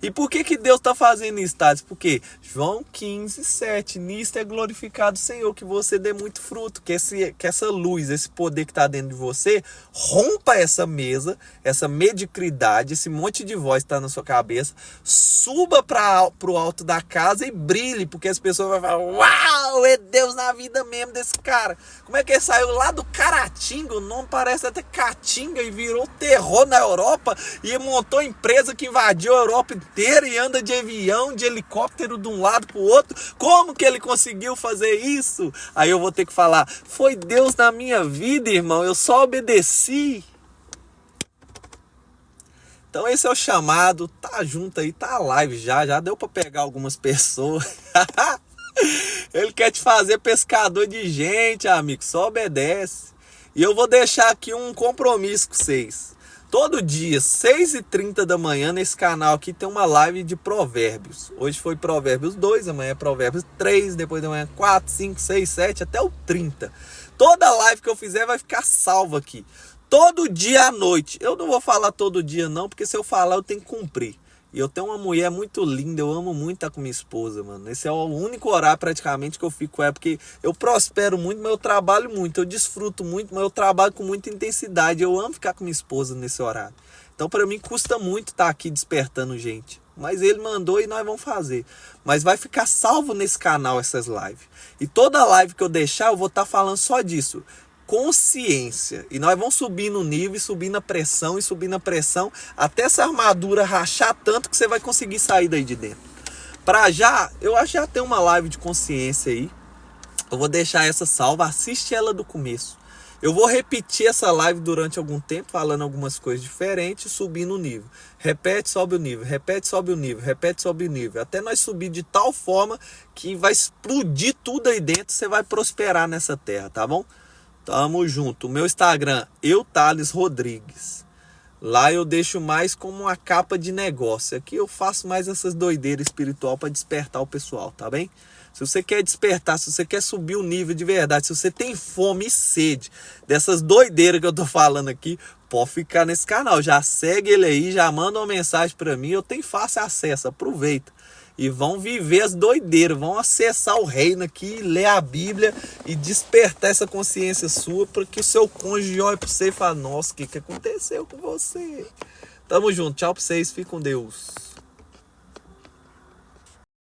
E por que Deus está fazendo isso, Thales? Porque João 15, 7, nisto é glorificado o Senhor, que você dê muito fruto, que essa luz, esse poder que está dentro de você, rompa essa mesa, essa mediocridade, esse monte de voz que está na sua cabeça, suba para o alto da casa e brilhe, porque as pessoas vão falar, uau, é Deus na vida mesmo desse cara. Como é que ele saiu lá do Caratinga, o nome parece até Caatinga, e virou terror na Europa, e montou empresa que invadiu a Europa inteira e anda de avião, de helicóptero de um lado para o outro. Como que ele conseguiu fazer isso? Aí eu vou ter que falar, foi Deus na minha vida, irmão, eu só obedeci. Então esse é o chamado, tá junto aí, tá live já deu para pegar algumas pessoas. Ele quer te fazer pescador de gente, amigo, só obedece. E eu vou deixar aqui um compromisso com vocês. Todo dia, 6h30 da manhã, nesse canal aqui tem uma live de provérbios. Hoje foi provérbios 2, amanhã é provérbios 3, depois da manhã 4, 5, 6, 7, até o 30. Toda live que eu fizer vai ficar salva aqui. Todo dia à noite. Eu não vou falar todo dia não, porque se eu falar eu tenho que cumprir. E eu tenho uma mulher muito linda, eu amo muito estar com minha esposa, mano. Esse é o único horário praticamente que eu fico com ela, porque eu prospero muito, mas eu trabalho muito. Eu desfruto muito, mas eu trabalho com muita intensidade. Eu amo ficar com minha esposa nesse horário. Então para mim custa muito estar aqui despertando gente. Mas ele mandou e nós vamos fazer. Mas vai ficar salvo nesse canal essas lives. E toda live que eu deixar eu vou estar falando só disso. Consciência, e nós vamos subir no nível, e subir na pressão, e subir na pressão, até essa armadura rachar tanto que você vai conseguir sair daí de dentro. Pra já, eu acho que já tem uma live de consciência aí, eu vou deixar essa salva, assiste ela do começo. Eu vou repetir essa live durante algum tempo, falando algumas coisas diferentes, subindo o nível. Repete, sobe o nível, repete, sobe o nível, repete, sobe o nível, até nós subir de tal forma que vai explodir tudo aí dentro, você vai prosperar nessa terra, tá bom? Tamo junto. O meu Instagram, Thales Rodrigues. Lá eu deixo mais como uma capa de negócio. Aqui eu faço mais essas doideiras espiritual para despertar o pessoal, tá bem? Se você quer despertar, se você quer subir o nível de verdade, se você tem fome e sede dessas doideiras que eu tô falando aqui, pode ficar nesse canal. Já segue ele aí, já manda uma mensagem para mim. Eu tenho fácil acesso, aproveita. E vão viver as doideiras, vão acessar o reino aqui, ler a Bíblia e despertar essa consciência sua para que o seu cônjuge olhe para você e fale, nossa, o que aconteceu com você? Tamo junto, tchau para vocês, fiquem com Deus.